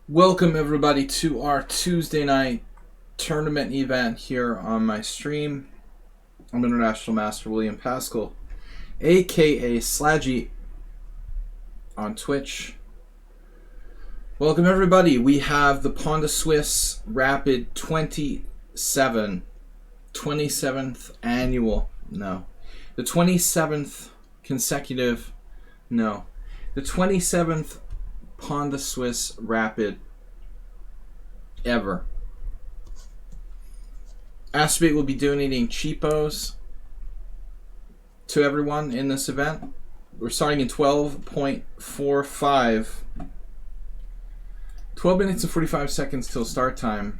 Welcome everybody to our Tuesday night tournament event here on my stream. I'm International Master William Pascal, aka Sladgie on Twitch. Welcome everybody. We have the Pawnda Swiss Rapid 27, 27th annual, no. The 27th consecutive, no. The 27th Pawnda Swiss Rapid ever. Aspect will be donating cheapos to everyone in this event. We're starting in 12.45. 12 minutes and 45 seconds till start time.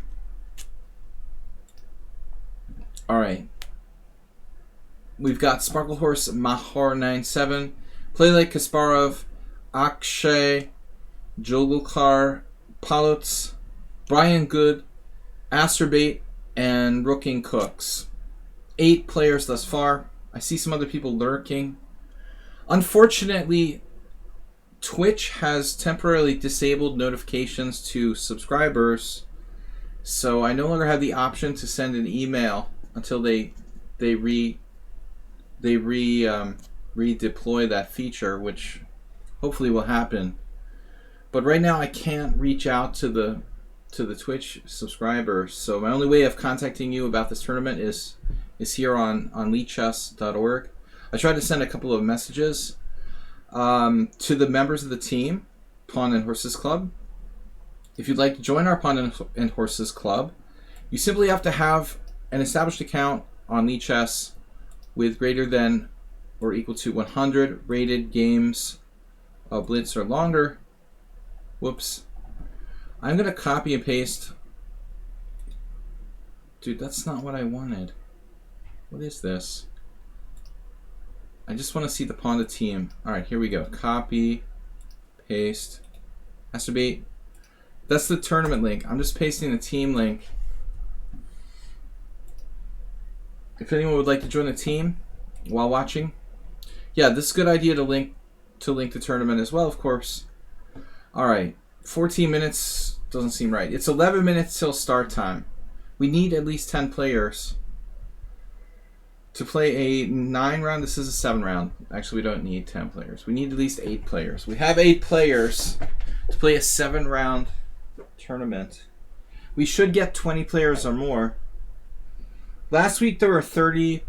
Alright. We've got Sparkle Horse Mahor 97, Play Like Kasparov, Akshay, Jogulkar, Palutz, Brian Good, Asterbait, and Rooking Cooks. 8 players thus far. I see some other people lurking. Unfortunately, Twitch has temporarily disabled notifications to subscribers, so I no longer have the option to send an email until they redeploy that feature, which hopefully will happen. But right now I can't reach out to the Twitch subscribers, so my only way of contacting you about this tournament is here on leechess.org. I tried to send a couple of messages to the members of the team, Pawn and Horses Club. If you'd like to join our Pawn and Horses Club, you simply have to have an established account on Leechess with greater than or equal to 100 rated games of Blitz or longer. Whoops. I'm going to copy and paste. Dude, that's not what I wanted. What is this? I just want to see the Pawnda team. Alright, here we go. Copy, paste. Has to be. That's the tournament link. I'm just pasting the team link. If anyone would like to join the team while watching. Yeah, this is a good idea to link the tournament as well, of course. Alright, 14 minutes doesn't seem right. It's 11 minutes till start time. We need at least 10 players to play a 9 round. This is a 7 round. Actually, we don't need 10 players. We need at least 8 players. We have 8 players to play a 7 round tournament. We should get 20 players or more. Last week there were 30,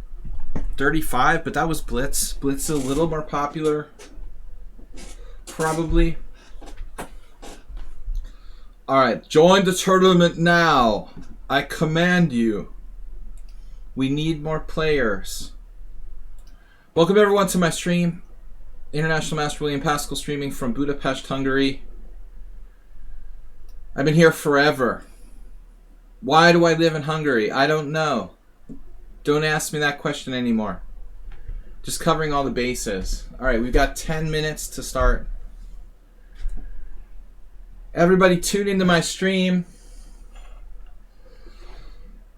35, but that was Blitz. Blitz is a little more popular, probably. Alright, join the tournament now. I command you. We need more players. Welcome everyone to my stream. International Master William Pascal streaming from Budapest, Hungary. I've been here forever. Why do I live in Hungary? I don't know. Don't ask me that question anymore. Just covering all the bases. Alright, we've got 10 minutes to start. Everybody tune into my stream.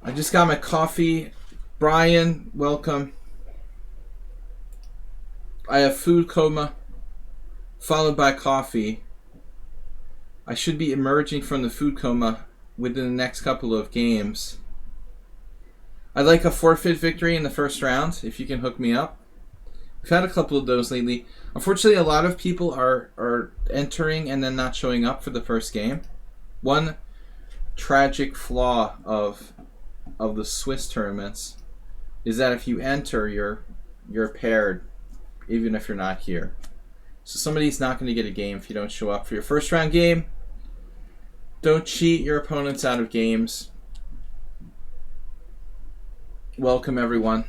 I just got my coffee. Brian, welcome. I have food coma followed by coffee. I should be emerging from the food coma within the next couple of games. I'd like a forfeit victory in the first round if you can hook me up. We've had a couple of those lately. Unfortunately, a lot of people are entering and then not showing up for the first game. One tragic flaw of the Swiss tournaments is that if you enter, you're paired, even if you're not here. So somebody's not going to get a game if you don't show up for your first round game. Don't cheat your opponents out of games. Welcome everyone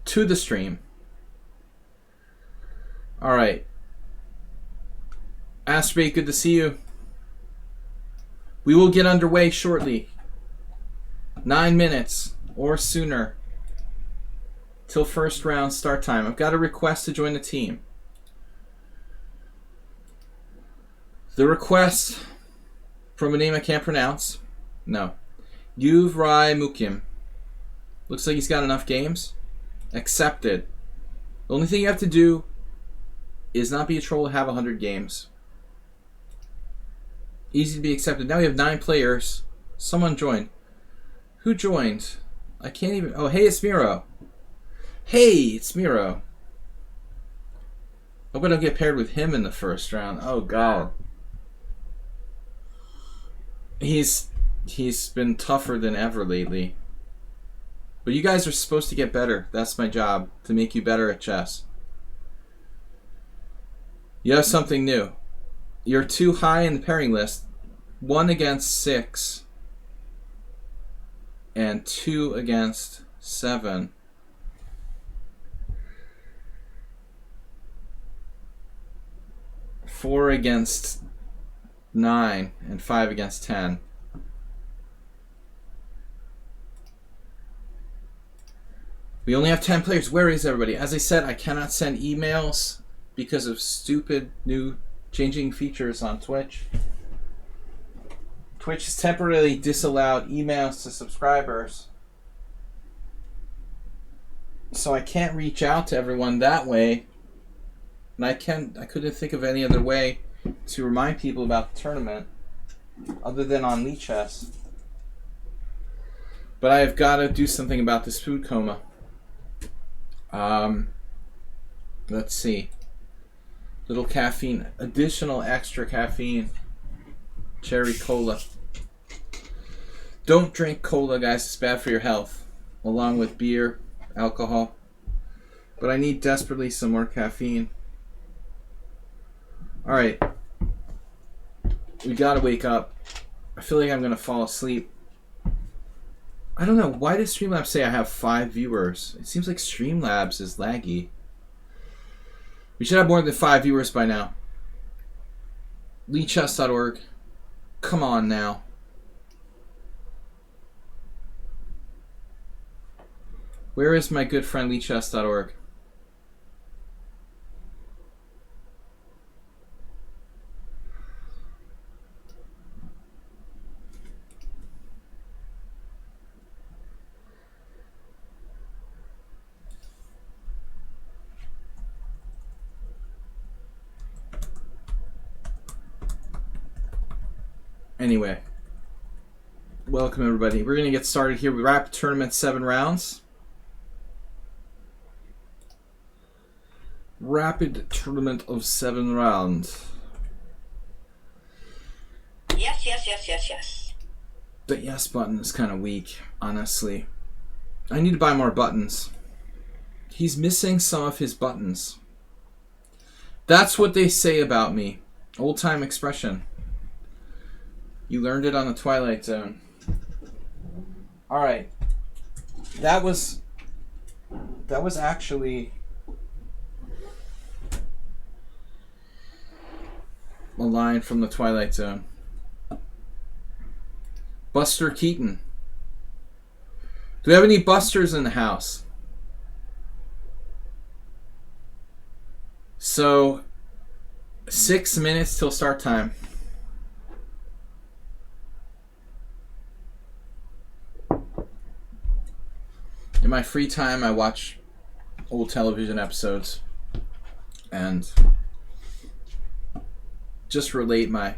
to the stream. Alright. Aspray, good to see you. We will get underway shortly. 9 minutes or sooner till first round start time. I've got a request to join the team. The request from a name I can't pronounce. No. Yuvrai Mukim. Looks like he's got enough games. Accepted. The only thing you have to do is not be a troll, have 100 games. Easy to be accepted. Now we have 9 players. Someone joined. Who joined? I can't even... Oh, hey, it's Miro. Hey, it's Miro. Hope I don't get paired with him in the first round. Oh, God. He's been tougher than ever lately. But you guys are supposed to get better. That's my job, to make you better at chess. You have something new. You're too high in the pairing list. 1 against 6. And 2 against 7. Four against 9 and 5 against 10. We only have 10 players. Where is everybody? As I said, I cannot send emails because of stupid new changing features on Twitch. Twitch has temporarily disallowed emails to subscribers. So I can't reach out to everyone that way. And I couldn't think of any other way to remind people about the tournament other than on Lichess. But I have got to do something about this food coma. Let's see. Little caffeine, additional extra caffeine. Cherry cola. Don't drink cola, guys. It's bad for your health. Along with beer, alcohol. But I need desperately some more caffeine. Alright. We gotta wake up. I feel like I'm gonna fall asleep. I don't know. Why does Streamlabs say I have 5 viewers? It seems like Streamlabs is laggy. We should have more than 5 viewers by now. Lichess.org. Come on now. Where is my good friend Lichess.org? Anyway, welcome everybody. We're going to get started here. We wrap tournament 7 rounds. Rapid tournament of 7 rounds. Yes. The yes button is kind of weak, honestly. I need to buy more buttons. He's missing some of his buttons. That's what they say about me. Old time expression. You learned it on the Twilight Zone. Alright. That was actually a line from the Twilight Zone. Buster Keaton. Do we have any Busters in the house? So, 6 minutes till start time. In my free time, I watch old television episodes and just relate my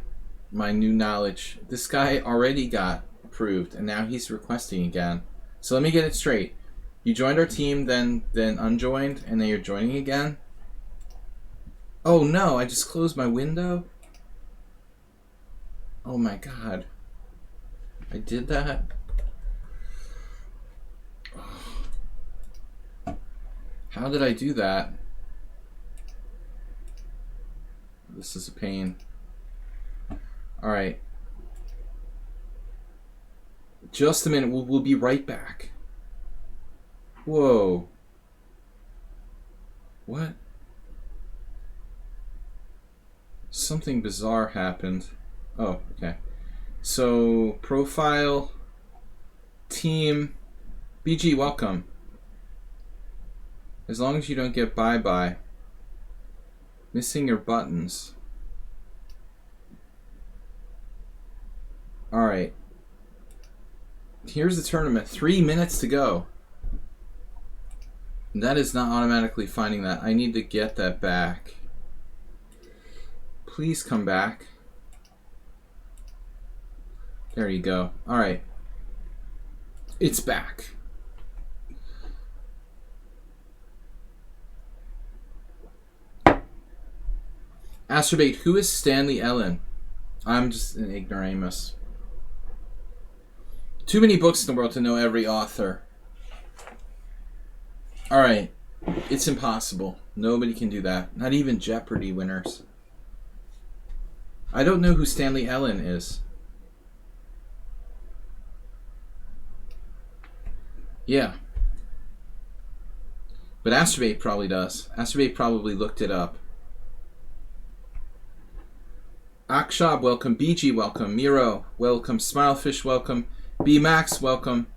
new knowledge. This guy already got approved, and now he's requesting again. So let me get it straight. You joined our team, then unjoined, and then you're joining again? Oh no, I just closed my window? Oh my god. I did that? How did I do that? This is a pain. Alright. Just a minute. We'll be right back. Whoa. What? Something bizarre happened. Oh, okay. So, profile, team, BG, welcome. As long as you don't get bye-bye. Missing your buttons. Alright. Here's the tournament. 3 minutes to go. That is not automatically finding that. I need to get that back. Please come back. There you go. Alright. It's back. Astrobate, who is Stanley Ellen? I'm just an ignoramus. Too many books in the world to know every author. Alright. It's impossible. Nobody can do that. Not even Jeopardy winners. I don't know who Stanley Ellen is. Yeah. But Astrobate probably does. Astrobate probably looked it up. Akshab, welcome. BG, welcome. Miro, welcome. Smilefish, welcome. B-Max, welcome.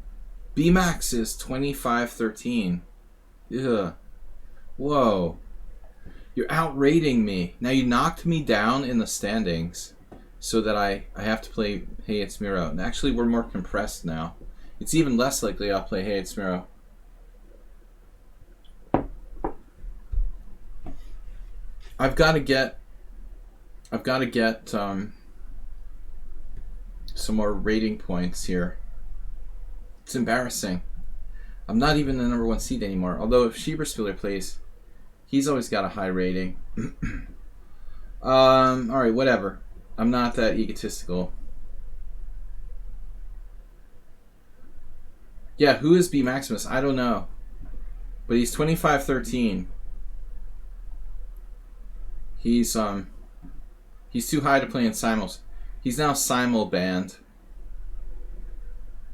B-Max is 2513. Ugh. Whoa. You're outrating me. Now you knocked me down in the standings so that I have to play Hey It's Miro. And actually we're more compressed now. It's even less likely I'll play Hey It's Miro. I've got to get some more rating points here. It's embarrassing. I'm not even the #1 seed anymore. Although if Schieberspieler plays, he's always got a high rating. Alright, whatever. I'm not that egotistical. Yeah, who is B Maximus? I don't know. But he's 2513. He's too high to play in Simul's. He's now Simul banned.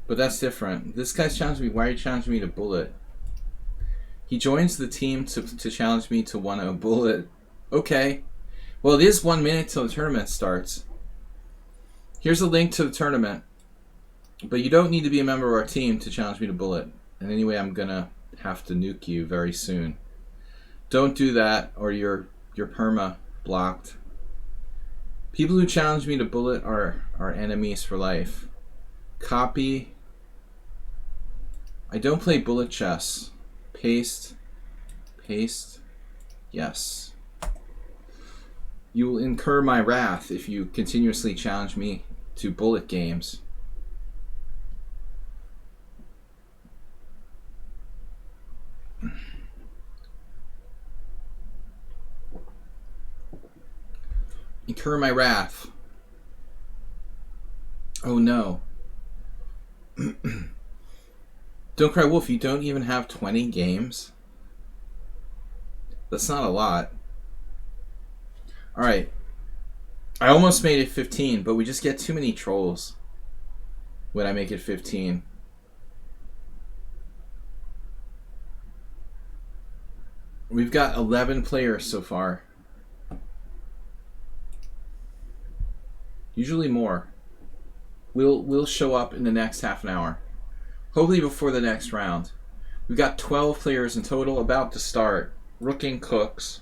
But that's different. This guy's challenging me. Why are you challenging me to Bullet? He joins the team to challenge me to 1-0 Bullet. Okay. Well, it is 1 minute till the tournament starts. Here's a link to the tournament. But you don't need to be a member of our team to challenge me to Bullet. And anyway, I'm gonna have to nuke you very soon. Don't do that or you're perma blocked. People who challenge me to Bullet are enemies for life. Copy. I don't play bullet chess. Paste. Paste. Yes. You will incur my wrath if you continuously challenge me to bullet games. Incur my wrath. Oh no. Don't cry wolf, you don't even have 20 games? That's not a lot. Alright. I almost made it 15, but we just get too many trolls when I make it 15. We've got 11 players so far. Usually more. We'll show up in the next half an hour. Hopefully before the next round. We've got 12 players in total about to start. Rook and Cooks.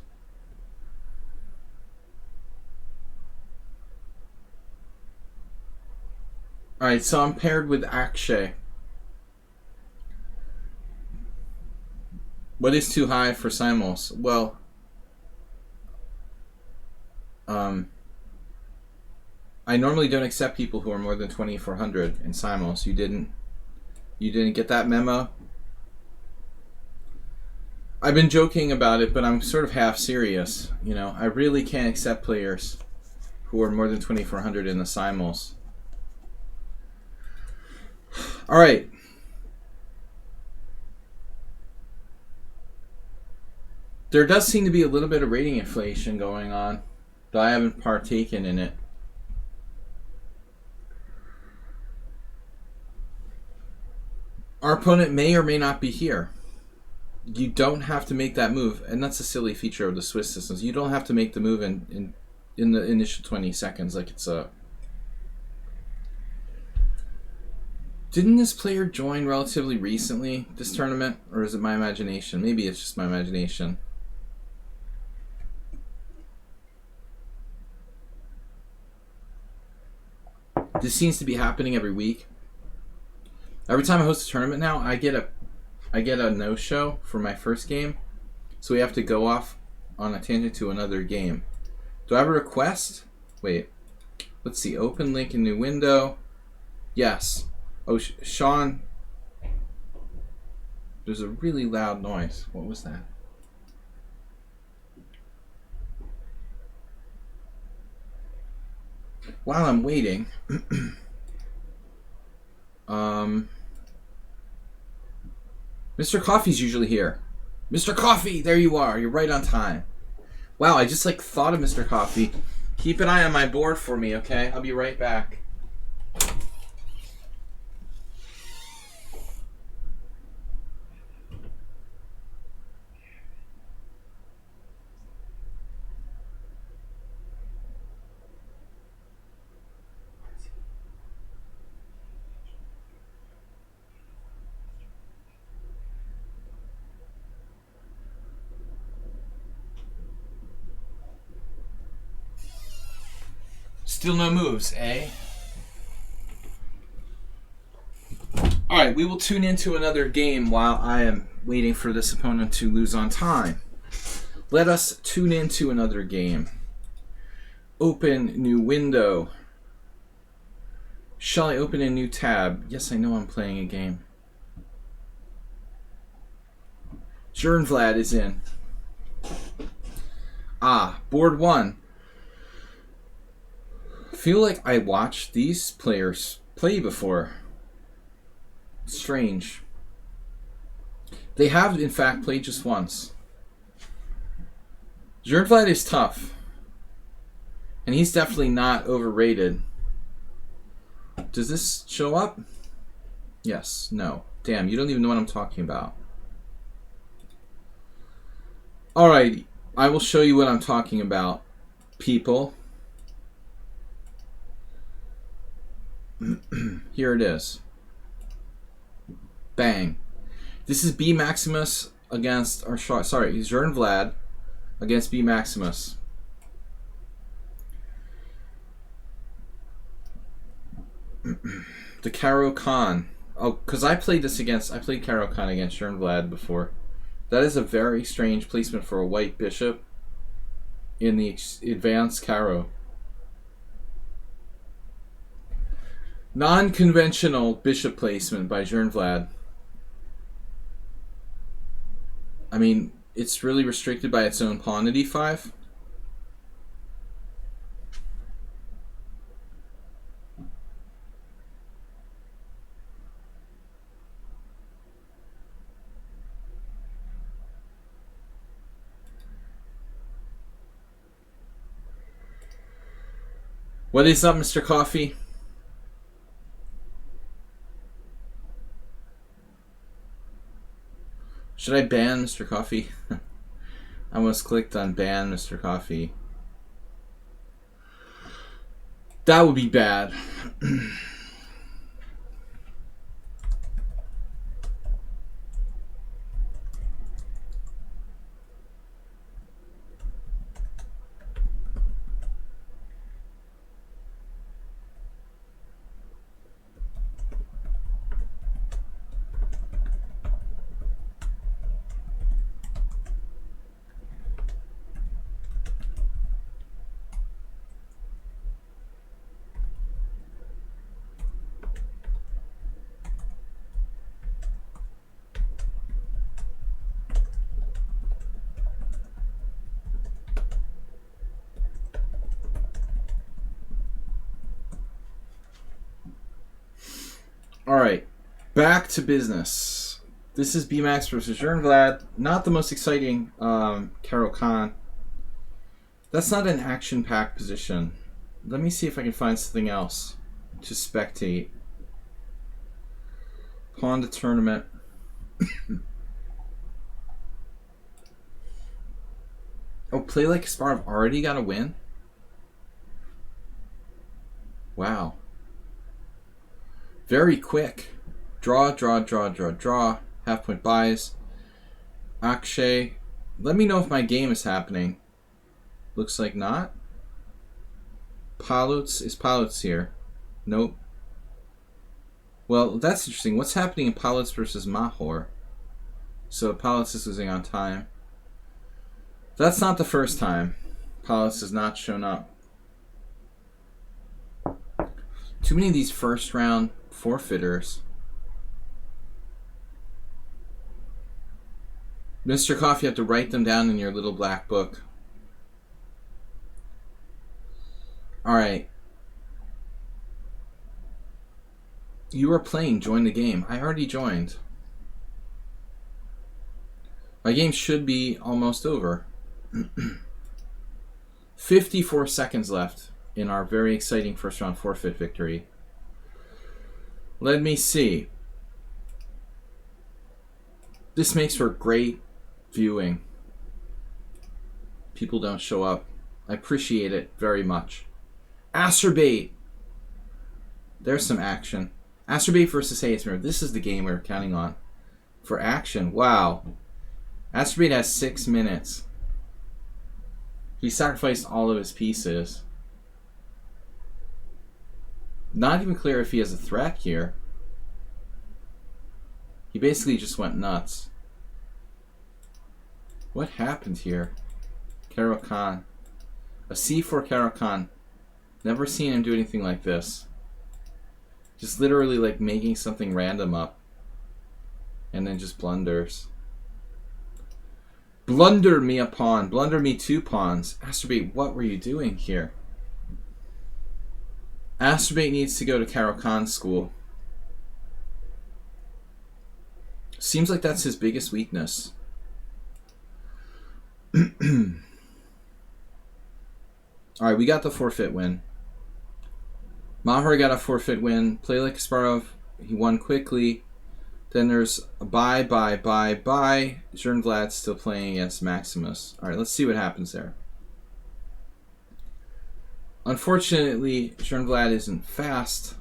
Alright, so I'm paired with Akshay. What is too high for Simul's? Well, I normally don't accept people who are more than 2400 in Simul's. You didn't get that memo? I've been joking about it, but I'm sort of half serious. You know, I really can't accept players who are more than 2400 in the Simul's. Alright. There does seem to be a little bit of rating inflation going on, though I haven't partaken in it. Our opponent may or may not be here. You don't have to make that move, and that's a silly feature of the Swiss systems. You don't have to make the move in the initial 20 seconds like it's a... Didn't this player join relatively recently, this tournament? Or is it my imagination? Maybe it's just my imagination. This seems to be happening every week. Every time I host a tournament now, I get a no-show for my first game. So we have to go off on a tangent to another game. Do I have a request? Wait. Let's see. Open link in new window. Yes. Oh, Sean. There's a really loud noise. What was that? While I'm waiting, Mr. Coffee's usually here. Mr. Coffee, there you are. You're right on time. Wow, I just like thought of Mr. Coffee. Keep an eye on my board for me, okay? I'll be right back. Still no moves, eh? Alright, we will tune into another game while I am waiting for this opponent to lose on time. Let us tune into another game. Open new window. Shall I open a new tab? Yes, I know I'm playing a game. Jernvlad is in. Board 1. I feel like I watched these players play before. Strange. They have, in fact, played just once. Jernvlad is tough. And he's definitely not overrated. Does this show up? Yes. No. Damn, you don't even know what I'm talking about. Alright, I will show you what I'm talking about, people. Here it is. Bang. This is B Maximus against, or sorry, Jernvlad against B Maximus. The Caro Khan. Oh, because I played Caro Khan against Jernvlad before. That is a very strange placement for a white bishop in the advanced Caro. Non-conventional bishop placement by Jernvlad. I mean, it's really restricted by its own pawn at e5. What is up, Mr. Coffee? Should I ban Mr. Coffee? I almost clicked on ban Mr. Coffee. That would be bad. Alright, back to business. This is BMax versus Jernvlad. Not the most exciting Caro Khan. That's not an action-packed position. Let me see if I can find something else to spectate. Pawnda tournament. Oh, play like Kasparov already got a win? Wow. Very quick. Draw, draw, draw, draw, draw. Half point buys. Akshay. Let me know if my game is happening. Looks like not. Paluts. Is Paluts here? Nope. Well, that's interesting. What's happening in Paluts versus Mahor? So Paluts is losing on time. That's not the first time Paluts has not shown up. Too many of these first round forfeiters. Mr. Coffee, you have to write them down in your little black book. Alright. You are playing Join the Game. I already joined. My game should be almost over. 54 seconds left in our very exciting first round forfeit victory. Let me see. This makes for great viewing. People don't show up. I appreciate it very much. Acerbate. There's some action. Acerbate versus Hayesmere. This is the game we're counting on for action. Wow. Acerbate has 6 minutes. He sacrificed all of his pieces. Not even clear if he has a threat here. He basically just went nuts. What happened here? Caro-Kann. A C4 Caro-Kann. Never seen him do anything like this. Just literally like making something random up. And then just blunders. Blunder me a pawn. Blunder me 2 pawns. Acerbate, what were you doing here? Acerbate needs to go to Caro-Kann school. Seems like that's his biggest weakness. Alright, we got the forfeit win. Maher got a forfeit win. Play like Kasparov. He won quickly. Then there's a bye. Jern still playing against Maximus. Alright, let's see what happens there. Unfortunately, Jern isn't fast.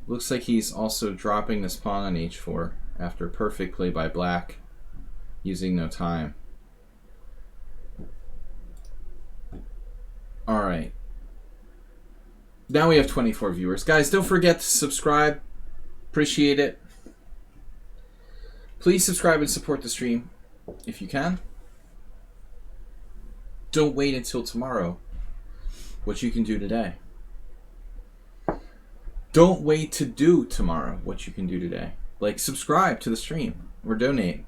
Looks like he's also dropping this pawn on h4 after a perfect play by black, using no time. Alright. Now we have 24 viewers. Guys, don't forget to subscribe. Appreciate it. Please subscribe and support the stream if you can. Don't wait until tomorrow. What you can do today. Don't wait to do tomorrow what you can do today. Like subscribe to the stream or donate.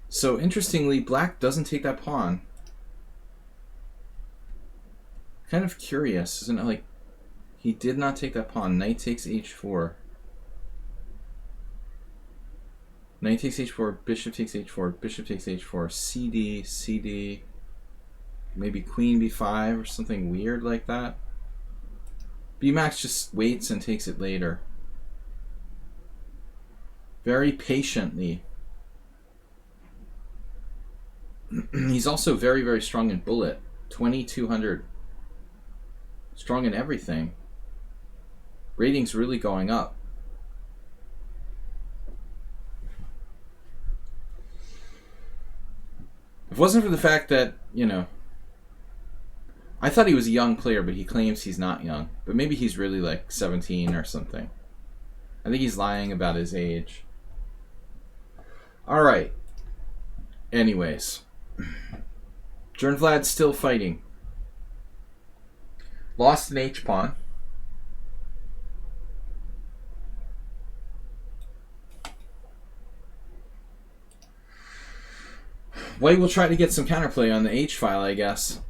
So interestingly, black doesn't take that pawn. Kind of curious, isn't it? Like he did not take that pawn. Knight takes h4. Knight takes h4, bishop takes h4, bishop takes h4, cd, cd, maybe queen b5 or something weird like that. Bmax just waits and takes it later. Very patiently. He's also very, very strong in bullet. 2200. Strong in everything. Rating's really going up. If it wasn't for the fact that, you know, I thought he was a young player, but he claims he's not young. But maybe he's really like 17 or something. I think he's lying about his age. Alright. Anyways. Jern still fighting. Lost an h-pawn. White will try to get some counterplay on the h-file, I guess.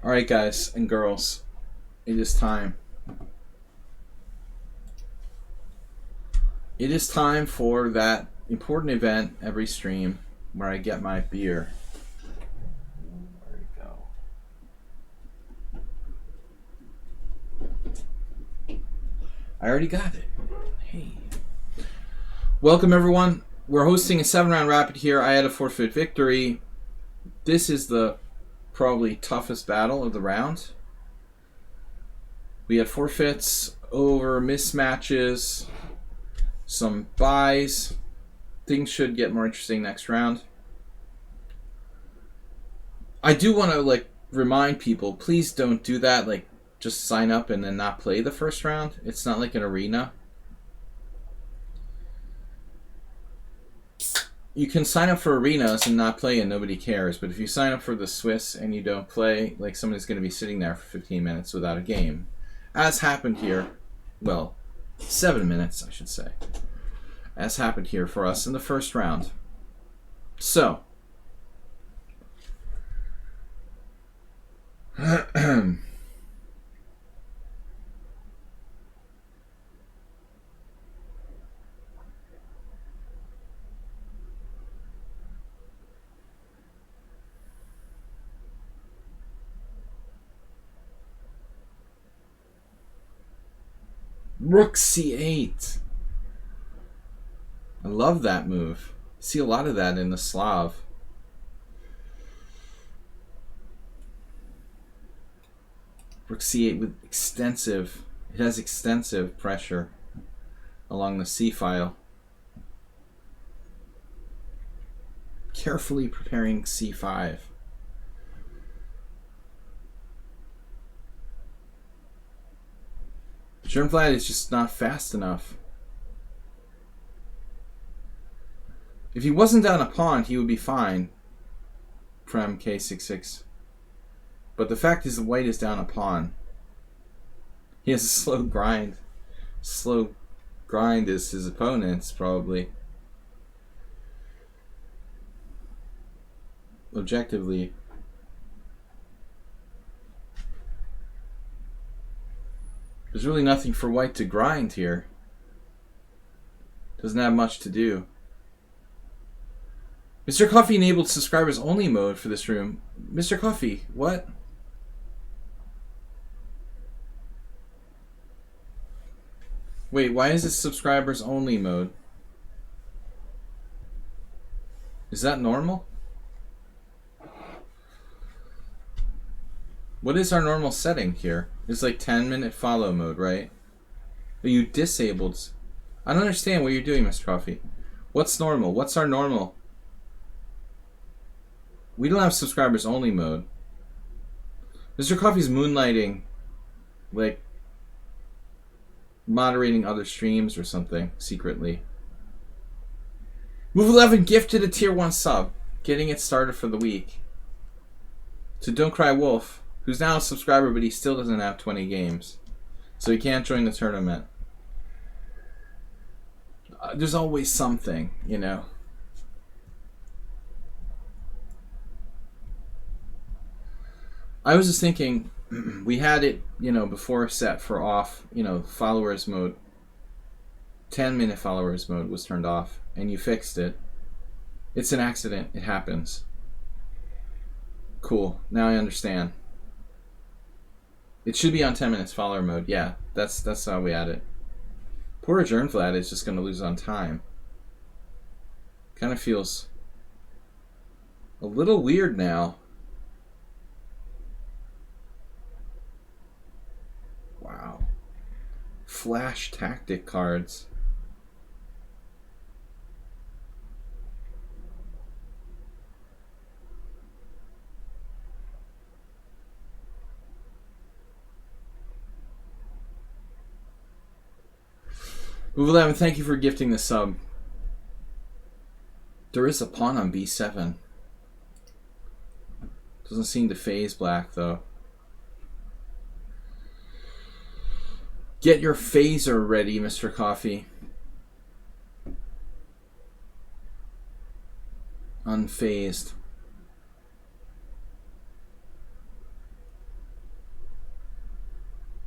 Alright guys and girls, it is time. It is time for that important event every stream where I get my beer. There we go. I already got it. Hey. Welcome everyone. We're hosting a 7-round rapid here. I had a forfeit victory. This is the probably toughest battle of the round. We had forfeits over mismatches, some buys. Things should get more interesting next round. I do want to like remind people, please don't do that, like just sign up and then not play the first round. It's not like an arena. You can sign up for arenas and not play and nobody cares, but if you sign up for the Swiss and you don't play, like somebody's going to be sitting there for 15 minutes without a game. As happened here, well, 7 minutes, I should say. As happened here for us in the first round. So, Rook C8. I love that move. I see a lot of that in the Slav. Rook C8 with extensive, it has extensive pressure along the C file. Carefully preparing C5. Jernvlad is just not fast enough. If he wasn't down a pawn, he would be fine. Prem K66. But the fact is, the white is down a pawn. He has a slow grind. Slow grind is his opponent's, probably. Objectively. There's really nothing for white to grind here. Doesn't have much to do. Mr. Coffee enabled subscribers only mode for this room. Mr. Coffee, what? Wait, why is this subscribers only mode? Is that normal? What is our normal setting here? It's like 10-minute follow mode, right? But you disabled. I don't understand what you're doing, Mr. Coffee. What's normal? What's our normal? We don't have subscribers only mode. Mr. Coffee's moonlighting, like moderating other streams or something secretly. Move 11 gifted a tier 1 sub, getting it started for the week. So Don't Cry Wolf, who's now a subscriber, but he still doesn't have 20 games. So he can't join the tournament. There's always something, you know. I was just thinking, we had it, you know, before set for off, you know, followers mode. 10-minute followers mode was turned off, and you fixed it. It's an accident. It happens. Cool. Now I understand. It should be on 10 minutes follower mode. Yeah, that's how we add it. Poor Jernvlad is just going to lose on time. Kind of feels a little weird now. Wow. Flash tactic cards. Move 11, thank you for gifting the sub. There is a pawn on b7. Doesn't seem to phase black, though. Get your phaser ready, Mr. Coffee. Unfazed.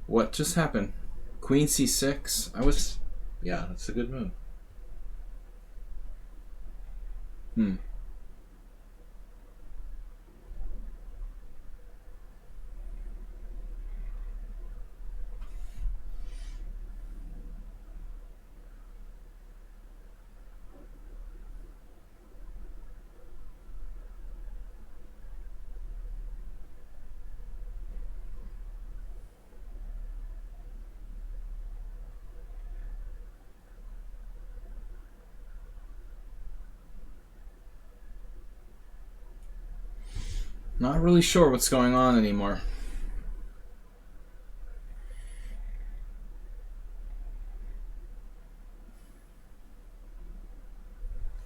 What just happened? Queen c6? Yeah, that's a good move. Not really sure what's going on anymore.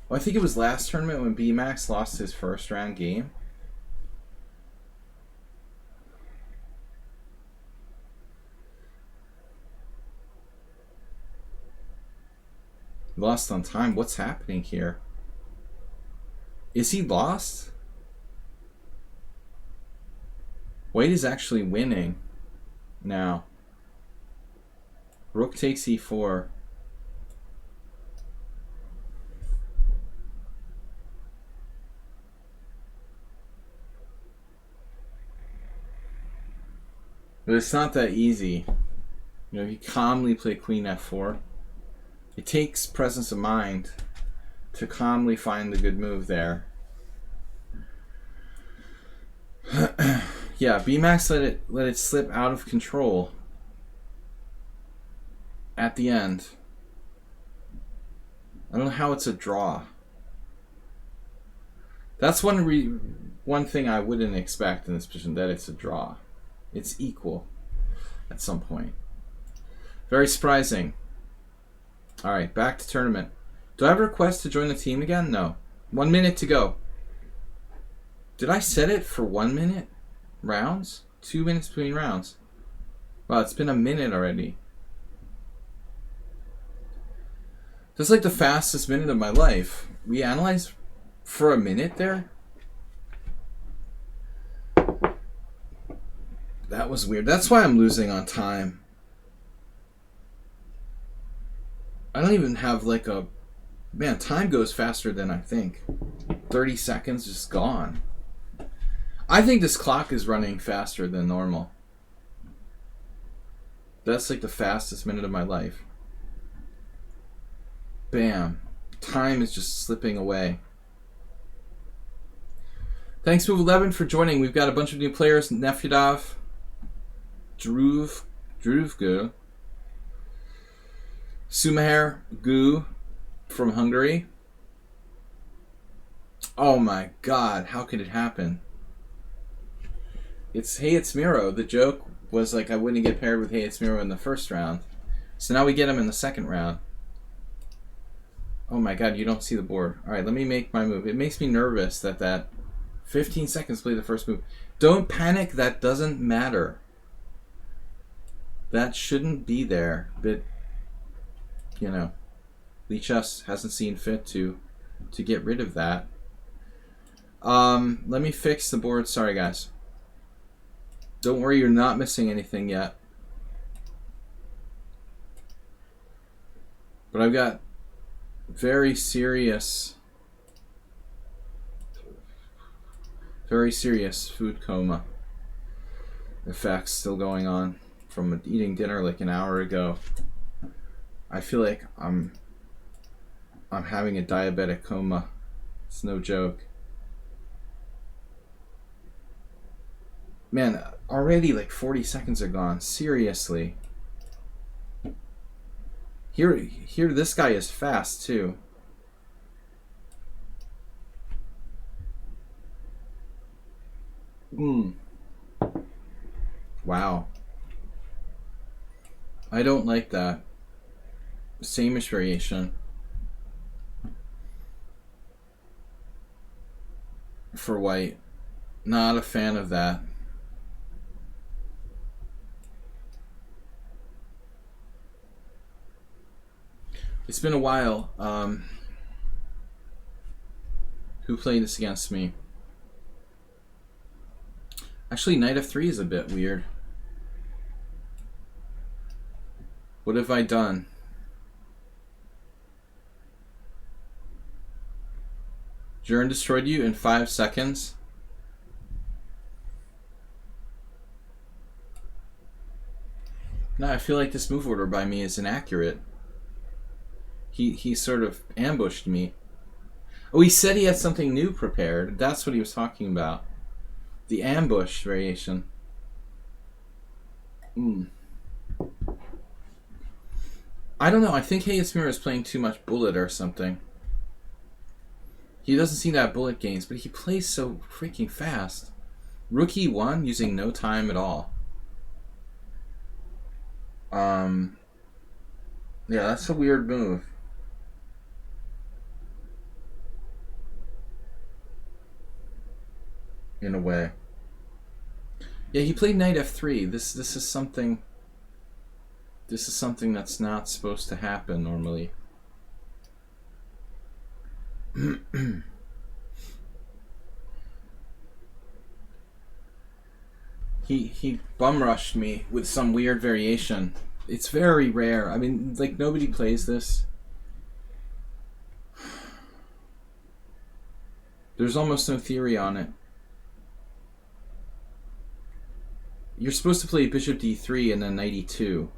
Well, I think it was last tournament when B-Max lost his first round game. Lost on time. What's happening here? Is he lost? White is actually winning now. Rook takes e4. But it's not that easy. You know, you calmly play queen f4. It takes presence of mind to calmly find the good move there. Yeah, B-Max let it slip out of control at the end. I don't know how it's a draw. That's one thing I wouldn't expect in this position, that it's a draw. It's equal at some point. Very surprising. Alright, back to tournament. Do I have a request to join the team again? No. 1 minute to go. Did I set it for 1 minute rounds? 2 minutes between rounds. Wow, it's been a minute already. That's like the fastest minute of my life. We analyzed for a minute there? That was weird. That's why I'm losing on time. I don't even have like a... Man, time goes faster than I think. 30 seconds just gone. I think this clock is running faster than normal. That's like the fastest minute of my life. Bam. Time is just slipping away. Thanks, Move11, for joining. We've got a bunch of new players. Nefyadov, Druvgu, Sumaher Gu from Hungary. Oh my god, how could it happen? Hey, it's Miro. The joke was like I wouldn't get paired with Hey, it's Miro in the first round. So now we get him in the second round. Oh my god, you don't see the board. Alright, let me make my move. It makes me nervous that 15 seconds to play the first move. Don't panic, that doesn't matter. That shouldn't be there. But, you know, Lichess hasn't seen fit to get rid of that. Let me fix the board. Sorry, guys. Don't worry, you're not missing anything yet. But I've got very serious food coma effects still going on from eating dinner like an hour ago. I feel like I'm having a diabetic coma. It's no joke. Man, already like 40 seconds are gone. Seriously. Here this guy is fast too. Wow. I don't like that. Same-ish variation. For white. Not a fan of that. It's been a while. Who played this against me? Actually, knight f3 is a bit weird. What have I done? Jern destroyed you in 5 seconds. No, I feel like this move order by me is inaccurate. He sort of ambushed me. Oh, he said he had something new prepared. That's what he was talking about. The ambush variation. I don't know. I think Hey It's Mirror is playing too much bullet or something. He doesn't seem to have bullet gains, but he plays so freaking fast. Rook E1 using no time at all. Yeah, that's a weird move. in a way. Yeah, he played knight f3. This is something. This is something that's not supposed to happen normally. He bum rushed me with some weird variation. It's very rare. I mean, like, nobody plays this. There's almost no theory on it. You're supposed to play bishop d3 and then knight e2.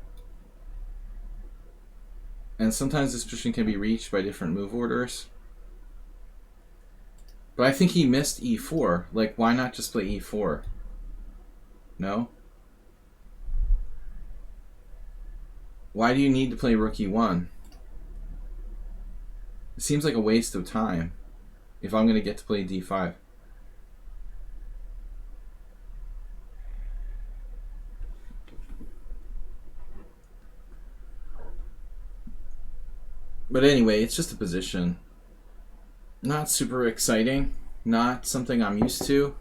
And sometimes this position can be reached by different move orders. But I think he missed e4. Like, why not just play e4? No? Why do you need to play rook e1? It seems like a waste of time if I'm going to get to play d5. But anyway, it's just a position. Not super exciting. Not something I'm used to.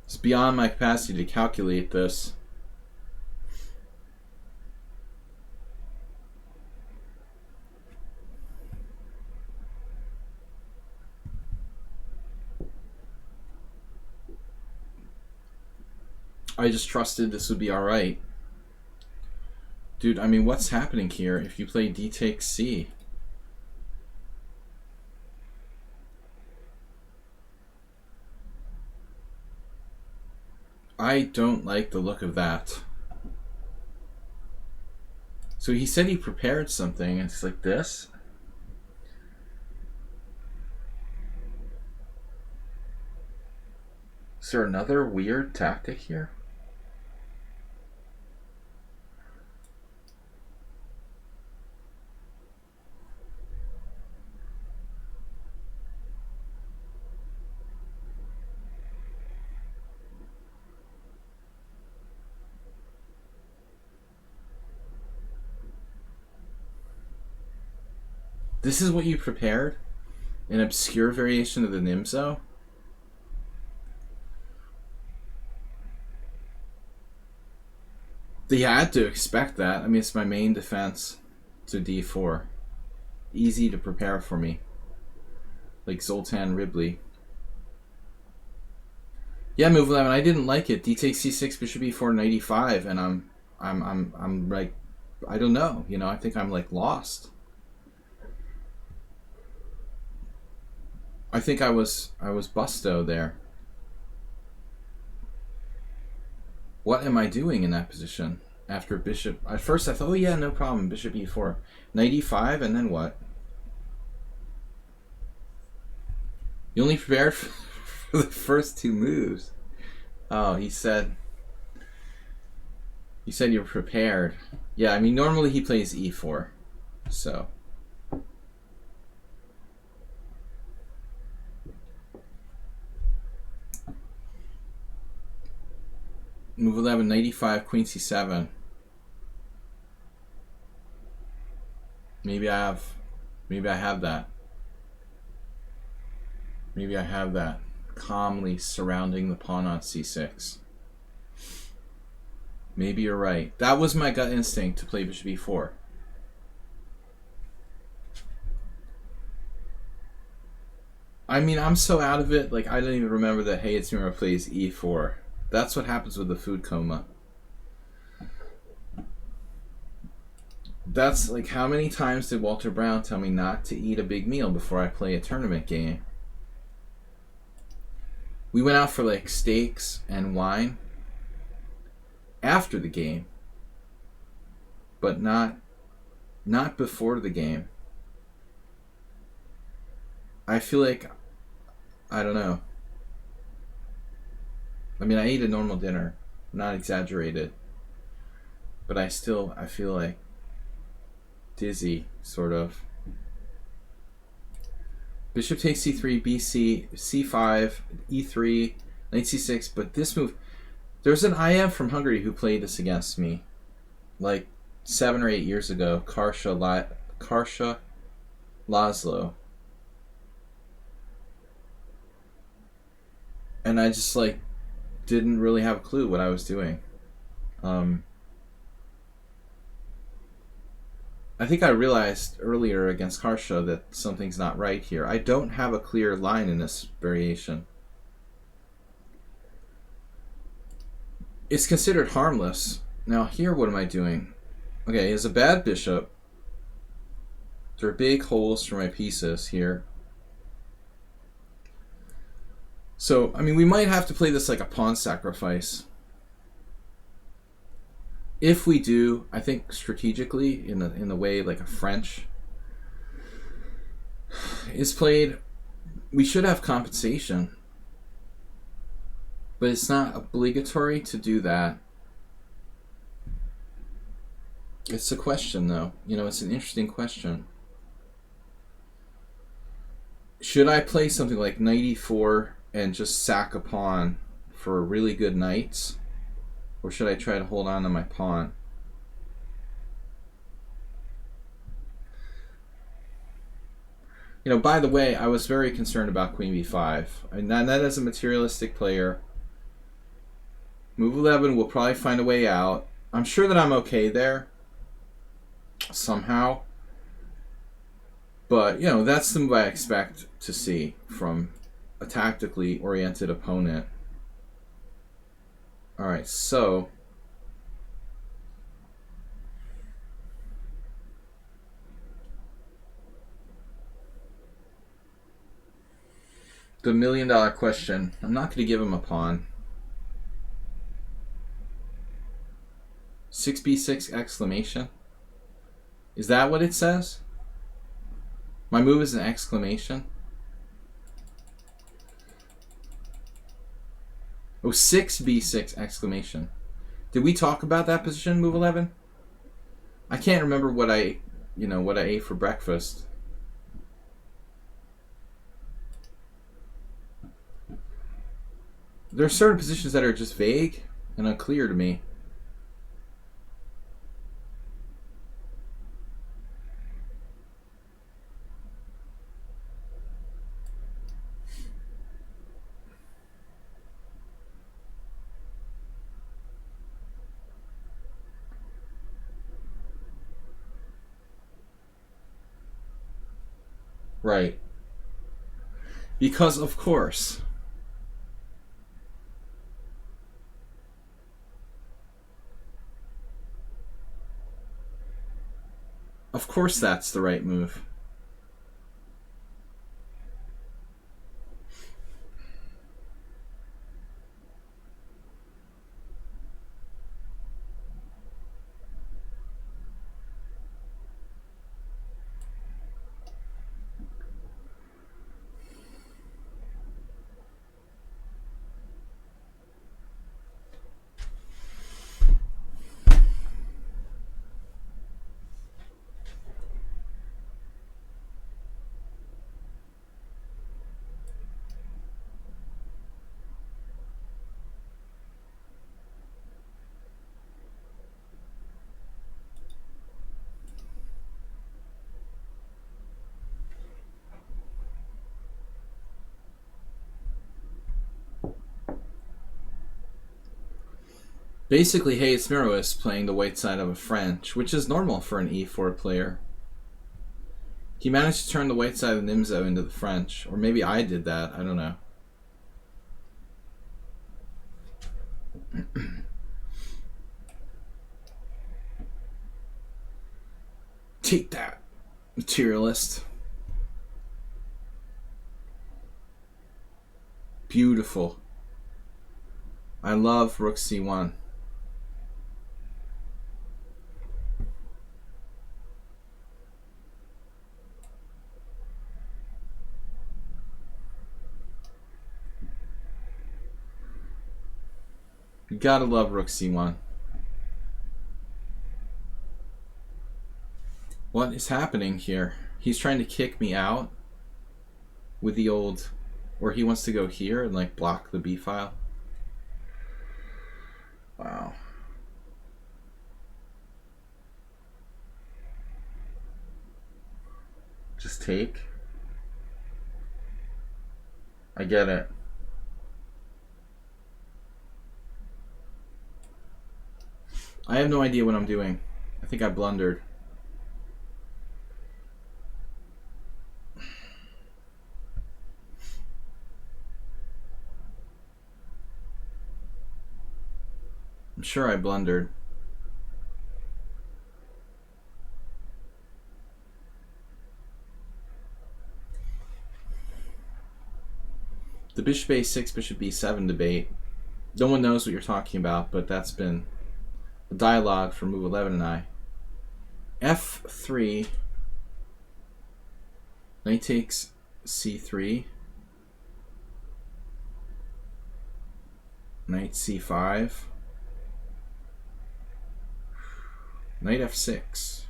It's beyond my capacity to calculate this. I just trusted this would be alright. Dude, I mean, what's happening here if you play d takes c? I don't like the look of that. So he said he prepared something. It's like this. Is there another weird tactic here? This is what you prepared? An obscure variation of the Nimzo? They had to expect that. I mean, it's my main defense to d4. Easy to prepare for me. Like Zoltan Ribley. Yeah, move 11. I didn't like it. D takes c6, bishop e4, knight e5, and I'm like, I don't know. You know, I think I'm like lost. I think I was busto there. What am I doing in that position? After bishop... At first I thought, oh yeah, no problem, bishop e4. Knight e5, and then what? You only prepared for the first two moves. Oh, he said you're prepared. Yeah, I mean, normally he plays e4. So... Move 11, knight e5, queen c7. Maybe I have that. Maybe I have that. Calmly surrounding the pawn on c6. Maybe you're right. That was my gut instinct to play bishop e4. I mean, I'm so out of it, like, I don't even remember that Hayetsmura plays e4. That's what happens with the food coma. That's like, how many times did Walter Brown tell me not to eat a big meal before I play a tournament game? We went out for like steaks and wine after the game, but not before the game. I feel like, I don't know. I mean, I ate a normal dinner, not exaggerated, but I feel like dizzy, sort of. Bishop takes c3, bc, c5, e3, knight c6. But this move, there's an IM from Hungary who played this against me, like 7 or 8 years ago. Karsha Laszlo. And I just like didn't really have a clue what I was doing. I think I realized earlier against Karsha that something's not right here. I don't have a clear line in this variation. It's considered harmless. Now here, what am I doing? Okay, he has a bad bishop. There are big holes for my pieces here. So, I mean, we might have to play this like a pawn sacrifice. If we do, I think strategically, in the way like a French is played, we should have compensation. But it's not obligatory to do that. It's a question, though. You know, it's an interesting question. Should I play something like knight e4 and just sack a pawn for really good knights? Or should I try to hold on to my pawn? You know, by the way, I was very concerned about queen b5. And that as a materialistic player, move 11 will probably find a way out. I'm sure that I'm okay there somehow. But, you know, that's the move I expect to see from a tactically oriented opponent. Alright, so the $1 million question. I'm not going to give him a pawn. 6b6 exclamation. Is that what it says? My move is an exclamation. Oh, 6b6 exclamation. Did we talk about that position, move 11? I can't remember what I ate for breakfast. There are certain positions that are just vague and unclear to me. Right. Because, of course, that's the right move. Basically, Hayes Miro is playing the white side of a French, which is normal for an e4 player. He managed to turn the white side of Nimzo into the French. Or maybe I did that, I don't know. Take that, materialist. Beautiful. I love rook c1. You gotta love rook c1. What is happening here? He's trying to kick me out with the old... Or he wants to go here and like block the B file. Wow. Just take. I get it. I have no idea what I'm doing. I think I blundered. I'm sure I blundered. The bishop a6, bishop b7 debate. No one knows what you're talking about, but that's been a dialogue for move 11 and I. f3. Knight takes c3. Knight c5. Knight f6.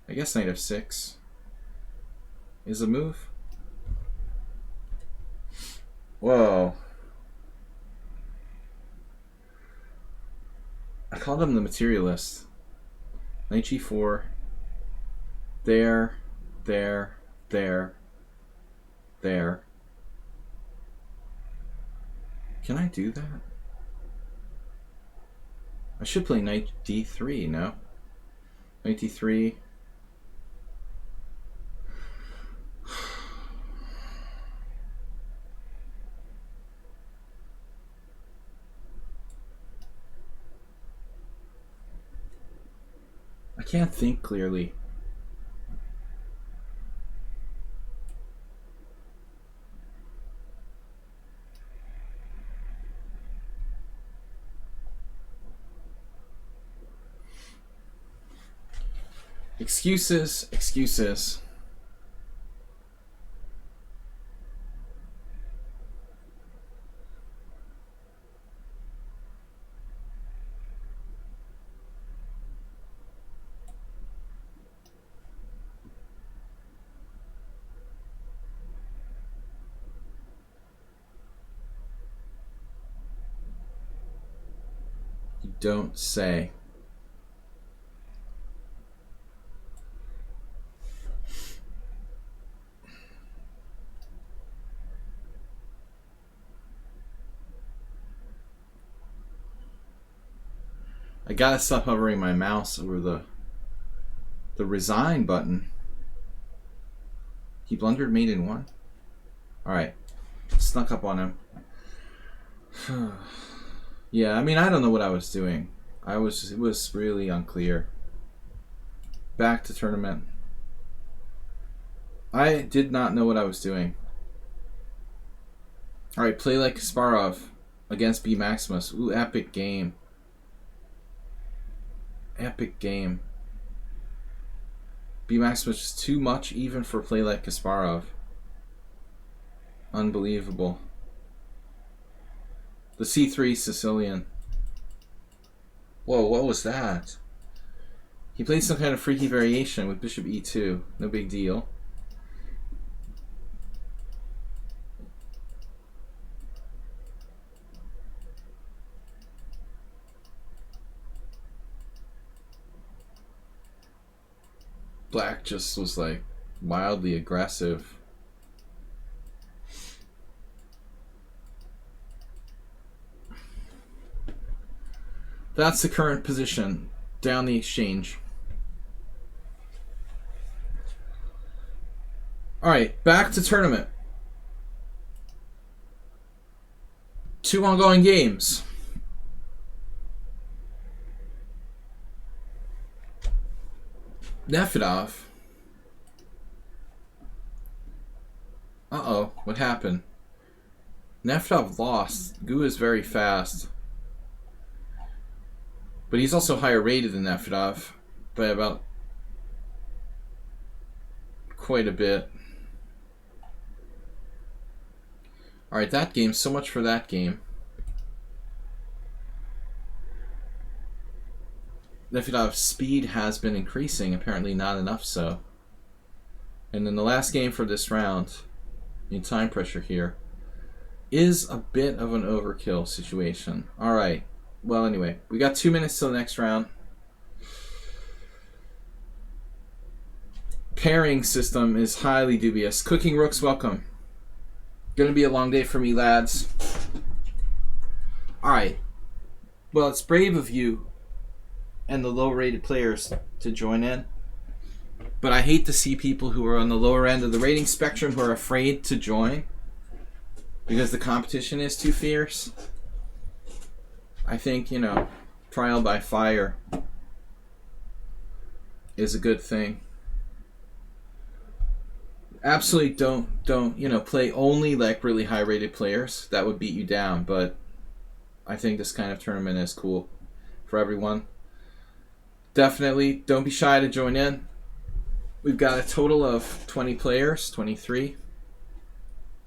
I guess knight f6 is a move. Whoa. I called him the materialist. Knight g4. There. Can I do that? I should play knight d3, no? Knight d3. I can't think clearly. Excuses, excuses. You don't say. I gotta stop hovering my mouse over the resign button. He blundered mate in one. Alright. Snuck up on him. Yeah, I mean, I don't know what I was doing. It was really unclear. Back to tournament. I did not know what I was doing. Alright, play like Kasparov against B Maximus. Ooh, epic game. Epic game. B Maximus is too much even for play like Kasparov. Unbelievable. The C3 Sicilian. Whoa, what was that? He played some kind of freaky variation with bishop e2. No big deal. Black just was like wildly aggressive. That's the current position down the exchange. Alright, back to tournament. 2 ongoing games. Nefedov. Uh-oh, what happened? Nefedov lost. Gu is very fast. But he's also higher rated than Nefedov by about quite a bit. Alright, that game, so much for that game. Nefedov's speed has been increasing, apparently not enough so. And then the last game for this round, in time pressure here, is a bit of an overkill situation. Alright, well anyway, we got 2 minutes till the next round. Pairing system is highly dubious. Cooking Rooks, welcome. Gonna be a long day for me, lads. Alright. Well, it's brave of you and the low-rated players to join in. But I hate to see people who are on the lower end of the rating spectrum who are afraid to join because the competition is too fierce. I think, trial by fire is a good thing. Absolutely don't play only like really high-rated players. That would beat you down, but I think this kind of tournament is cool for everyone. Definitely don't be shy to join in. We've got a total of 20 players, 23.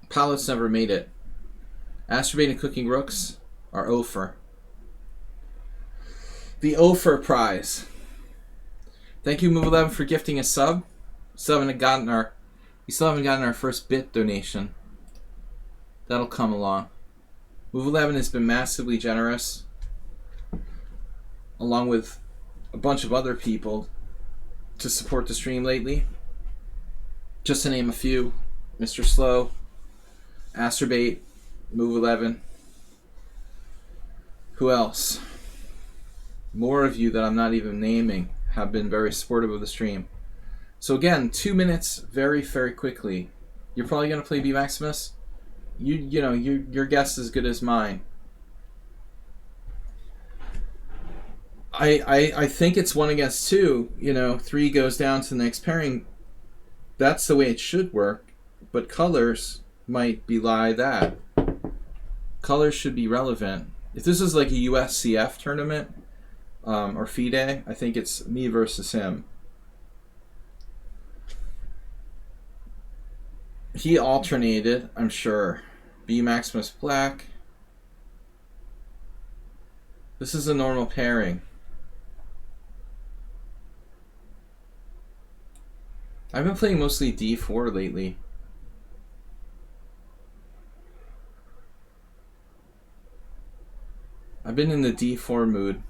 Pilots never made it. Astrobate and Cooking Rooks are Ofer. The Ofer prize. Thank you, Move 11, for gifting a sub. We still haven't gotten our first bit donation. That'll come along. Move 11 has been massively generous, along with a bunch of other people, to support the stream lately. Just to name a few: Mr. Slow, Astrobate, Move 11. Who else? More of you that I'm not even naming have been very supportive of the stream. So again, 2 minutes, very, very quickly. You're probably going to play B Maximus. Your guess is as good as mine. I think it's 1 against 2. 3 goes down to the next pairing. That's the way it should work. But colors might belie that. Colors should be relevant. If this is like a USCF tournament or FIDE, I think it's me versus him. He alternated, I'm sure. B Maximus Black. This is a normal pairing. I've been playing mostly D4 lately. I've been in the D4 mood.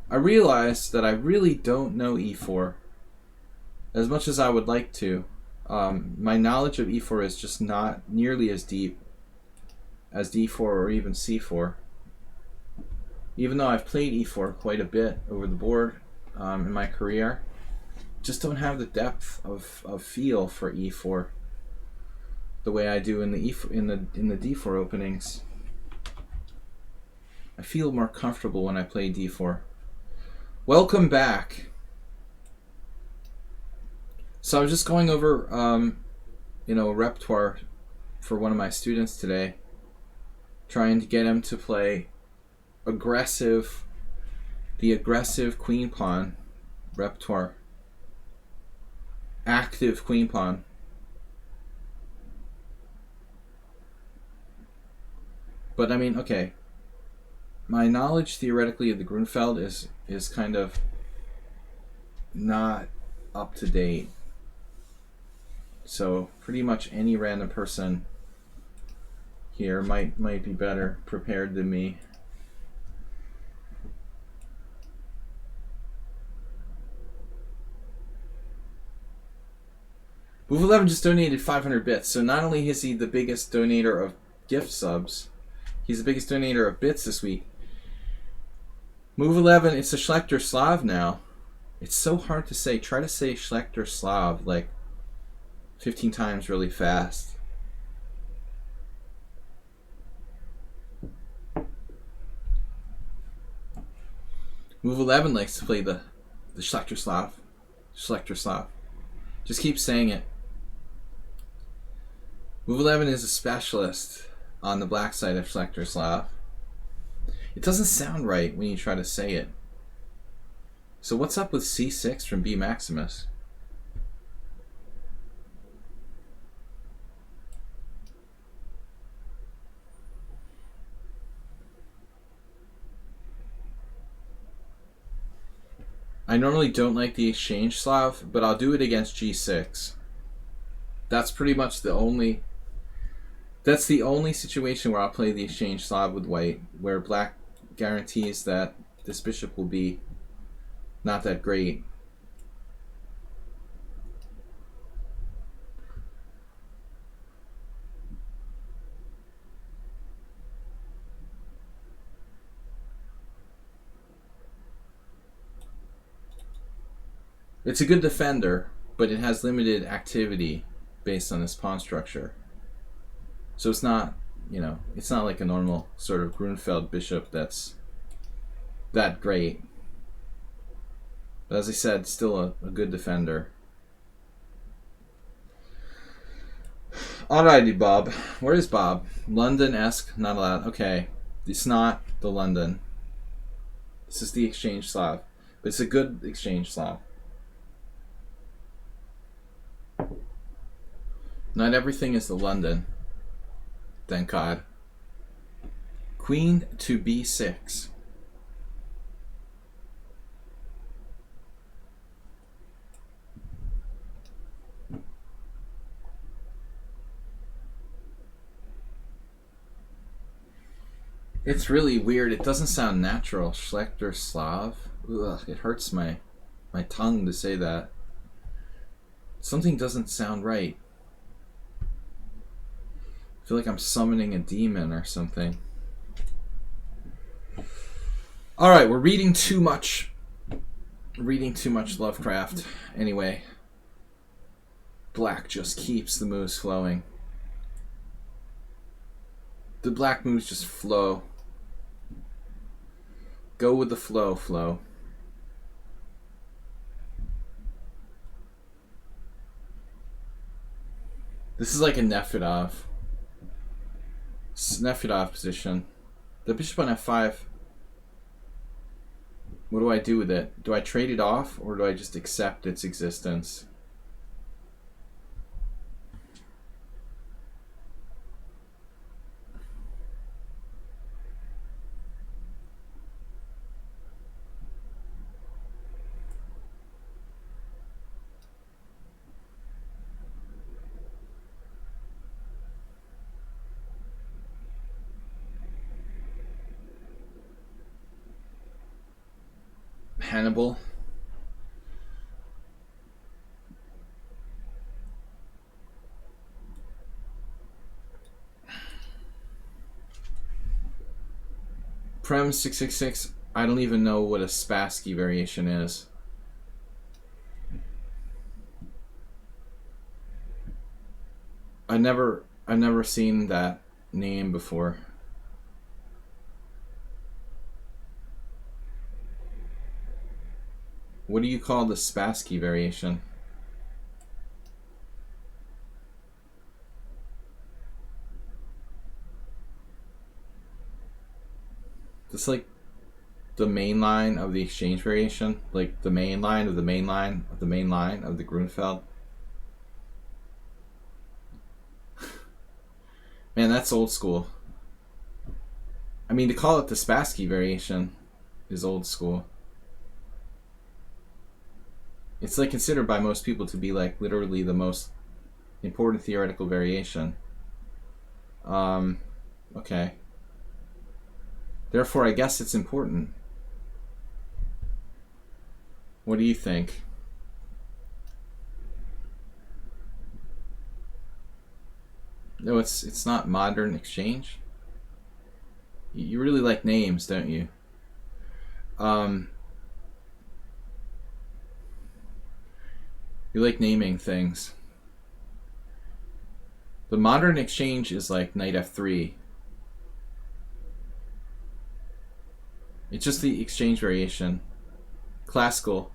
I realized that I really don't know E4 as much as I would like to. My knowledge of E4 is just not nearly as deep as D4 or even C4. Even though I've played E4 quite a bit over the board in my career, just don't have the depth of feel for E4 the way I do in the D4 openings. I feel more comfortable when I play D4. Welcome back. So I was just going over, a repertoire for one of my students today, trying to get him to play the aggressive queen pawn repertoire, active queen pawn. But I mean, okay, my knowledge theoretically of the Grunfeld is kind of not up to date. So pretty much any random person here might be better prepared than me. Move 11 just donated 500 bits, so not only is he the biggest donator of gift subs, he's the biggest donator of bits this week. Move 11, it's a Schlechter Slav now. It's so hard to say. Try to say Schlechter Slav like 15 times really fast. Move 11 likes to play the Schlechter Slav. Schlechter Slav. Just keep saying it. Move 11 is a specialist on the black side of Schlechter Slav. It doesn't sound right when you try to say it. So what's up with C6 from B Maximus? I normally don't like the exchange Slav, but I'll do it against g6. That's pretty much the only... That's the only situation where I'll play the exchange Slav with white, where black guarantees that this bishop will be not that great. It's a good defender, but it has limited activity based on this pawn structure. So it's not, it's not like a normal sort of Grunfeld bishop that's that great. But as I said, still a good defender. Alrighty, Bob. Where is Bob? London-esque, not allowed. Okay, it's not the London. This is the exchange Slav. But it's a good exchange Slav. Not everything is the London. Thank God. Queen to b6. It's really weird. It doesn't sound natural. Schlechter Slav. Ugh, it hurts my tongue to say that. Something doesn't sound right. I feel like I'm summoning a demon or something. Alright, we're reading too much. Reading too much Lovecraft. Anyway. Black just keeps the moves flowing. The black moves just flow. Go with the flow, flow. This is like a Nefedov. Nefedov position. The bishop on f5. What do I do with it? Do I trade it off, or do I just accept its existence? Hannibal. Prem 666. I don't even know what a Spassky variation is. I've never seen that name before. What do you call the Spassky variation? It's like the main line of the exchange variation, like the main line of the main line of the main line of the Grunfeld. Man, that's old school. I mean, to call it the Spassky variation is old school. It's like considered by most people to be like literally the most important theoretical variation. Okay. Therefore, I guess it's important. What do you think? No, it's not modern exchange. You really like names, don't you? You like naming things. The modern exchange is like knight f3. It's just the exchange variation. Classical.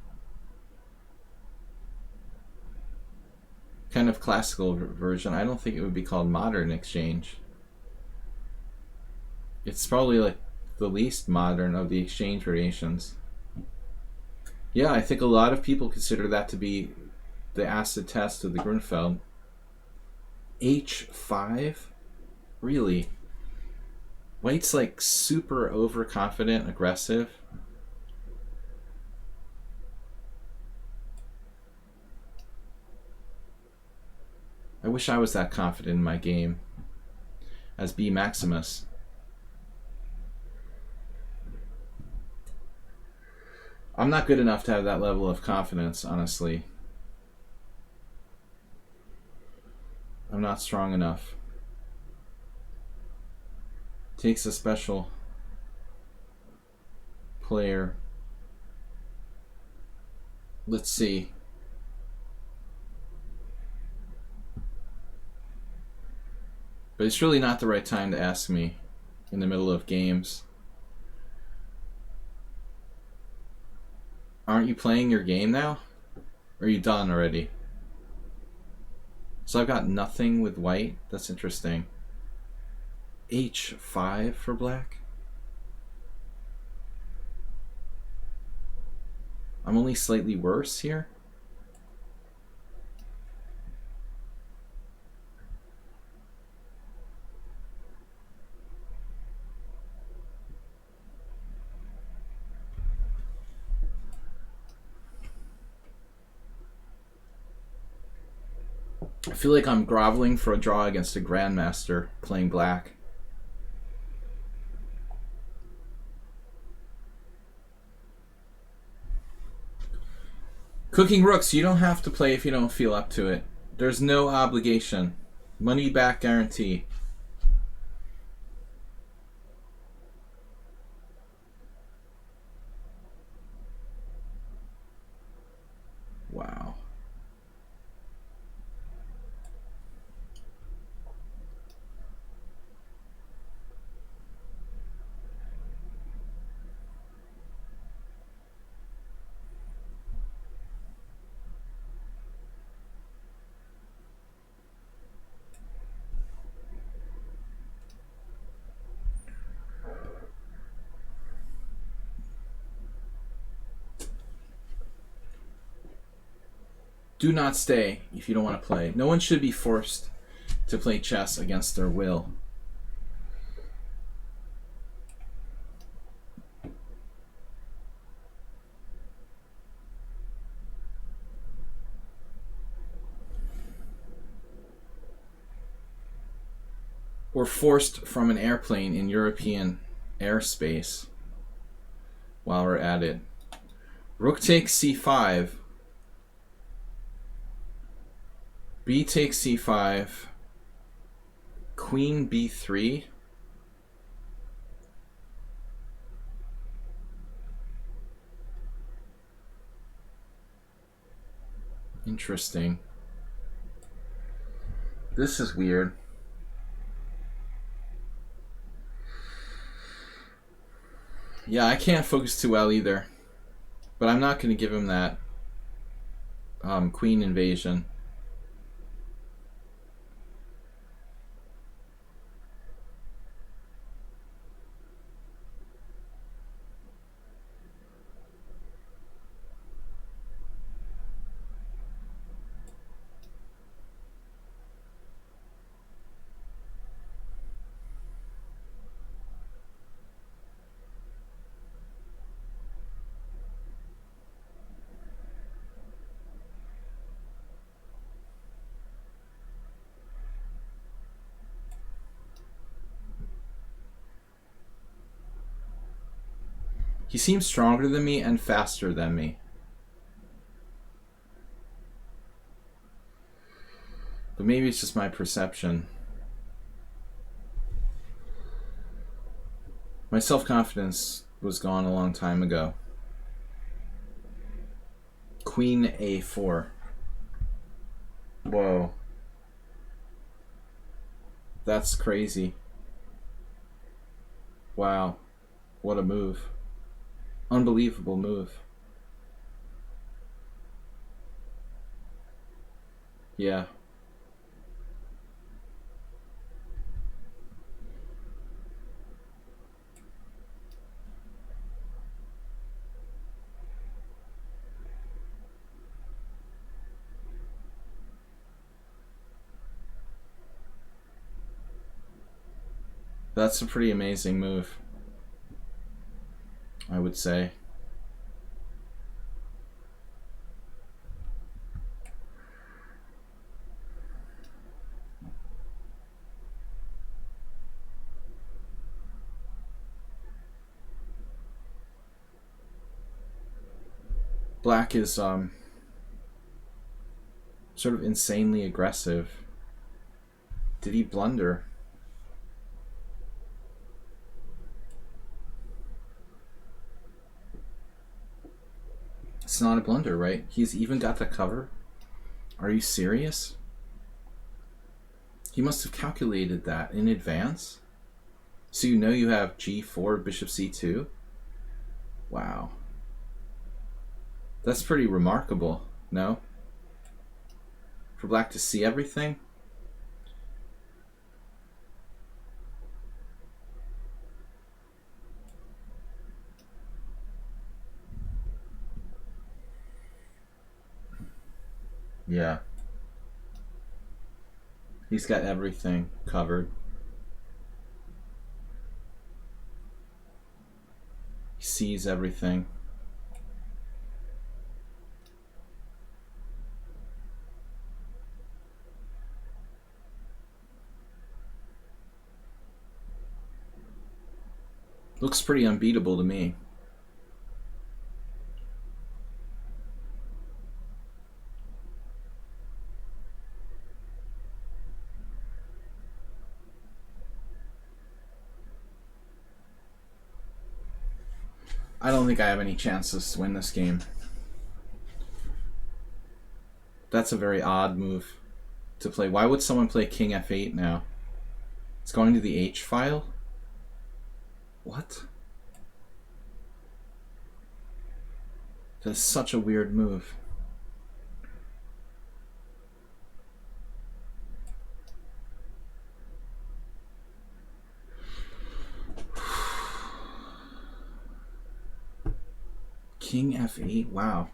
Kind of classical version. I don't think it would be called modern exchange. It's probably like the least modern of the exchange variations. Yeah, I think a lot of people consider that to be the acid test of the Grunfeld. H5? Really? White's like super overconfident, aggressive. I wish I was that confident in my game as B Maximus. I'm not good enough to have that level of confidence, honestly. I'm not strong enough. Takes a special player. Let's see. But it's really not the right time to ask me in the middle of games. Aren't you playing your game now? Or are you done already? So I've got nothing with white. That's interesting. H5 for black? I'm only slightly worse here? I feel like I'm groveling for a draw against a grandmaster playing black. Cooking rooks, you don't have to play if you don't feel up to it. There's no obligation. Money back guarantee. Wow. Do not stay if you don't want to play. No one should be forced to play chess against their will. Or forced from an airplane in European airspace while we're at it. Rook takes c5. B takes c5. Queen b3. Interesting. This is weird. Yeah, I can't focus too well either. But I'm not going to give him that queen invasion. He seems stronger than me and faster than me. But maybe it's just my perception. My self-confidence was gone a long time ago. Queen a4. Whoa. That's crazy. Wow. What a move. Unbelievable move. Yeah. That's a pretty amazing move, I would say. Black is sort of insanely aggressive. Did he blunder? It's not a blunder, right? He's even got the cover. Are you serious? He must have calculated that in advance. So you know you have g4, bishop c2? Wow. That's pretty remarkable, no? For black to see everything? Yeah. He's got everything covered. He sees everything. Looks pretty unbeatable to me. I don't think I have any chances to win this game. That's a very odd move to play. Why would someone play king f8 now? It's going to the h file? What? That is such a weird move. King f8? Wow.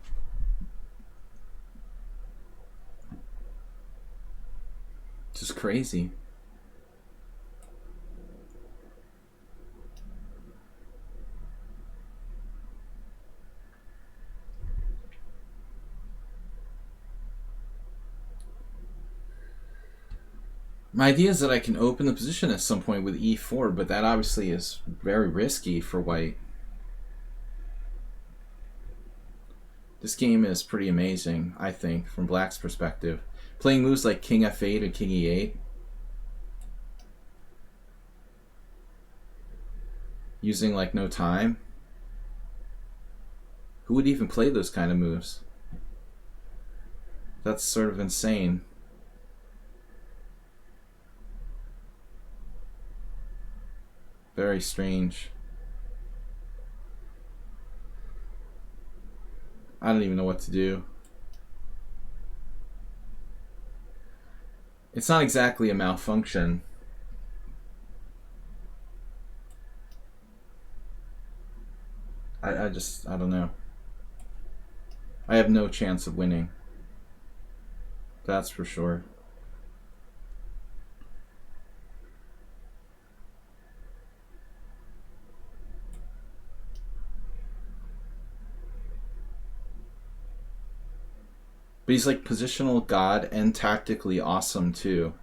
Just crazy. My idea is that I can open the position at some point with e4, but that obviously is very risky for white. This game is pretty amazing, I think, from black's perspective. Playing moves like king f8 and king e8. Using like no time. Who would even play those kind of moves? That's sort of insane. Very strange. I don't even know what to do. It's not exactly a malfunction. I don't know. I have no chance of winning. That's for sure. But he's like positional god and tactically awesome too.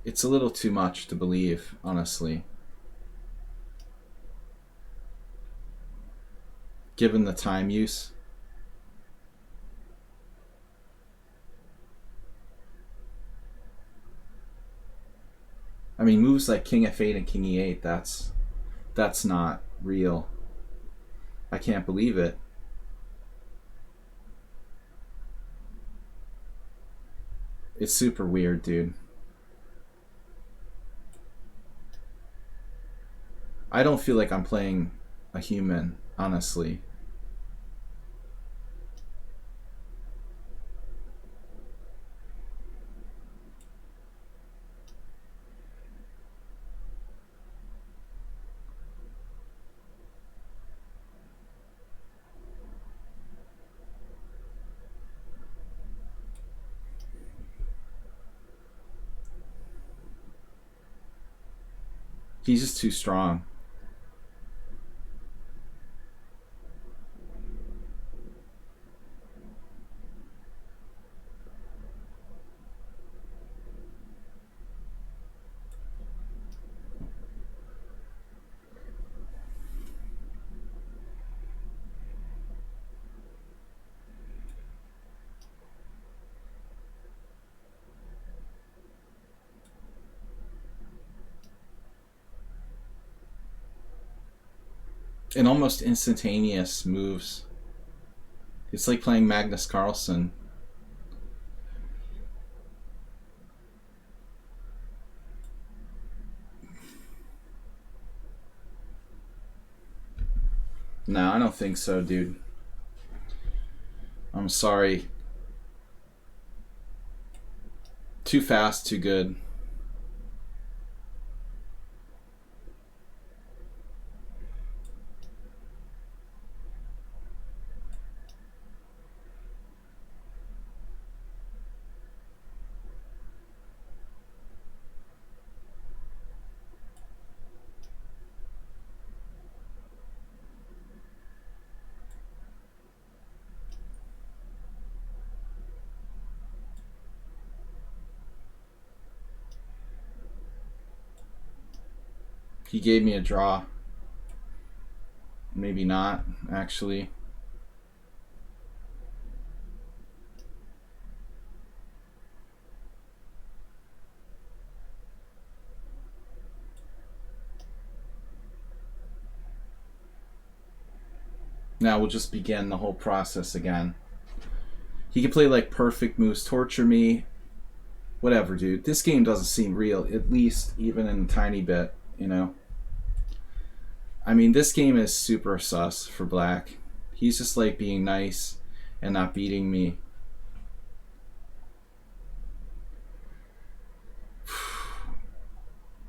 It's a little too much to believe, honestly. Given the time use. I mean, moves like king f8 and king e8, that's not real. I can't believe it. It's super weird, dude. I don't feel like I'm playing a human, honestly. He's just too strong. and almost instantaneous moves. It's like playing Magnus Carlsen. No, I don't think so, dude. I'm sorry. Too fast, too good. He gave me a draw. Maybe not, actually. Now we'll just begin the whole process again. He can play like perfect moves, torture me, whatever, dude. This game doesn't seem real, at least even in a tiny bit, you know? I mean, this game is super sus for black. He's just like being nice and not beating me.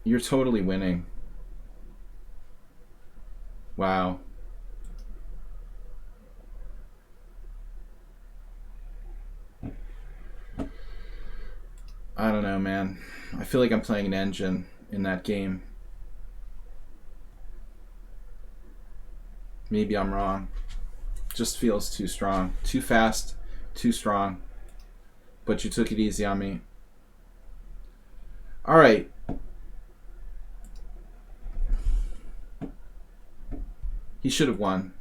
You're totally winning. Wow. I don't know, man. I feel like I'm playing an engine in that game. Maybe I'm wrong. Just feels too strong. Too fast, too strong. But you took it easy on me. Alright. He should have won.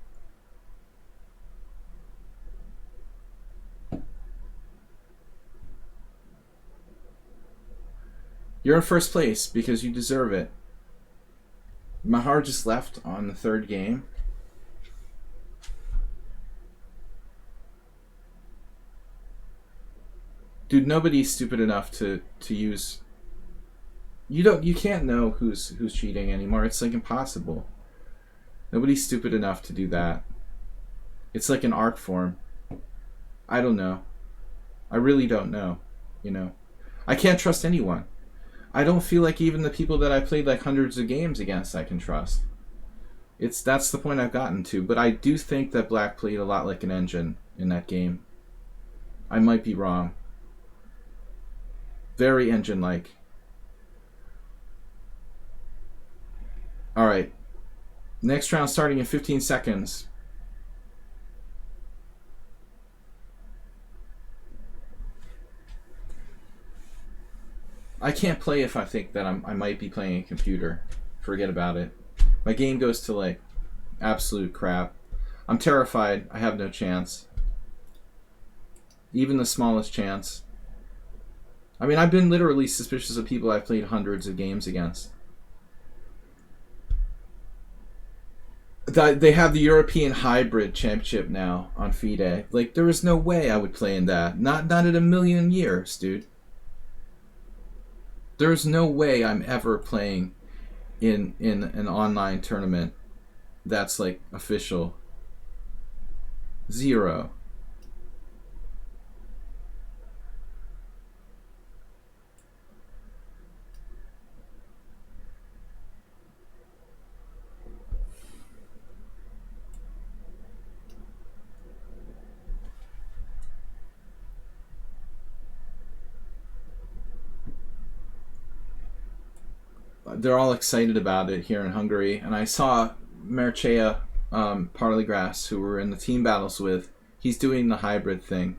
You're in first place because you deserve it. Mahar just left on the third game. Dude, nobody's stupid enough to use. You can't know who's cheating anymore. It's like impossible. Nobody's stupid enough to do that. It's like an art form. I don't know. I really don't know. You know, I can't trust anyone. I don't feel like even the people that I played like hundreds of games against I can trust. That's the point I've gotten to. But I do think that black played a lot like an engine in that game. I might be wrong. Very engine-like. Alright. Next round starting in 15 seconds. I can't play if I think that I might be playing a computer. Forget about it. My game goes to like absolute crap. I'm terrified. I have no chance. Even the smallest chance. I mean, I've been literally suspicious of people I've played hundreds of games against. They have the European Hybrid Championship now on FIDE. Like, there is no way I would play in that. Not in a million years, dude. There's no way I'm ever playing in an online tournament that's like official. Zero. They're all excited about it here in Hungary, and I saw Merchea Parleygrass, who we're in the team battles with. He's doing the hybrid thing.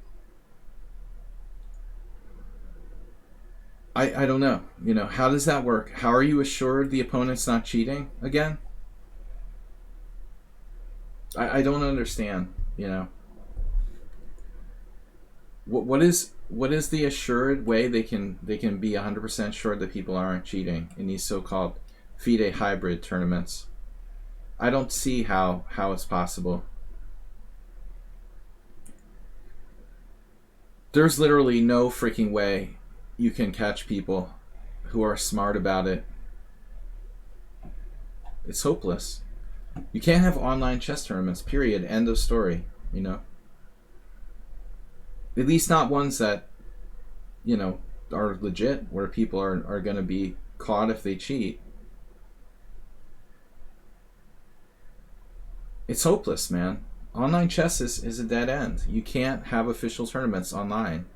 I don't know. You know, how does that work? How are you assured the opponent's not cheating again? I don't understand. You know, what is the assured way they can be 100% sure that people aren't cheating in these so-called FIDE hybrid tournaments? I don't see how it's possible. There's literally no freaking way you can catch people who are smart about it. It's hopeless. You can't have online chess tournaments, period. End of story, you know? At least not ones that, you know, are legit, where people are going to be caught if they cheat. It's hopeless, man. Online chess is a dead end. You can't have official tournaments online.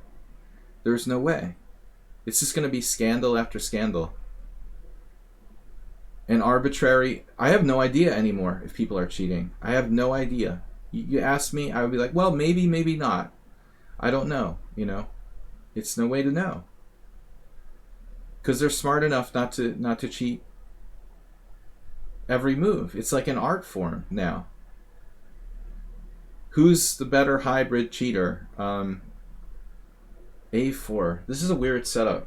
There's no way. It's just going to be scandal after scandal. And arbitrary. I have no idea anymore if people are cheating. I have no idea. You ask me, I would be like, well, maybe, maybe not. I don't know, you know. It's no way to know. Because they're smart enough not to cheat every move. It's like an art form now. Who's the better hybrid cheater? A4. This is a weird setup.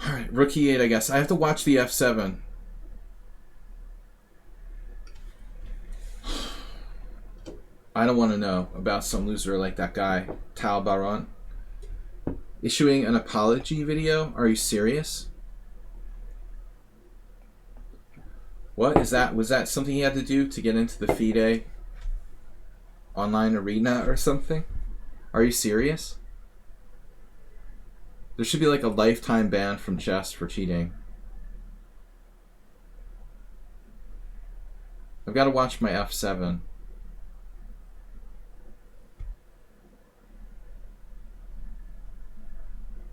Alright, rook e8, I guess. I have to watch the f7. I don't want to know about some loser like that guy, Tal Baron. Issuing an apology video? Are you serious? What is that? Was that something he had to do to get into the FIDE online arena or something? Are you serious? There should be like a lifetime ban from chess for cheating. I've got to watch my f7.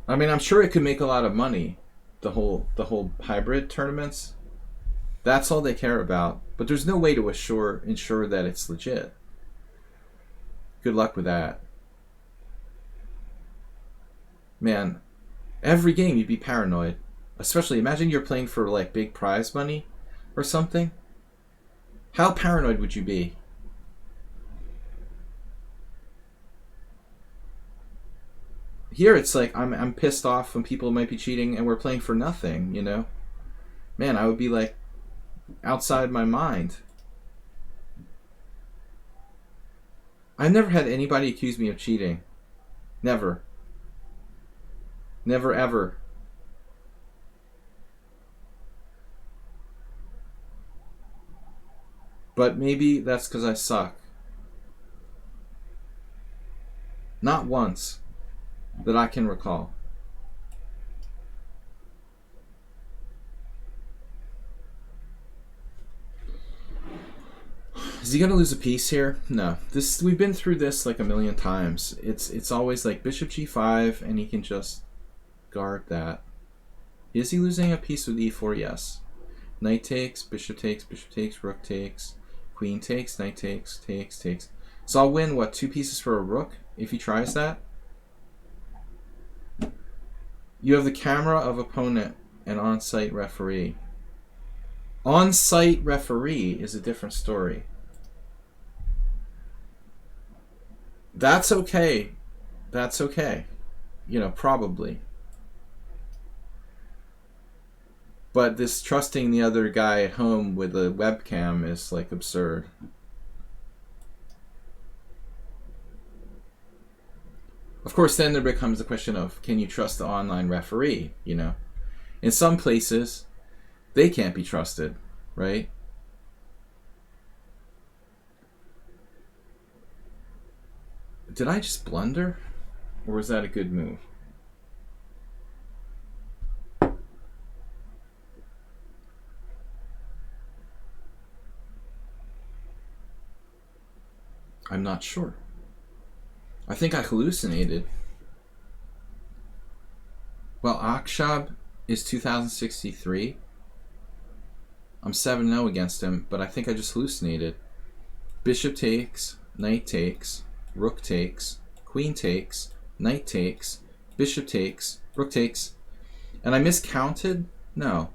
I mean, I'm sure it could make a lot of money. The whole hybrid tournaments. That's all they care about. But there's no way to ensure that it's legit. Good luck with that. Man, every game you'd be paranoid. Especially, imagine you're playing for like big prize money or something. How paranoid would you be? Here it's like I'm pissed off when people might be cheating and we're playing for nothing, you know? Man, I would be like outside my mind. I've never had anybody accuse me of cheating. Never. Never ever. But maybe that's because I suck. Not once that I can recall. Is he gonna lose a piece here? No. We've been through this like a million times. It's always like bishop g5 and he can just guard that. Is he losing a piece with e4? Yes. Knight takes, bishop takes, rook takes, queen takes, knight takes, takes. So I'll win, what, 2 pieces for a rook if he tries that? You have the camera of opponent and on-site referee. On-site referee is a different story. That's okay. That's okay. You know, probably. But this trusting the other guy at home with a webcam is like absurd. Of course, then there becomes the question of, can you trust the online referee, you know? In some places, they can't be trusted, right? Did I just blunder? Or was that a good move? I'm not sure. I think I hallucinated. Well, Akshab is 2063. I'm 7-0 against him, but I think I just hallucinated. Bishop takes, knight takes, rook takes, queen takes, knight takes, bishop takes, rook takes. And I miscounted? No.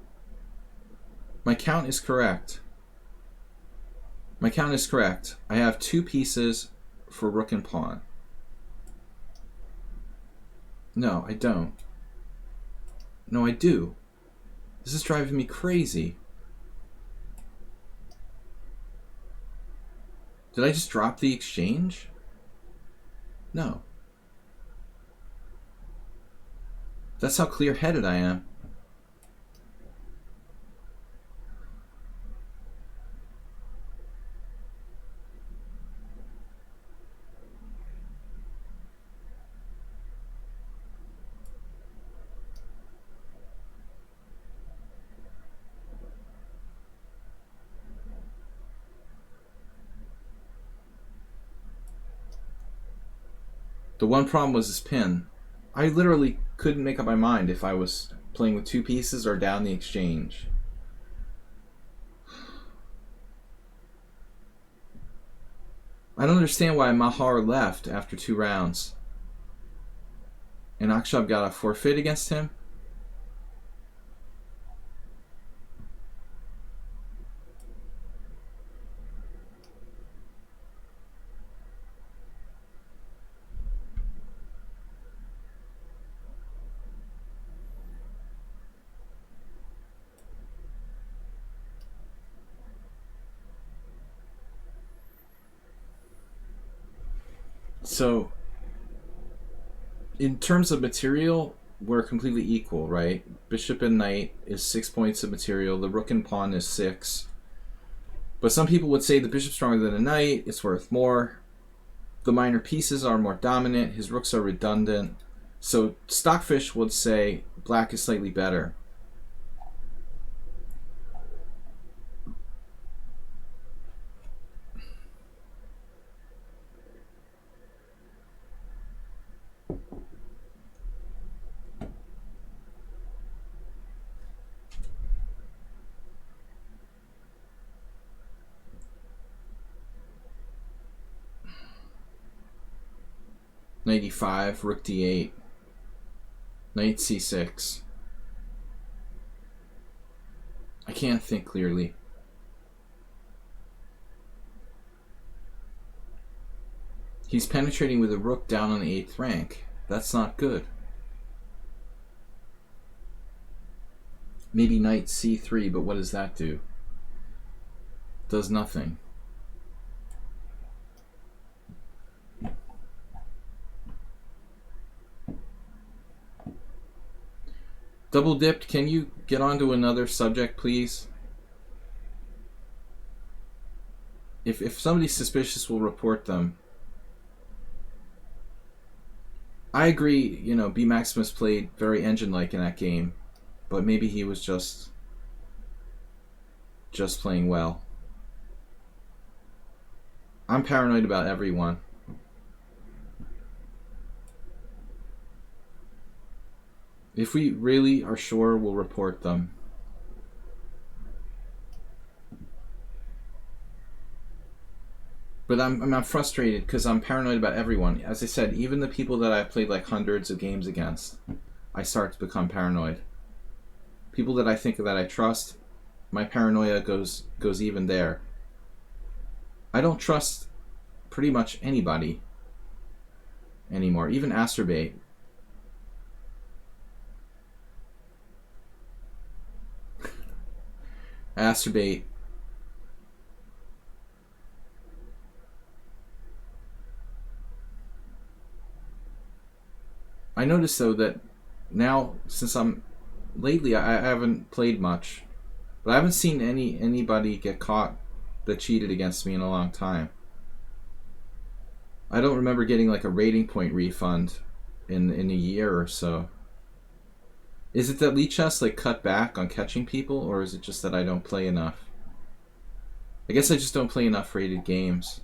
My count is correct. My count is correct. I have 2 pieces for rook and pawn. No, I don't. No, I do. This is driving me crazy. Did I just drop the exchange? No. That's how clear-headed I am. The one problem was his pin. I literally couldn't make up my mind if I was playing with two pieces or down the exchange. I don't understand why Mahar left after 2 rounds. And Akshab got a forfeit against him? So, in terms of material, we're completely equal, right? Bishop and knight is 6 points of material. The rook and pawn is 6. But some people would say the bishop's stronger than the knight. It's worth more. The minor pieces are more dominant. His rooks are redundant. So Stockfish would say black is slightly better. Knight e5, rook d8, knight c6. I can't think clearly. He's penetrating with a rook down on the 8th rank. That's not good. Maybe knight c3, but what does that do? Does nothing. Double dipped, can you get on to another subject, please? If somebody's suspicious, we'll report them. I agree, you know, B. Maximus played very engine-like in that game, but maybe he was just playing well. I'm paranoid about everyone. If we really are sure, we'll report them. But I'm frustrated because I'm paranoid about everyone. As I said, even the people that I've played like hundreds of games against, I start to become paranoid. People that I think that I trust, my paranoia goes even there. I don't trust pretty much anybody anymore, even Asterbate. Asterbate. I noticed though that now, since lately I haven't played much, but I haven't seen anybody get caught that cheated against me in a long time. I don't remember getting like a rating point refund in a year or so. Is it that Lichess like cut back on catching people, or is it just that I don't play enough? I guess I just don't play enough rated games.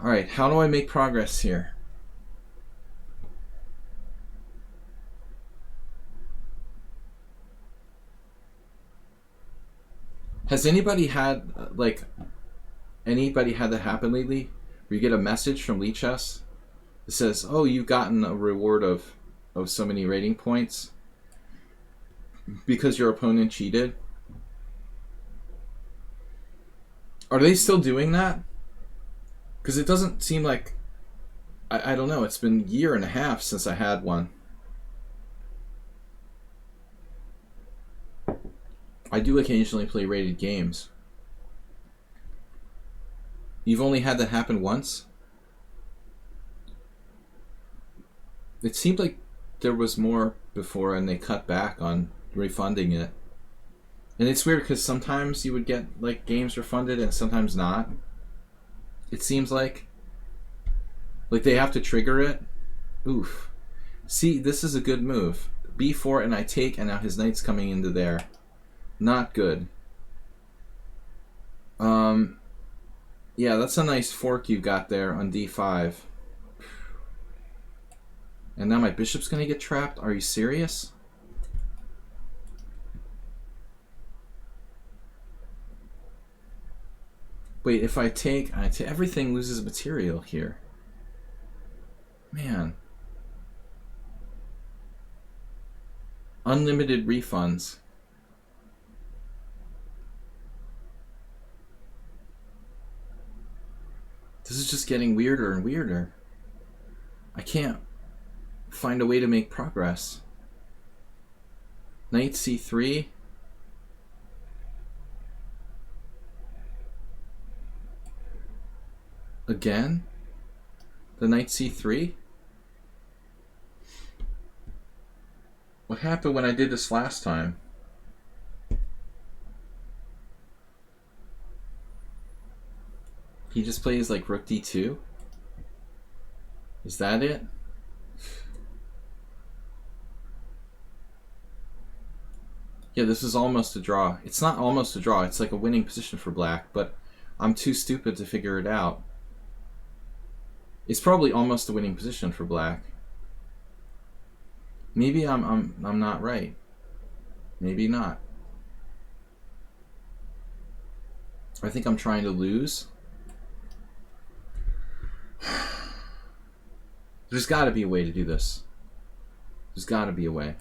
Alright, how do I make progress here? Has anybody had that happen lately? Where you get a message from Lichess that says, "Oh, you've gotten a reward of so many rating points because your opponent cheated." Are they still doing that? Because it doesn't seem like... I don't know, it's been a year and a half since I had one. I do occasionally play rated games. You've only had that happen once? It seemed like there was more before and they cut back on refunding it. And it's weird because sometimes you would get like games refunded and sometimes not. It seems like they have to trigger it. Oof. See, this is a good move. B4 and I take, and now his knight's coming into there. Not good. Yeah, that's a nice fork you got there on D5. And now my bishop's gonna get trapped? Are you serious? Wait, if I take, everything loses material here. Man. Unlimited refunds. This is just getting weirder and weirder. I can't find a way to make progress. Knight C3. Again? The knight C3? What happened when I did this last time? He just plays like rook D2? Is that it? Yeah, this is almost a draw. It's not almost a draw, it's like a winning position for black, but I'm too stupid to figure it out. It's probably almost a winning position for black. Maybe I'm not right. Maybe not. I think I'm trying to lose. There's got to be a way to do this. There's got to be a way.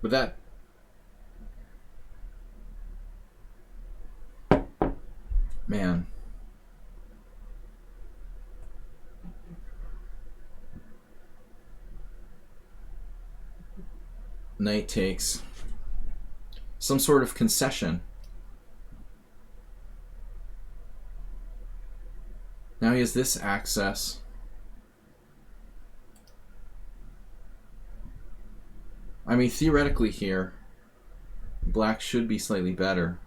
But that... Man. Knight takes. Some sort of concession. Now he has this access. I mean, theoretically here, black should be slightly better.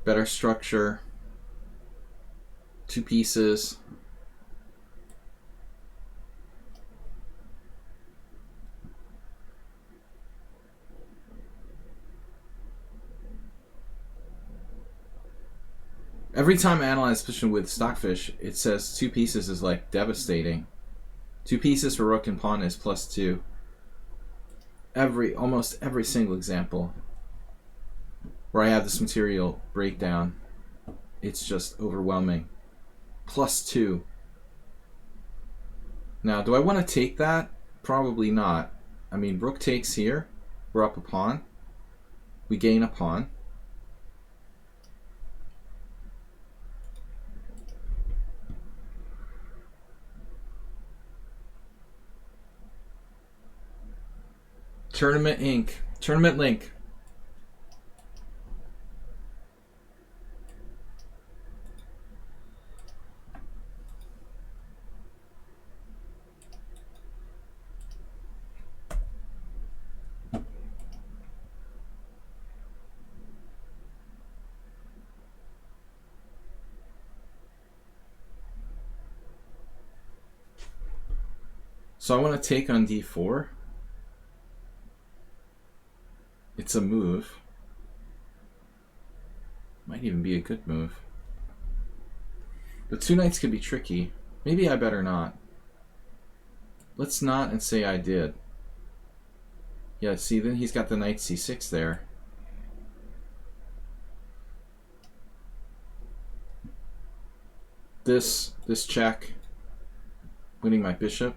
Better structure. 2 pieces. Every time I analyze a position with Stockfish, it says 2 pieces is like devastating. 2 pieces for rook and pawn is +2. Almost every single example where I have this material breakdown, it's just overwhelming. +2. Now, do I want to take that? Probably not. I mean, rook takes here. We're up a pawn. We gain a pawn. Tournament Inc. Tournament link. So I want to take on d4. It's a move. Might even be a good move. The 2 knights could be tricky. Maybe I better not. Let's not and say I did. Yeah, see, then he's got the knight c6 there. This check, winning my bishop.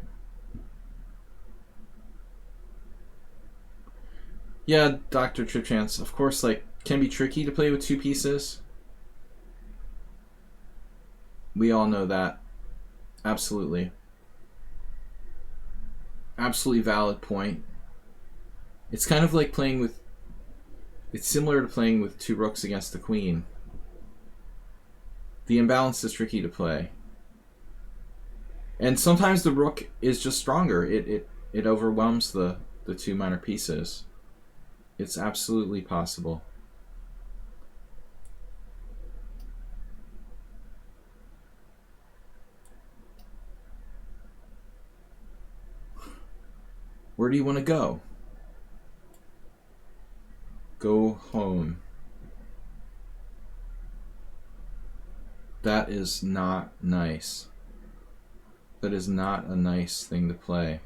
Yeah, Dr. Tripchance, of course, like, can be tricky to play with 2 pieces. We all know that. Absolutely. Absolutely valid point. It's kind of like playing with... It's similar to playing with two rooks against the queen. The imbalance is tricky to play. And sometimes the rook is just stronger. It overwhelms the two minor pieces. It's absolutely possible. Where do you want to go? Go home. That is not nice. That is not a nice thing to play.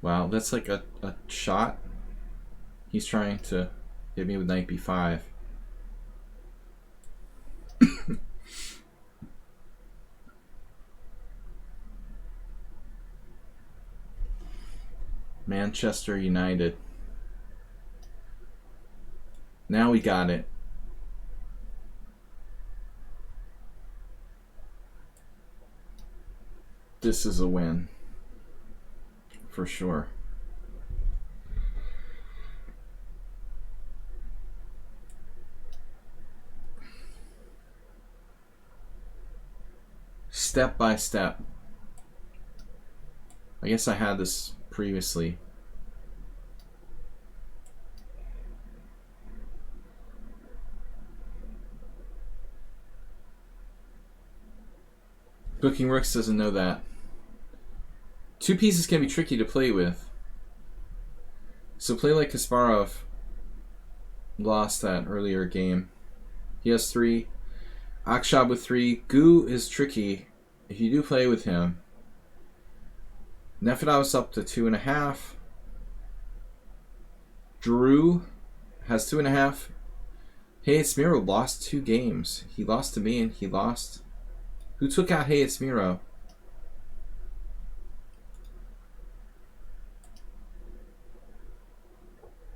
Wow, that's like a shot. He's trying to hit me with knight b5. Manchester United. Now we got it. This is a win. For sure. Step by step. I guess I had this previously. Booking Rooks doesn't know that. Two pieces can be tricky to play with. So play like Kasparov lost that earlier game. He has 3. Akshab with 3. Gu is tricky if you do play with him. Nefedov's up to 2.5. Drew has 2.5. Hayat lost 2 games. He lost to me and he lost... Who took out Hayat?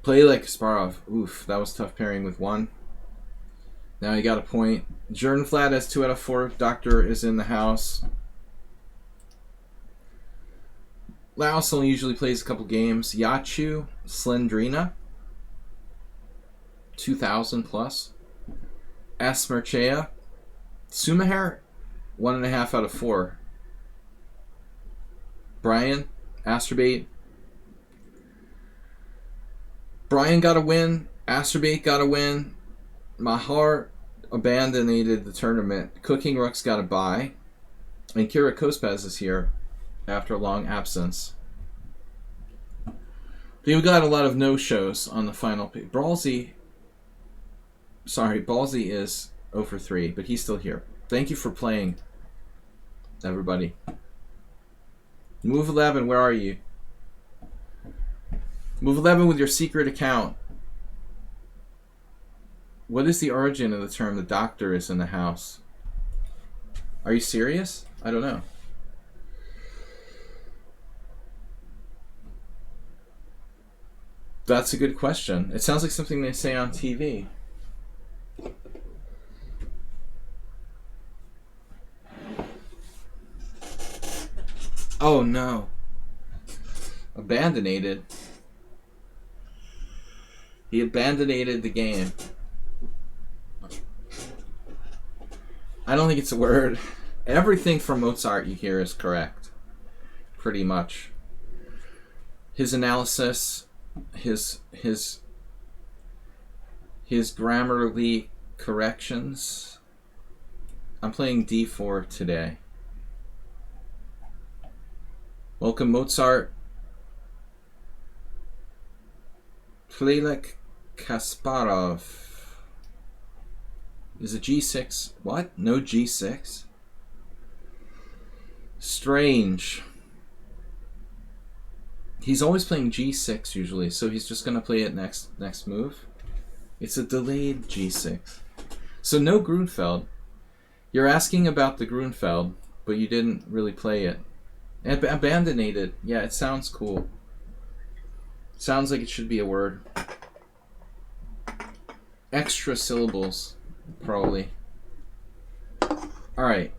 Play like Kasparov. Oof, that was tough pairing with 1. Now he got a point. Jordan Flat has 2 out of 4. Doctor is in the house. Laos only usually plays a couple games. Yachu, Slendrina, 2,000 plus. Asmerchea, Sumaher, 1.5 out of 4. Brian, Astrobate. Brian got a win. Astrobate got a win. Mahar abandoned the tournament. Cooking Rooks got a bye. And Kira Kospez is here after a long absence. We got a lot of no-shows on the final page. Ballsy is 0-for-3, but he's still here. Thank you for playing, everybody. Move 11, where are you? Move 11 with your secret account. What is the origin of the term "the doctor is in the house"? Are you serious? I don't know. That's a good question. It sounds like something they say on TV. Oh no. Abandonated. He abandonated the game. I don't think it's a word. Everything from Mozart you hear is correct. Pretty much. His analysis, his grammarly corrections. I'm playing D4 today. Welcome, Mozart. Play like Kasparov. Is a G6. What? No G6? Strange. He's always playing G6 usually, so he's just gonna play it next move. It's a delayed G6. So no Grunfeld. You're asking about the Grunfeld, but you didn't really play it. Abandonated. Yeah, it sounds cool. Sounds like it should be a word. Extra syllables, probably. Alright.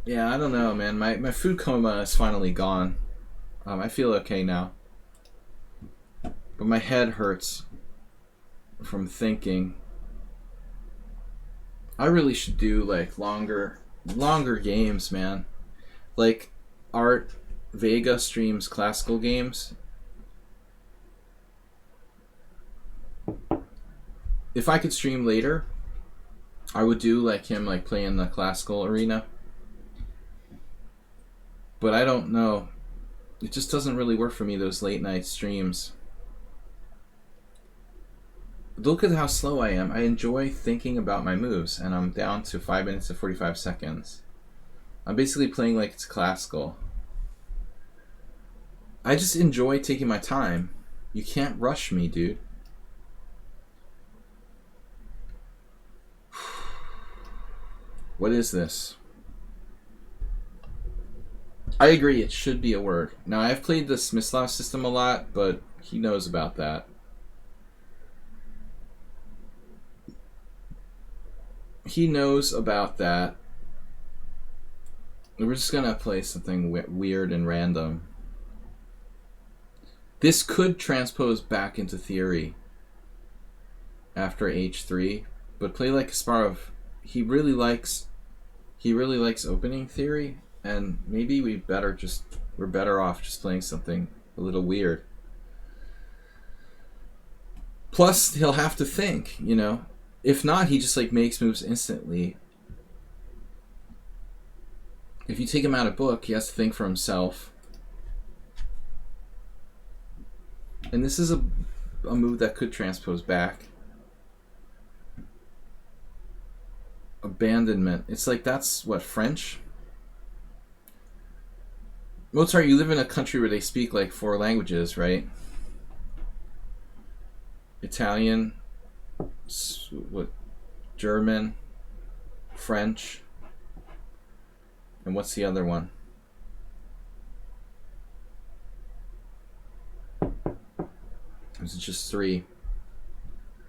Yeah, I don't know, man. My food coma is finally gone. I feel okay now. But my head hurts from thinking. I really should do like longer games, man. Like Art Vega streams classical games. If I could stream later, I would do like him like playing the classical arena. But I don't know. It just doesn't really work for me, those late night streams. Look at how slow I am. I enjoy thinking about my moves, and I'm down to 5 minutes and 45 seconds. I'm basically playing like it's classical. I just enjoy taking my time. You can't rush me, dude. What is this? I agree, it should be a word. Now, I've played the Smyslov system a lot, but he knows about that. He knows about that. We're just gonna play something weird and random. This could transpose back into theory after H3, but play like Kasparov. He really likes opening theory, and maybe we're better off just playing something a little weird. Plus, he'll have to think, you know. If not, he just like makes moves instantly. If you take him out of book, he has to think for himself. And this is a move that could transpose back. Abandonment. It's like, that's what, French? Mozart, you live in a country where they speak like 4 languages, right? Italian, German, French, and what's the other one? Is it just 3?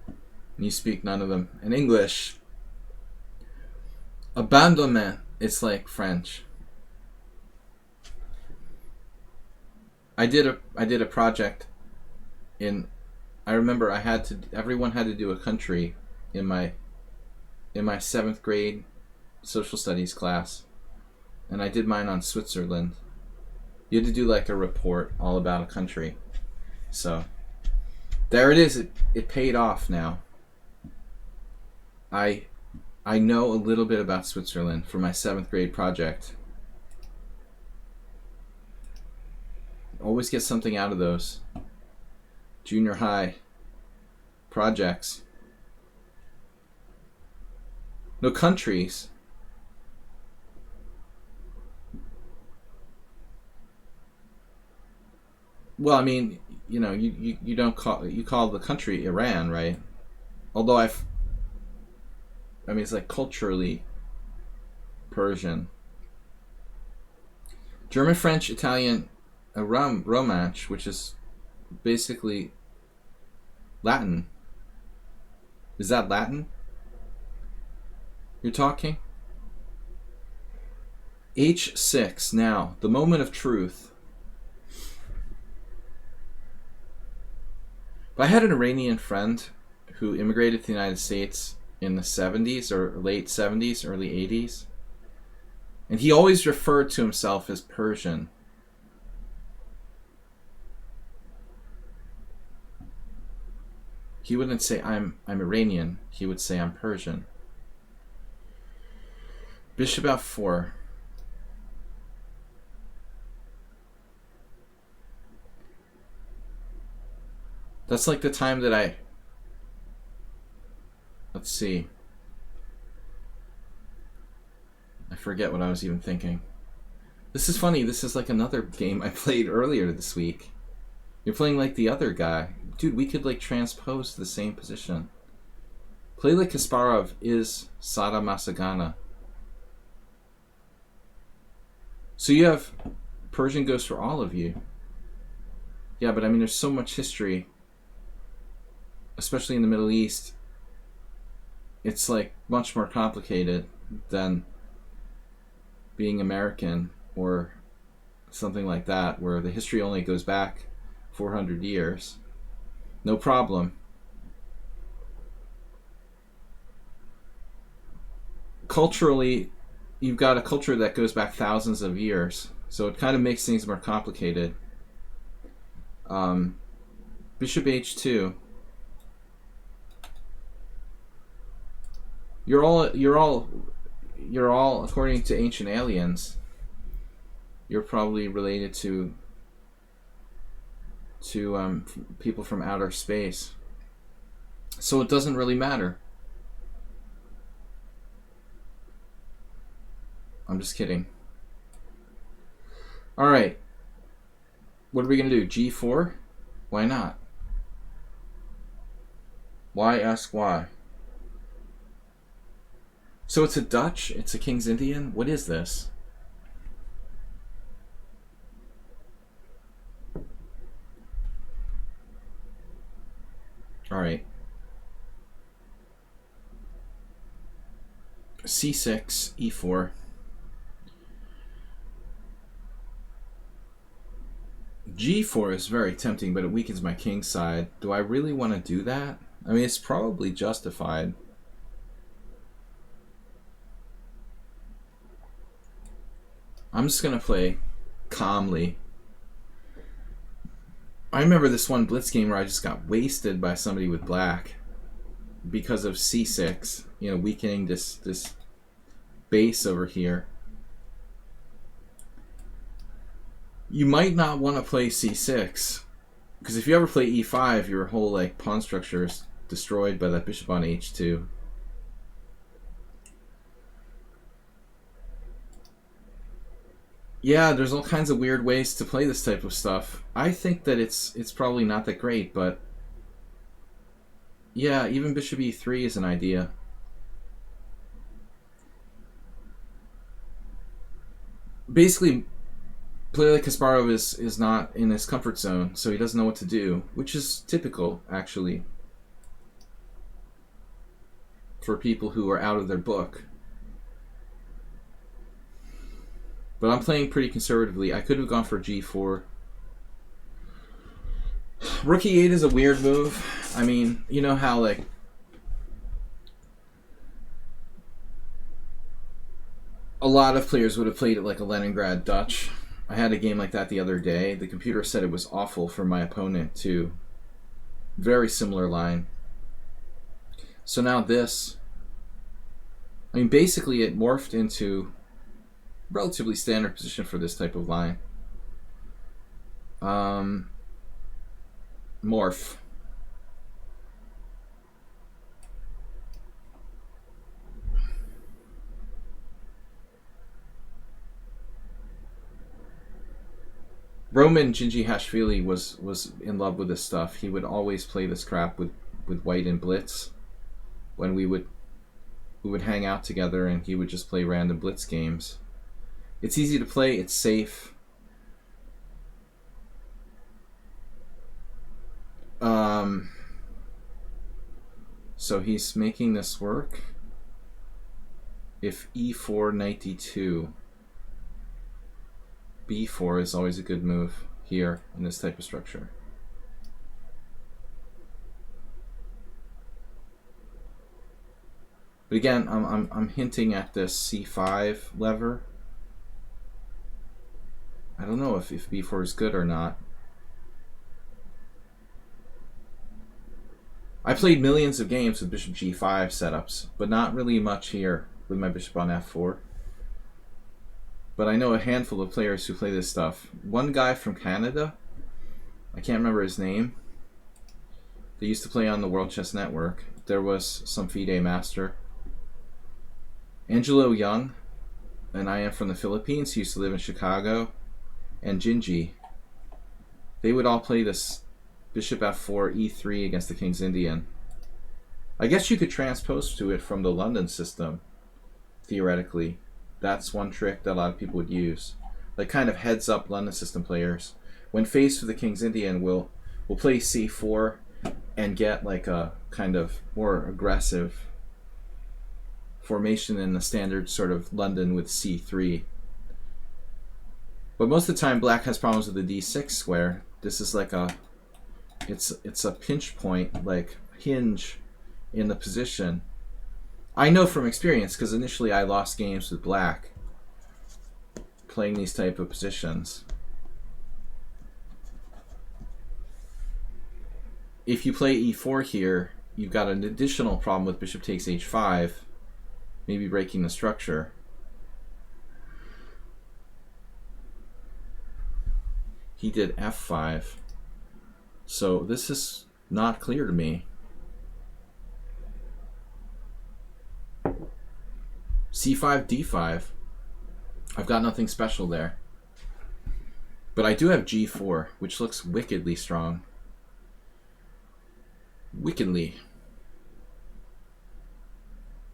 And you speak none of them. And English. Abandonment, it's like French. I did a project in, I remember everyone had to do a country in my 7th grade social studies class, and I did mine on Switzerland. You had to do like a report all about a country. So there it is. It paid off now. I know a little bit about Switzerland for my 7th grade project. Always get something out of those junior high projects. No countries. Well, I mean, you know, you don't call the country Iran, right? Although I mean, it's like culturally Persian. German, French, Italian, a Romansh, which is basically Latin. Is that Latin? You're talking? H6, now, the moment of truth. I had an Iranian friend who immigrated to the United States in the 70s or late 70s, early 80s. And he always referred to himself as Persian. He wouldn't say I'm Iranian. He would say I'm Persian. Bishop F4. That's like the time that let's see. I forget what I was even thinking. This is funny. This is like another game I played earlier this week. You're playing like the other guy. Dude, we could like transpose to the same position. Play like Kasparov is Sada Masagana. So you have Persian goes for all of you. Yeah, but I mean, there's so much history, especially in the Middle East. It's like much more complicated than being American or something like that, where the history only goes back 400 years. No problem. Culturally, you've got a culture that goes back thousands of years, so it kind of makes things more complicated. Bishop h2. You're all according to ancient aliens. You're probably related to people from outer space, so it doesn't really matter. I'm just kidding. All right, what are we gonna do? G4? Why not? Why ask why? So it's a Dutch? It's a King's Indian? What is this? Alright. C6, E4. G4 is very tempting, but it weakens my king's side. Do I really want to do that? I mean, it's probably justified. I'm just going to play calmly. I remember this one blitz game where I just got wasted by somebody with black because of C6, you know, weakening this base over here. You might not want to play C6, because if you ever play E5, your whole like pawn structure is destroyed by that bishop on H2. Yeah, there's all kinds of weird ways to play this type of stuff. I think that it's probably not that great, but yeah, even bishop E3 is an idea. Basically, player like Kasparov is not in his comfort zone, so he doesn't know what to do, which is typical, actually, for people who are out of their book. But I'm playing pretty conservatively. I could have gone for G4. Rook E8 is a weird move. I mean, you know how, like, a lot of players would have played it like a Leningrad Dutch. I had a game like that the other day. The computer said it was awful for my opponent, too. Very similar line. So now this, I mean, basically it morphed into relatively standard position for this type of line. Morph. Roman Gingy-Hashvili was in love with this stuff. He would always play this crap with white and blitz when we would hang out together, and he would just play random blitz games. It's easy to play, it's safe. So he's making this work. If E4, knight D2, B4 is always a good move here in this type of structure. But again, I'm hinting at this C5 lever. I don't know if B4 is good or not. I played millions of games with bishop G5 setups, but not really much here with my bishop on F4. But I know a handful of players who play this stuff. One guy from Canada, I can't remember his name. They used to play on the World Chess Network. There was some FIDE master. Angelo Young, and I am from the Philippines. He used to live in Chicago. And Gingy. They would all play this bishop F4, E3 against the King's Indian. I guess you could transpose to it from the London system, theoretically. That's one trick that a lot of people would use. like kind of heads up London system players. When faced with the King's Indian, will play c4 and get like a kind of more aggressive formation in the standard sort of London with c3. But most of the time, black has problems with the d6 square. This is like it's a pinch point, like hinge in the position. I know from experience because initially I lost games with black playing these type of positions. If you play e4 here, you've got an additional problem with bishop takes h5, maybe breaking the structure. He did f5. So this is not clear to me. c5, d5. I've got nothing special there. But I do have g4, which looks wickedly strong. Wickedly.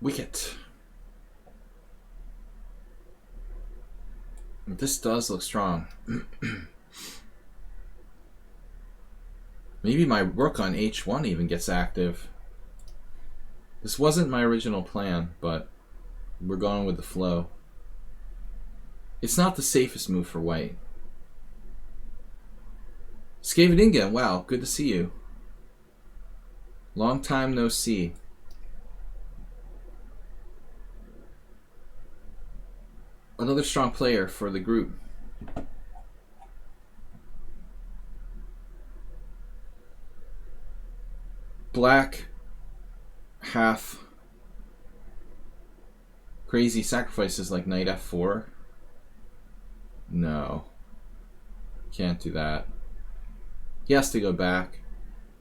Wicket. This does look strong. Maybe my rook on h1 even gets active. This wasn't my original plan, but we're going with the flow. It's not the safest move for white. Skavidinga, wow, good to see you. Long time no see. Another strong player for the group. Black half crazy sacrifices like knight f4. No. Can't do that. He has to go back.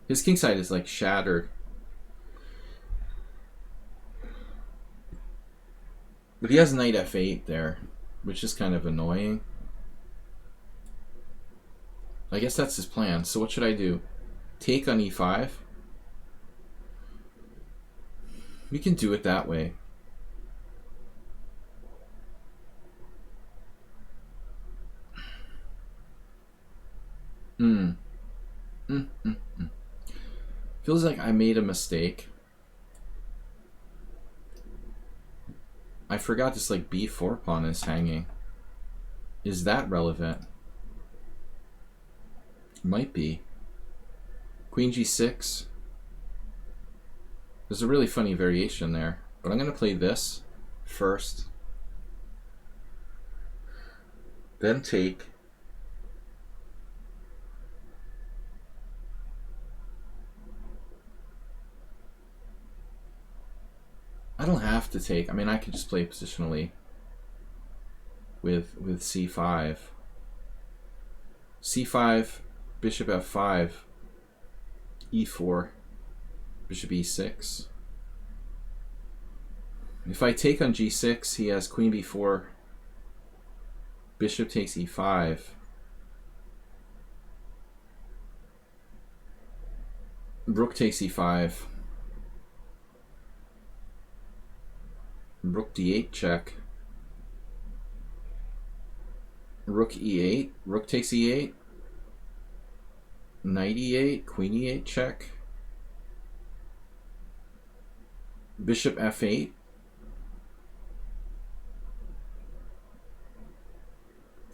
His kingside is like shattered. But he has knight f8 there, which is kind of annoying. I guess that's his plan. So what should I do? Take on e5? We can do it that way. Feels like I made a mistake. I forgot this like b4 pawn is hanging. Is that relevant? Might be. Queen g6. There's a really funny variation there. But I'm going to play this first. Then take. I don't have to take. I mean, I could just play positionally with c5. c5, bishop f5, e4, bishop e6. If I take on g6, he has queen b4, bishop takes e5. Rook takes e5. Rook d8 check. Rook e8. Rook takes e8. Knight e8. Queen e8 check. Bishop f8.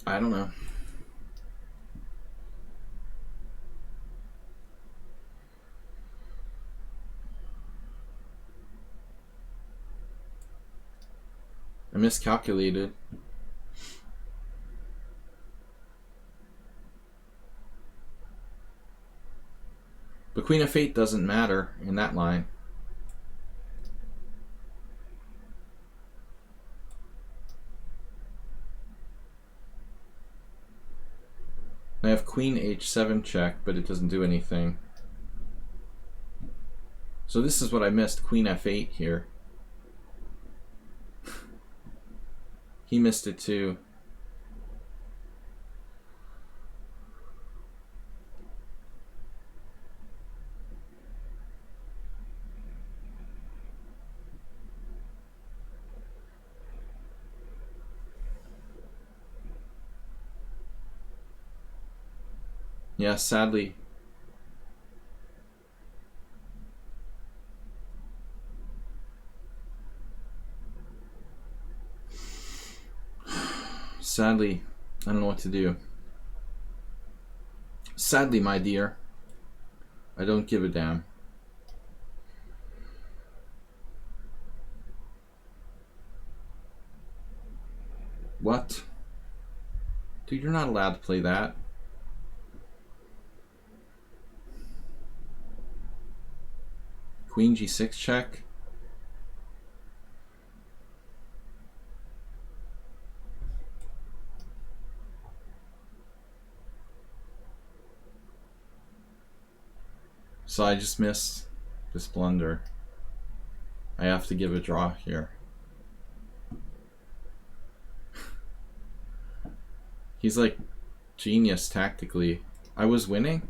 I don't know. I miscalculated. But queen f8 doesn't matter in that line. I have queen h7 check, but it doesn't do anything. So this is what I missed, queen f8 here. He missed it too. Yeah, sadly. Sadly, I don't know what to do. Sadly, my dear, I don't give a damn. What? Dude, you're not allowed to play that. Queen g6 check. So I just missed this blunder. I have to give a draw here. He's like genius tactically. I was winning?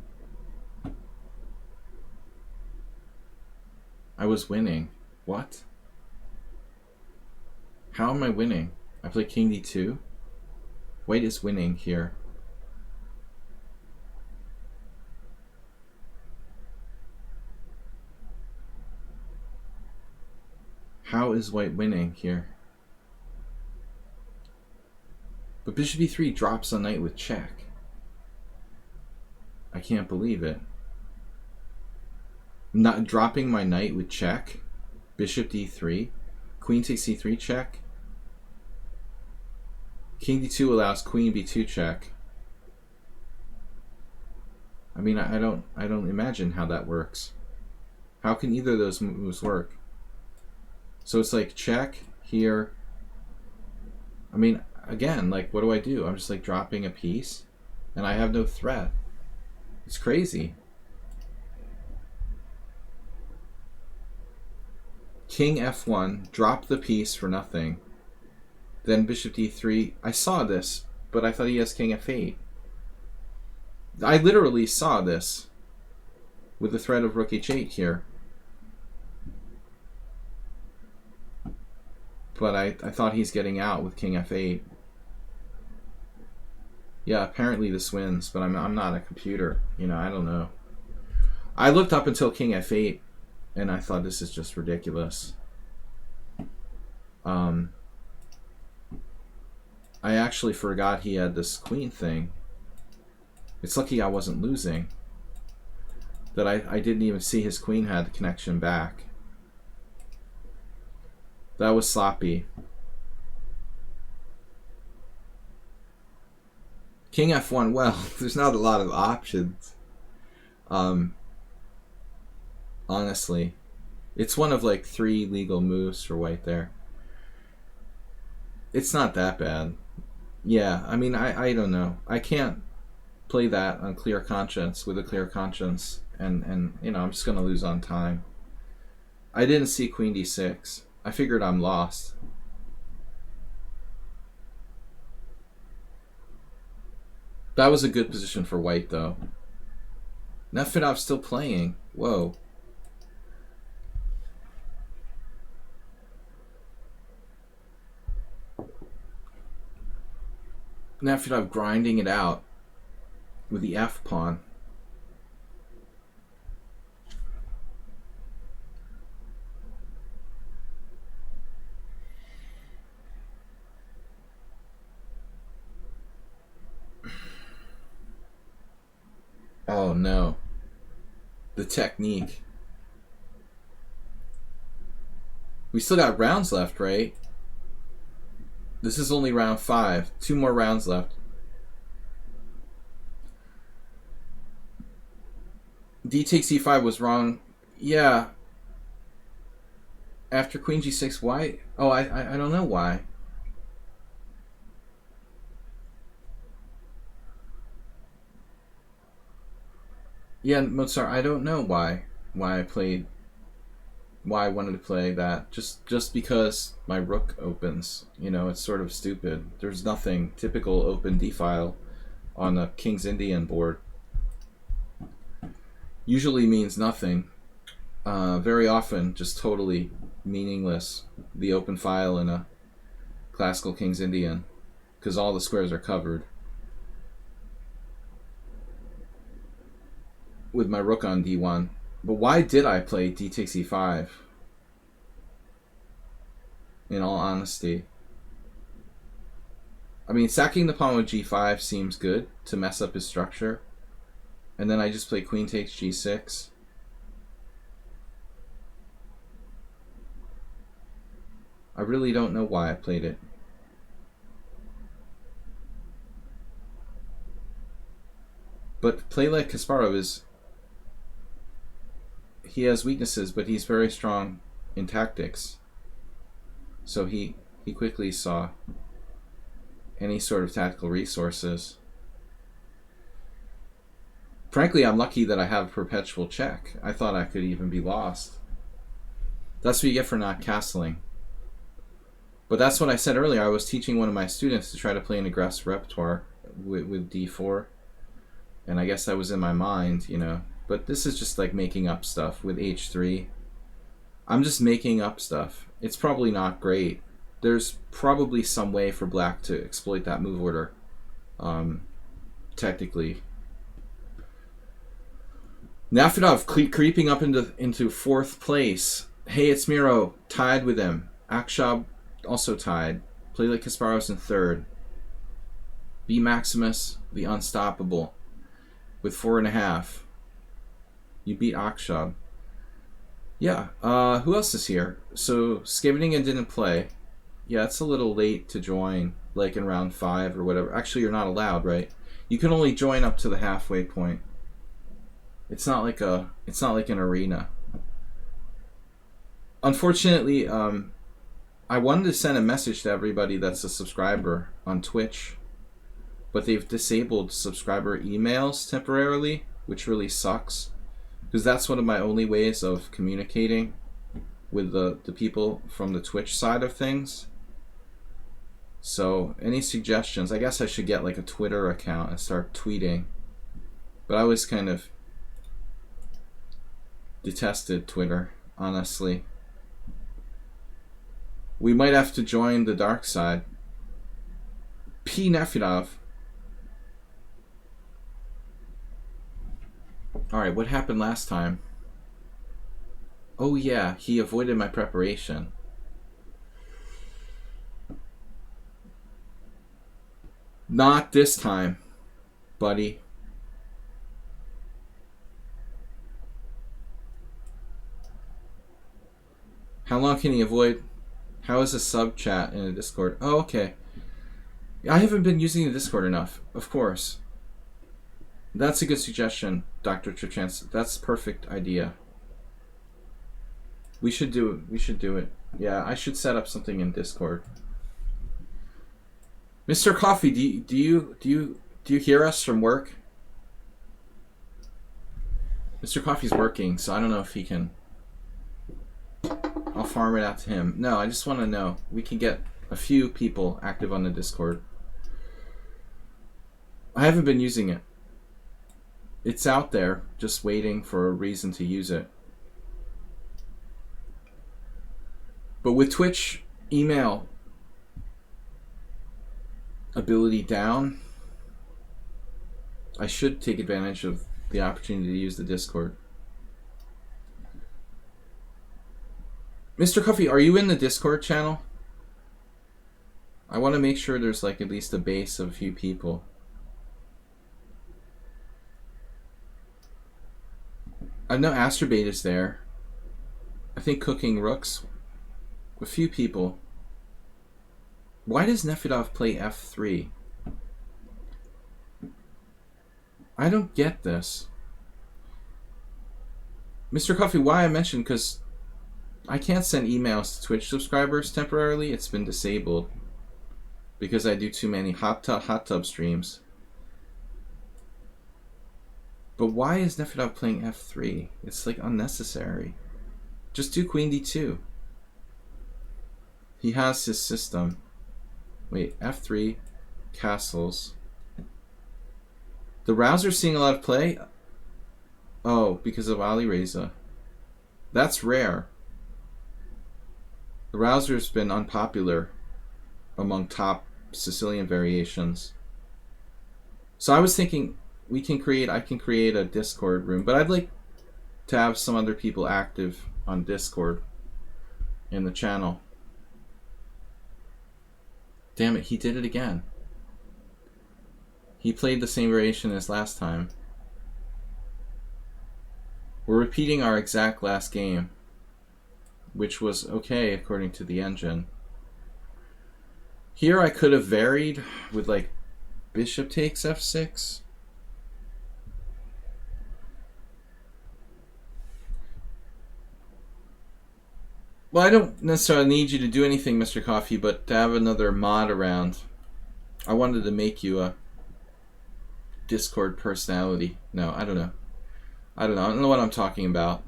I was winning. What? How am I winning? I play king d2? White is winning here. How is white winning here? But bishop e3 drops a knight with check. I can't believe it. Not dropping my knight with check. Bishop d3. Queen takes c3 check. King d2 allows queen b2 check. I mean, I don't imagine how that works. How can either of those moves work? So it's like check here. I mean, again, like, what do? I'm just like dropping a piece, and I have no threat. It's crazy. King f1, drop the piece for nothing. Then bishop d3. I saw this, but I thought he has king f8. I literally saw this with the threat of rook h8 here. But I thought he's getting out with king f8. Yeah, apparently this wins, but I'm not a computer. You know, I don't know. I looked up until king f8, and I thought this is just ridiculous. I actually forgot he had this queen thing. It's lucky I wasn't losing. That I didn't even see his queen had the connection back. That was sloppy. King f1, well, there's not a lot of options. Honestly. It's one of like 3 legal moves for white there. It's not that bad. Yeah, I mean, I don't know. I can't play that on clear conscience, with a clear conscience, and you know, I'm just going to lose on time. I didn't see queen d6. I figured I'm lost. That was a good position for white, though. Nefinov's still playing. Whoa. Nefinov grinding it out with the f pawn. Oh no. The technique. We still got rounds left, right? This is only round 5. 2 more rounds left. D takes e5 was wrong. Yeah. After queen g6, why? Oh, I don't know why. Yeah, Mozart, I don't know why I wanted to play that. Just because my rook opens. You know, it's sort of stupid. There's nothing typical open d-file on a King's Indian board. Usually means nothing. Very often just totally meaningless, the open file in a classical King's Indian, because all the squares are covered. with my rook on d1. But why did I play d takes e5? In all honesty. I mean, sacking the pawn with g5 seems good to mess up his structure. And then I just play queen takes g6. I really don't know why I played it. But play like Kasparov is... He has weaknesses, but he's very strong in tactics. So he quickly saw any sort of tactical resources. Frankly, I'm lucky that I have a perpetual check. I thought I could even be lost. That's what you get for not castling. But that's what I said earlier. I was teaching one of my students to try to play an aggressive repertoire with d4. And I guess that was in my mind, you know. But this is just like making up stuff with h3. I'm just making up stuff. It's probably not great. There's probably some way for black to exploit that move order. Technically. Nafedov creeping up into fourth place. Hey, it's Miro. Tied with him. Akshab also tied. Play like Kasparov's in third. B Maximus, the unstoppable, with 4.5. You beat Akshab. Yeah, who else is here? So, Skaveningen didn't play. Yeah, it's a little late to join, like in round 5 or whatever. Actually, you're not allowed, right? You can only join up to the halfway point. It's not like an arena. Unfortunately, I wanted to send a message to everybody that's a subscriber on Twitch, but they've disabled subscriber emails temporarily, which really sucks. Because that's one of my only ways of communicating with the people from the Twitch side of things. So, any suggestions? I guess I should get like a Twitter account and start tweeting. But I always kind of detested Twitter, honestly. We might have to join the dark side. P. Nefedov. Alright, what happened last time? Oh yeah, he avoided my preparation. Not this time, buddy. How long can he avoid? How is a sub chat in a Discord? Oh, okay. I haven't been using the Discord enough, of course. That's a good suggestion, Dr. Trachance. That's a perfect idea. We should do it. We should do it. Yeah, I should set up something in Discord. Mr. Coffee, do you hear us from work? Mr. Coffee's working, so I don't know if he can. I'll farm it out to him. No, I just want to know. We can get a few people active on the Discord. I haven't been using it. It's out there, just waiting for a reason to use it. But with Twitch email ability down, I should take advantage of the opportunity to use the Discord. Mr. Coffee, are you in the Discord channel? I want to make sure there's like at least a base of a few people. I know Astrobate is there. I think Cooking Rooks. A few people. Why does Nefedov play f3? I don't get this. Mr. Coffee, why I mentioned, because I can't send emails to Twitch subscribers temporarily. It's been disabled because I do too many hot tub streams. But why is Nefedov playing f3? It's like unnecessary. Just do queen d2. He has his system. Wait, f3, castles. The Rouser's seeing a lot of play? Oh, because of Ali Reza. That's rare. The Rouser's been unpopular among top Sicilian variations. So I was thinking I can create a Discord room, but I'd like to have some other people active on Discord in the channel. Damn it, he did it again. He played the same variation as last time. We're repeating our exact last game, which was okay according to the engine. Here I could have varied with like bishop takes f6. Well, I don't necessarily need you to do anything, Mr. Coffee, but to have another mod around, I wanted to make you a Discord personality. No, I don't know. I don't know what I'm talking about.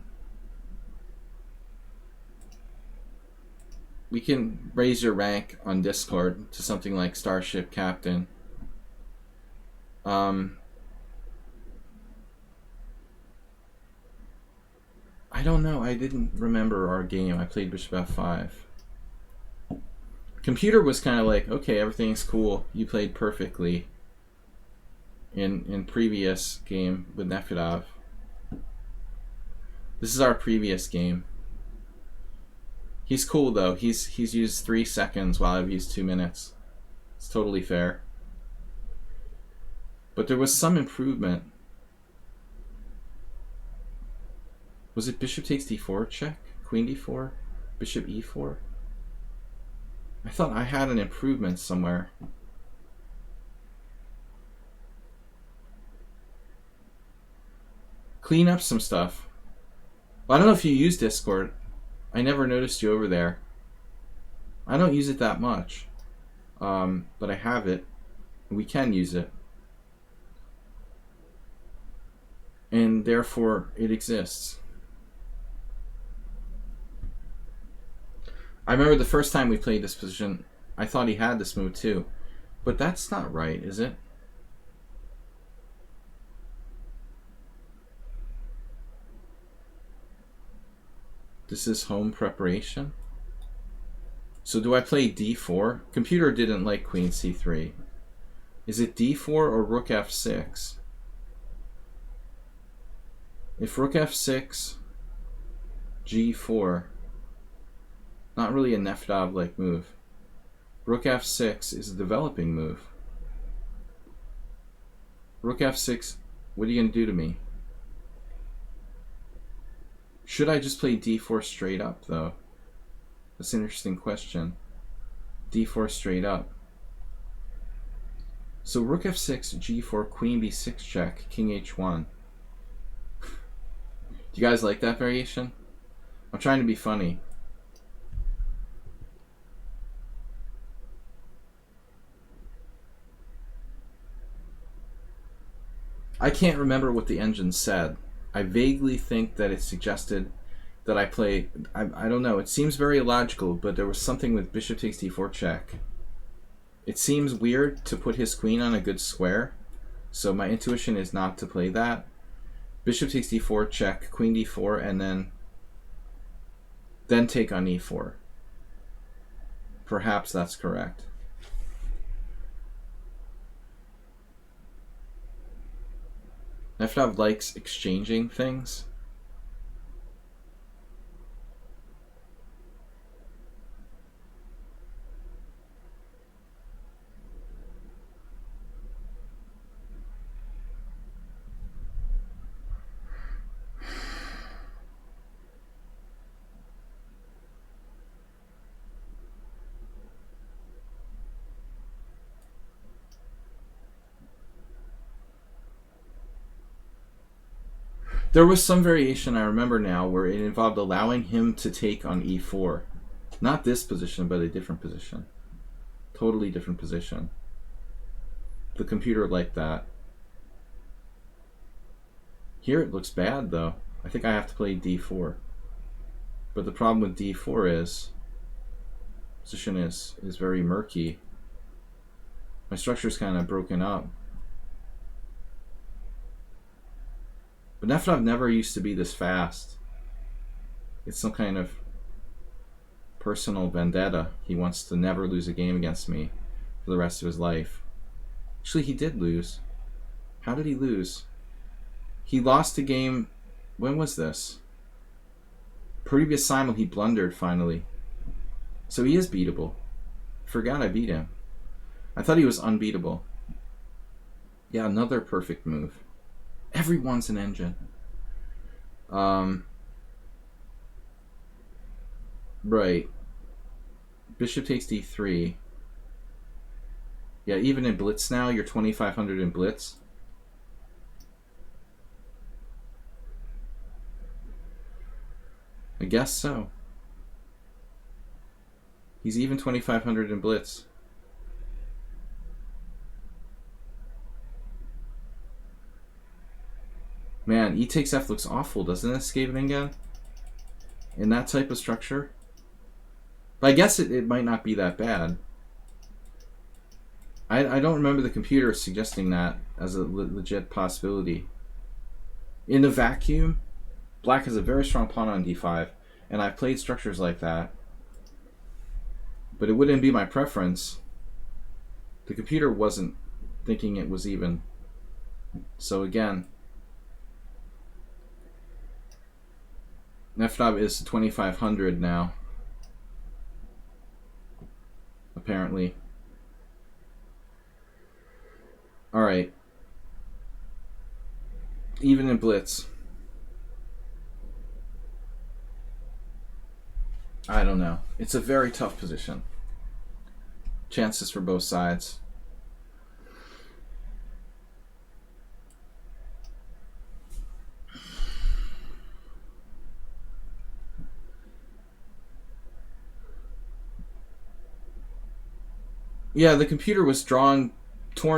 We can raise your rank on Discord to something like Starship Captain. I don't know. I didn't remember our game. I played Bishop F5. Computer was kind of like, okay, everything's cool. You played perfectly in previous game with Nefedov. This is our previous game. He's cool though. He's used 3 seconds while I've used 2 minutes. It's totally fair. But there was some improvement. Was it bishop takes d4 check? Queen d4? Bishop e4? I thought I had an improvement somewhere. Clean up some stuff. Well, I don't know if you use Discord. I never noticed you over there. I don't use it that much. But I have it. We can use it. And therefore, it exists. I remember the first time we played this position, I thought he had this move too. But that's not right, is it? This is home preparation. So do I play d4? Computer didn't like queen c3. Is it d4 or rook f6? If rook f6, g4, not really a Nefedov-like move. Rook f6 is a developing move. Rook f6, what are you going to do to me? Should I just play d4 straight up, though? That's an interesting question. d4 straight up. So rook f6, g4, queen b6 check, king h1. Do you guys like that variation? I'm trying to be funny. I can't remember what the engine said. I vaguely think that it suggested that I play... I don't know. It seems very illogical, but there was something with bishop takes d4 check. It seems weird to put his queen on a good square, so my intuition is not to play that. Bishop takes d4 check, queen d4, and then take on e4. Perhaps that's correct. Nefedov likes exchanging things. There was some variation, I remember now, where it involved allowing him to take on e4. Not this position, but a different position. Totally different position. The computer liked that. Here it looks bad, though. I think I have to play d4. But the problem with d4 is... position is very murky. My structure is kind of broken up. But Nefedov never used to be this fast. It's some kind of personal vendetta. He wants to never lose a game against me for the rest of his life. Actually, he did lose. How did he lose? He lost a game. When was this? Previous simul, he blundered finally. So he is beatable. Forgot I beat him. I thought he was unbeatable. Yeah, another perfect move. Everyone's an engine. Right. Bishop takes d3. Yeah, even in blitz now, you're 2,500 in blitz. I guess so. He's even 2,500 in blitz. Man, e takes f looks awful, doesn't it, Skaveningen? In that type of structure? But I guess it might not be that bad. I don't remember the computer suggesting that as a legit possibility. In the vacuum, black has a very strong pawn on d5, and I've played structures like that. But it wouldn't be my preference. The computer wasn't thinking it was even. So again, FNOB is 2,500 now. Apparently. Alright. Even in blitz. I don't know. It's a very tough position. Chances for both sides. Yeah, the computer was torn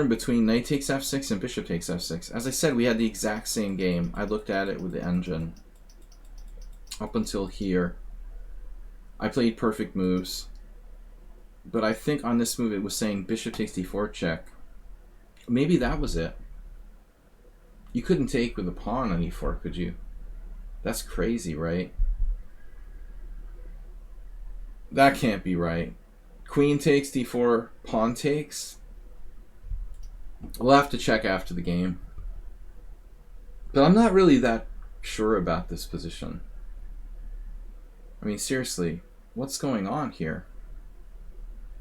between knight takes f6 and bishop takes f6. As I said, we had the exact same game. I looked at it with the engine. Up until here, I played perfect moves. But I think on this move it was saying bishop takes d4 check. Maybe that was it. You couldn't take with a pawn on e4, could you? That's crazy, right? That can't be right. Queen takes d4, pawn takes. We'll have to check after the game. But I'm not really that sure about this position. I mean, seriously, what's going on here?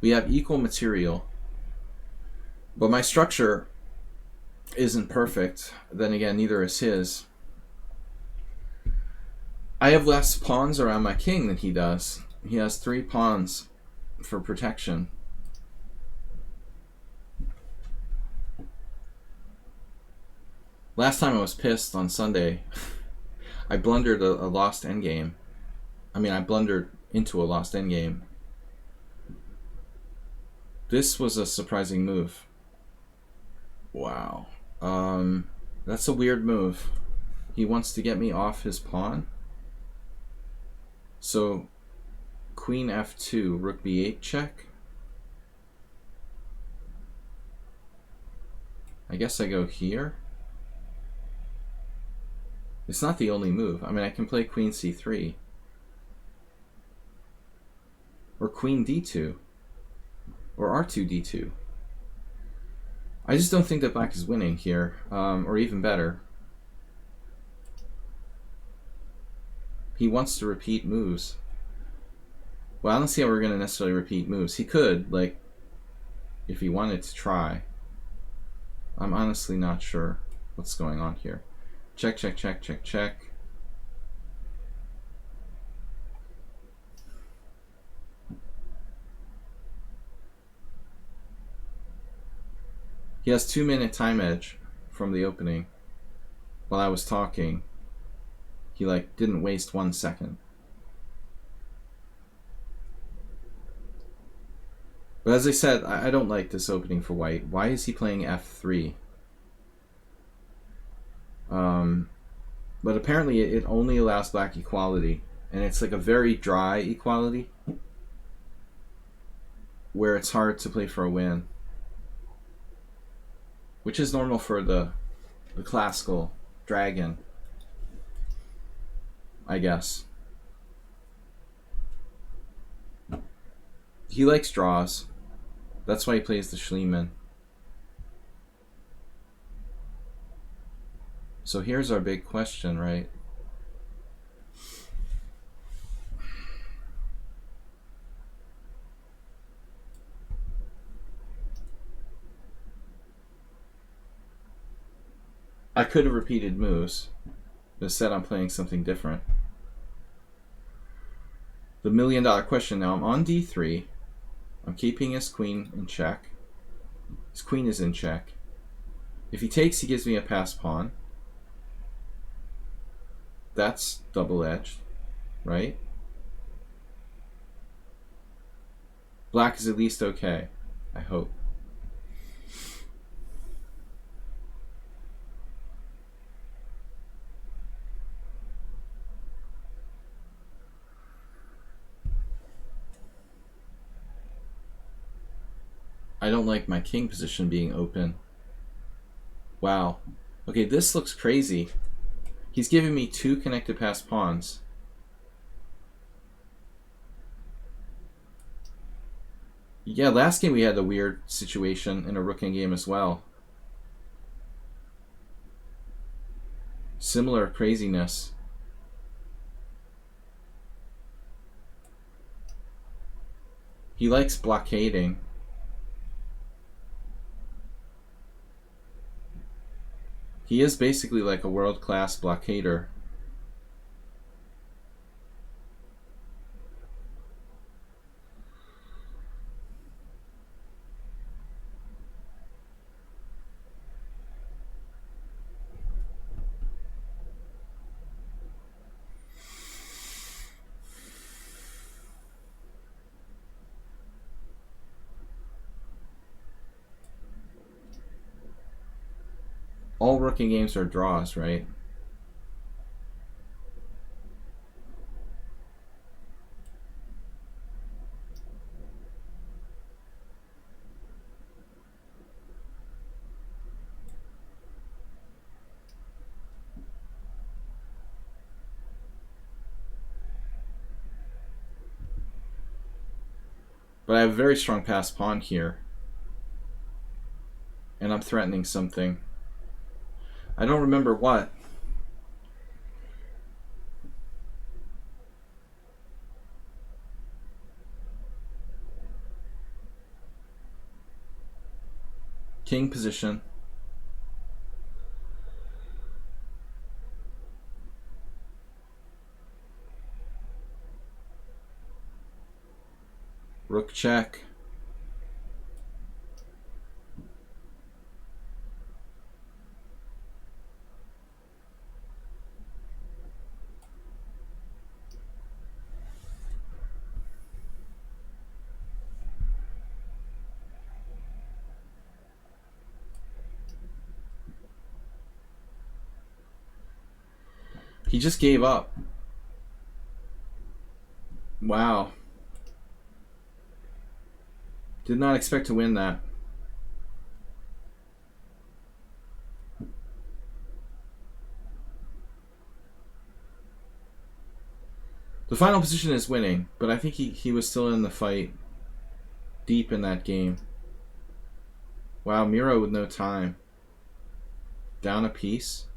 We have equal material, but my structure isn't perfect. Then again, neither is his. I have less pawns around my king than he does. He has 3 pawns for protection. Last time I was pissed on Sunday, I blundered a lost endgame. I mean, I blundered into a lost endgame. This was a surprising move. Wow. That's a weird move. He wants to get me off his pawn. So, queen f2, rook b8 check. I guess I go here. It's not the only move. I mean, I can play queen c3. Or queen d2. Or r2 d2. I just don't think that black is winning here. Or even better. He wants to repeat moves. Well, I don't see how we're going to necessarily repeat moves. He could, like, if he wanted to try. I'm honestly not sure what's going on here. Check, check, check, check, check. He has 2-minute time edge from the opening. While I was talking, he didn't waste 1 second. But as I said, I don't like this opening for white. Why is he playing f3? But apparently it only allows black equality. And it's like a very dry equality, where it's hard to play for a win. Which is normal for the classical dragon, I guess. He likes draws. That's why he plays the Schliemann. So here's our big question, right? I could have repeated moves, but instead I'm playing something different. The $1,000,000 question now, I'm on d3. I'm keeping his queen in check. His queen is in check. If he takes, he gives me a passed pawn. That's double-edged, right? Black is at least okay, I hope. I don't like my king position being open. Wow. Okay, this looks crazy. He's giving me 2 connected passed pawns. Yeah, last game we had a weird situation in a rooking game as well. Similar craziness. He likes blockading. He is basically like a world-class blockader. All rooking games are draws, right? But I have a very strong passed pawn here. And I'm threatening something. I don't remember what. King position. Rook check. He just gave up. Wow. Did not expect to win that. The final position is winning, but I think he was still in the fight deep in that game. Wow, Miro with no time. Down a piece.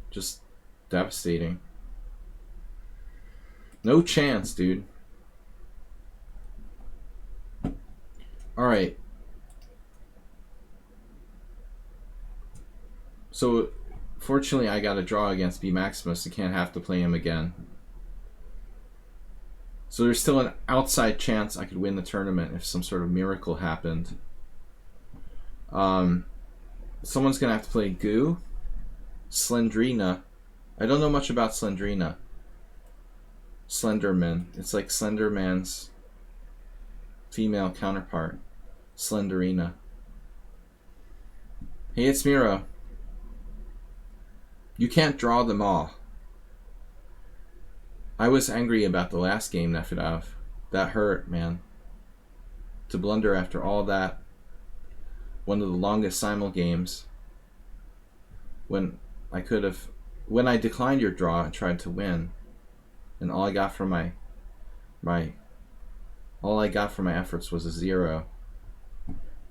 Just devastating. No chance, dude. Alright. So, fortunately I got a draw against B Maximus. I can't have to play him again. So there's still an outside chance I could win the tournament if some sort of miracle happened. Someone's going to have to play Goo. Slendrina. I don't know much about Slendrina. Slenderman. It's like Slenderman's female counterpart. Slenderina. Hey, it's Miro. You can't draw them all. I was angry about the last game, Nefedov. That hurt, man. To blunder after all that. One of the longest simul games. When I could have... When I declined your draw and tried to win. And all I got from my efforts was a 0.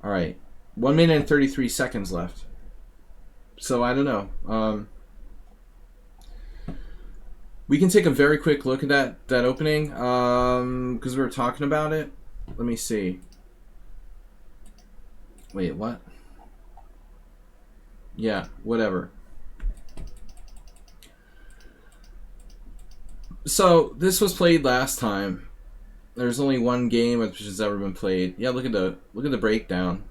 Alright. 1 minute and 33 seconds left. So I don't know. We can take a very quick look at that opening, because we were talking about it. Let me see. Wait, what? Yeah, whatever. So this was played last time. There's only one game which has ever been played. Yeah, look at the breakdown.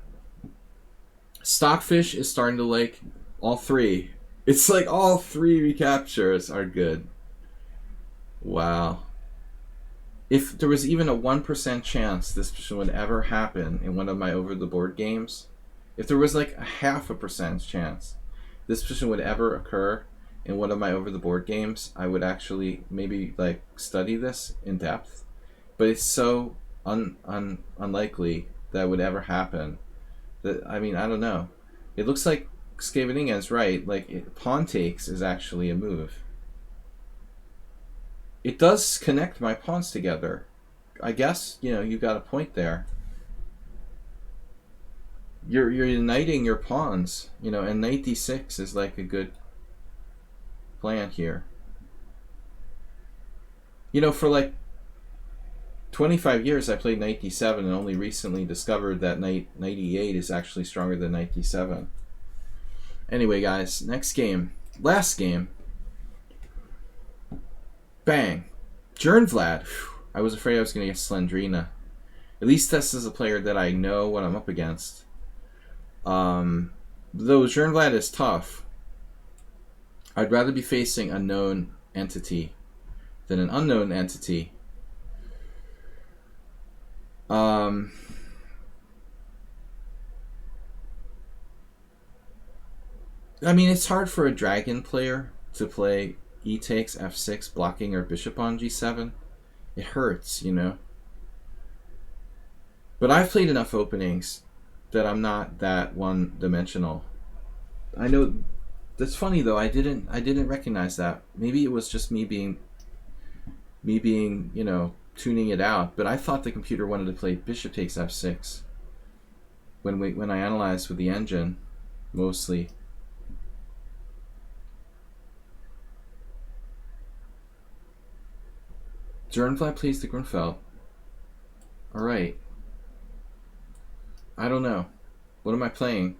Stockfish is starting to like all three. It's like all three recaptures are good. Wow. If there was even a 1% chance this would ever happen in one of my over the board games, if there was like a 0.5% chance this position would ever occur in one of my over the board games, I would actually maybe like study this in depth. But it's so unlikely that would ever happen. That, I mean, I don't know. It looks like Skaveningen's right. Like pawn takes is actually a move. It does connect my pawns together. I guess, you got a point there. You're uniting your pawns, and knight d6 is like a good plan here. For like 25 years I played knight d7 and only recently discovered that knight e8 is actually stronger than knight d7. Anyway, guys, next game. Last game. Bang. Jernvlad. I was afraid I was going to get Slendrina. At least this is a player that I know what I'm up against. Though Jernvlad is tough, I'd rather be facing a known entity than an unknown entity. I mean, it's hard for a dragon player to play e takes f6 blocking or bishop on g7. It hurts, But I've played enough openings that I'm not that one-dimensional. I know that's funny though. I didn't recognize that. Maybe it was just me being, tuning it out. But I thought the computer wanted to play bishop takes f6 when I analyzed with the engine, mostly. Jernvlad plays the Grunfeld. Alright. I don't know. What am I playing?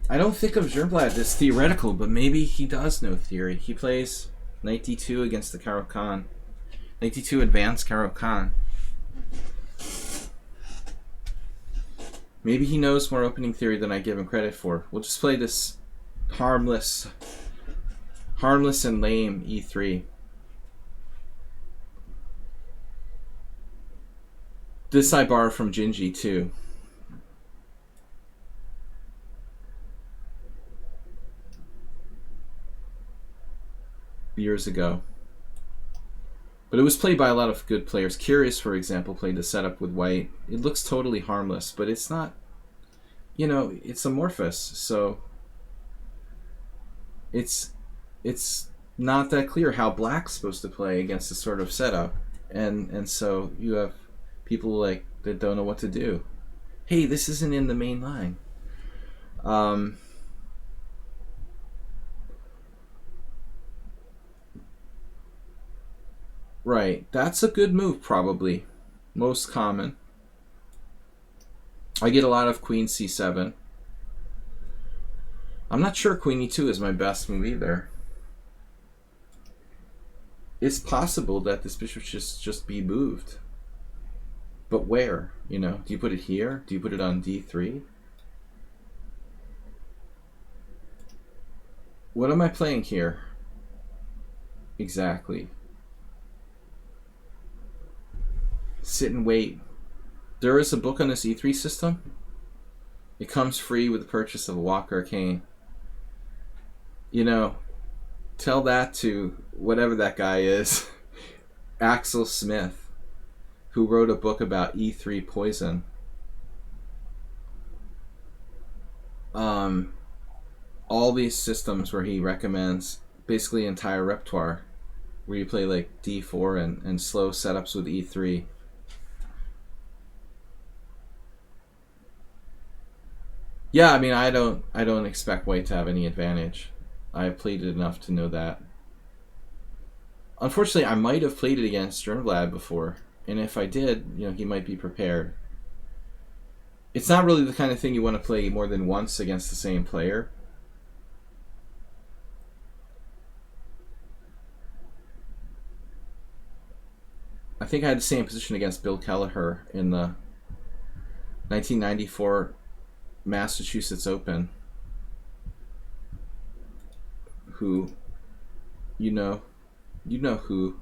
I don't think of Jernvlad as theoretical, but maybe he does know theory. He plays knight d2 against the Caro-Kann. Knight d2 advanced Caro-Kann. Maybe he knows more opening theory than I give him credit for. We'll just play this harmless and lame e3. This I borrow from Gingy too. Years ago. But it was played by a lot of good players. Curious, for example, played the setup with white. It looks totally harmless, but it's not, it's amorphous, so it's not that clear how black's supposed to play against this sort of setup. And so you have people like that don't know what to do. Hey, this isn't in the main line. Right, that's a good move probably. Most common. I get a lot of queen c7. I'm not sure queen e2 is my best move either. It's possible that this bishop should just be moved. But where? Do you put it here? Do you put it on d3? What am I playing here? Exactly. Sit and wait. There is a book on this e3 system. It comes free with the purchase of a Walker Arcane. Tell that to whatever that guy is, Axel Smith, who wrote a book about E3 poison. All these systems where he recommends basically entire repertoire, where you play like D4 and slow setups with E3. Yeah, I mean, I don't expect white to have any advantage. I've played it enough to know that. Unfortunately, I might have played it against Sternblad before, and if I did, he might be prepared. It's not really the kind of thing you want to play more than once against the same player. I think I had the same position against Bill Kelleher in the 1994 Massachusetts Open, who, you know who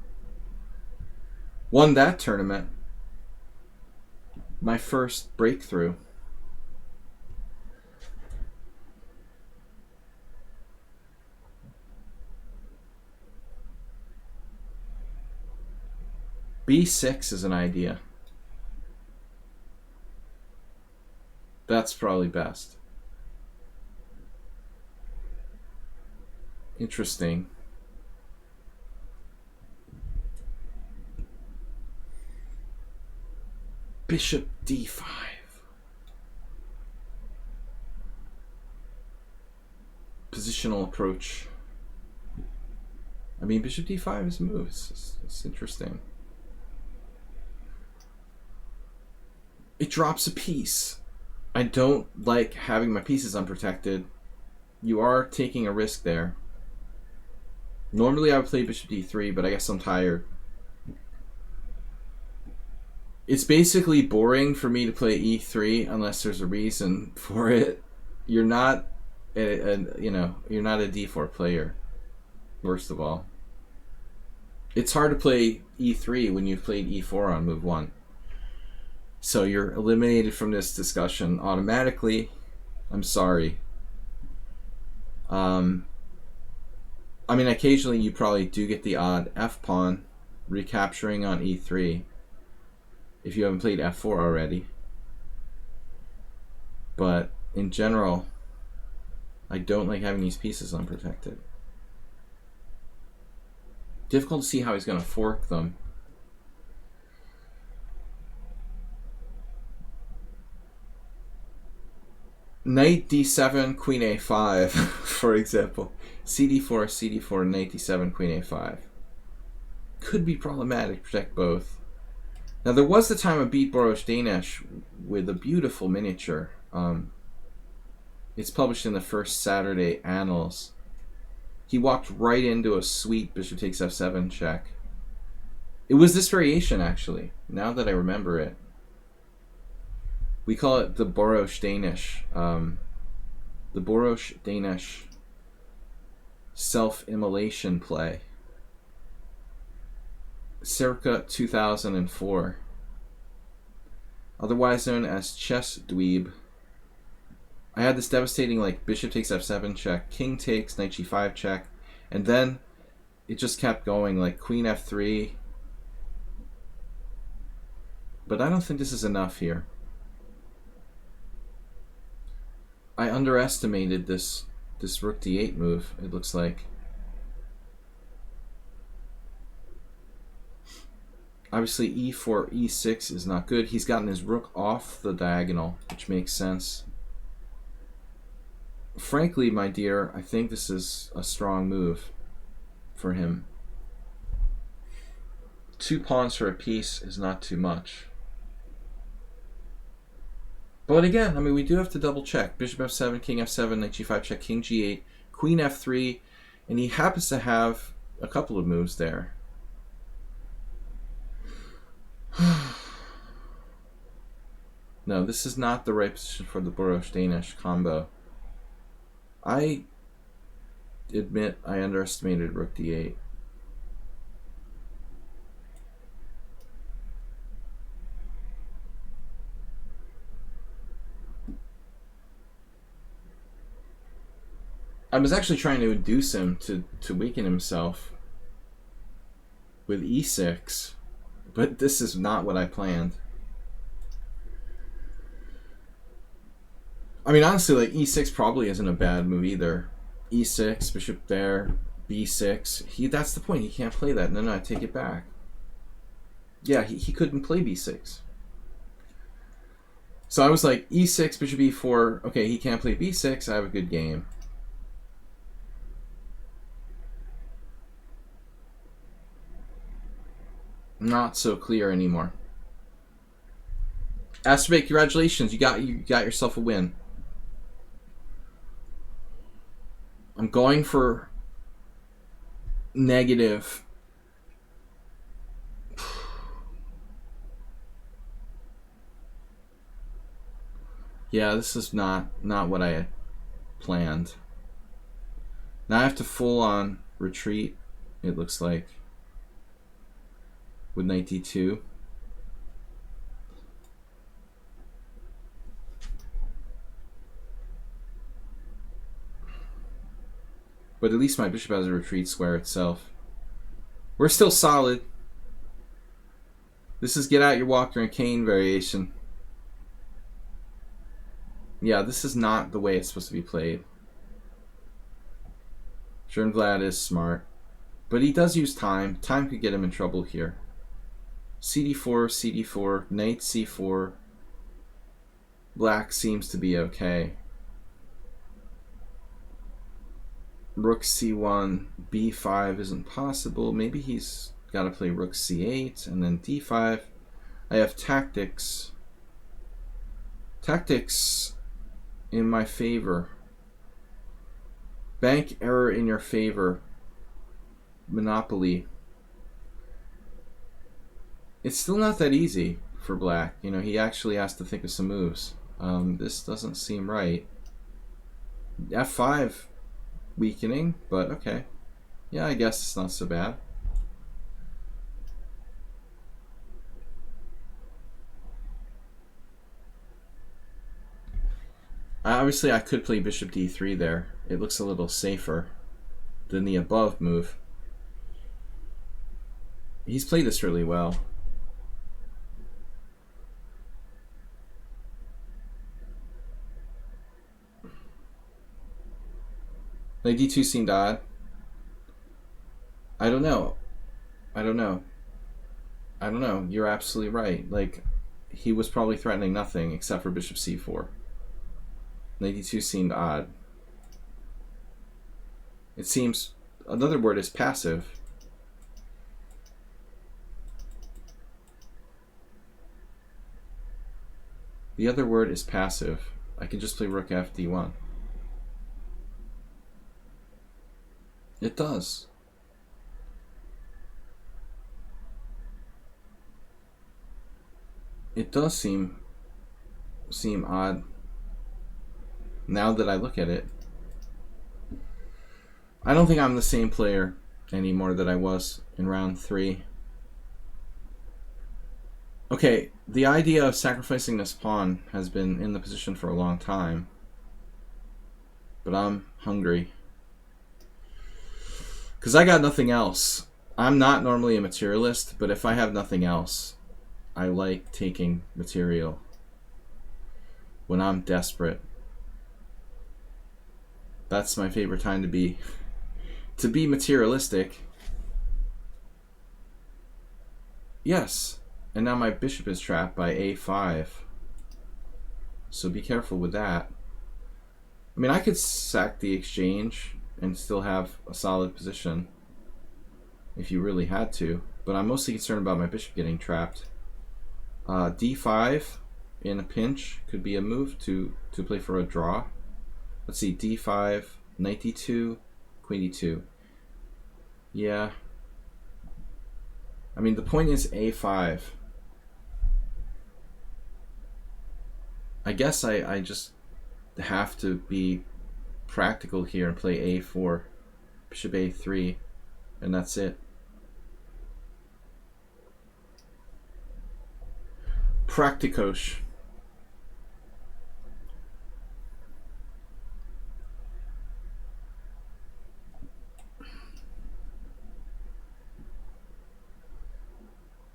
won that tournament. My first breakthrough. B6 is an idea. That's probably best. Interesting. Bishop D5. Positional approach. I mean, Bishop D5 is a move. It's interesting. It drops a piece. I don't like having my pieces unprotected. You are taking a risk there. Normally I would play Bishop D3, but I guess I'm tired. It's basically boring for me to play E3 unless there's a reason for it. You're not you're not a D4 player. Worst of all, it's hard to play E3 when you've played E4 on move 1. So you're eliminated from this discussion automatically. I'm sorry. I mean, occasionally you probably do get the odd F pawn recapturing on E3 if you haven't played F4 already. But in general, I don't like having these pieces unprotected. Difficult to see how he's going to fork them. Knight D7, Queen A5, for example. CD4, CD4, Knight D7, Queen A5. Could be problematic to protect both. Now, there was the time I beat Boros Danish with a beautiful miniature. It's published in the First Saturday Annals. He walked right into a sweet Bishop takes F7 check. It was this variation, actually, now that I remember it. We call it the Boros Danish. The Boros Danish self-immolation play. Circa 2004. Otherwise known as Chess Dweeb. I had this devastating Bishop takes F7 check, King takes, Knight G5 check, and then it just kept going Queen F3. But I don't think this is enough here. I underestimated this Rook D8 move, it looks like. Obviously E4, E6 is not good. He's gotten his rook off the diagonal, which makes sense. Frankly, my dear, I think this is a strong move for him. 2 pawns for a piece is not too much. But again, I mean, we do have to double check. Bishop F7, King F7, Knight G5 check, King G8, Queen F3, and he happens to have a couple of moves there. No, this is not the right position for the Boros Danish combo. I admit I underestimated Rook D8. I was actually trying to induce him to weaken himself with E6, but this is not what I planned. I mean, honestly, E6 probably isn't a bad move either. E6, bishop there, B6. That's the point. He can't play that. No, I take it back. Yeah, he couldn't play B6. So I was like, E6, bishop E4. Okay, he can't play B6. I have a good game. not so clear anymore. Astrobate, congratulations. You got yourself a win. I'm going for negative. Yeah, this is not what I had planned. Now I have to full on retreat, it looks like, with knight d2. But at least my bishop has a retreat square itself. We're still solid. This is get out your Walker and Kane variation. Yeah, this is not the way it's supposed to be played. Vlad is smart. But he does use time. Time could get him in trouble here. CD4, CD4, knight c4. Black seems to be okay. Rook c1, b5 isn't possible. Maybe he's got to play rook c8 and then d5. I have tactics. Tactics in my favor. Bank error in your favor. Monopoly. It's still not that easy for black. You know, he actually has to think of some moves. This doesn't seem right. f5 weakening, but okay. Yeah, I guess it's not so bad. Obviously, I could play bishop d3 there. It looks a little safer than the above move. He's played this really well. Knight d2 seemed odd. I don't know. You're absolutely right. Like, he was probably threatening nothing except for bishop c4. Knight d2 seemed odd. It seems another word is passive. The other word is passive. I can just play rook f d1. It does. It does seem odd now that I look at it. I don't think I'm the same player anymore that I was in round 3. Okay, the idea of sacrificing this pawn has been in the position for a long time, but I'm hungry. Because I got nothing else. I'm not normally a materialist, but if I have nothing else, I like taking material when I'm desperate. That's my favorite time to be materialistic. Yes, and now my bishop is trapped by a5. So be careful with that. I mean, I could sack the exchange and still have a solid position if you really had to, but I'm mostly concerned about my bishop getting trapped. d5 in a pinch could be a move to play for a draw. Let's see, d5, knight d2, queen d2. Yeah. I mean, the point is a5. I guess I just have to be practical here and play a4, bishop a3, and that's it. Practicos.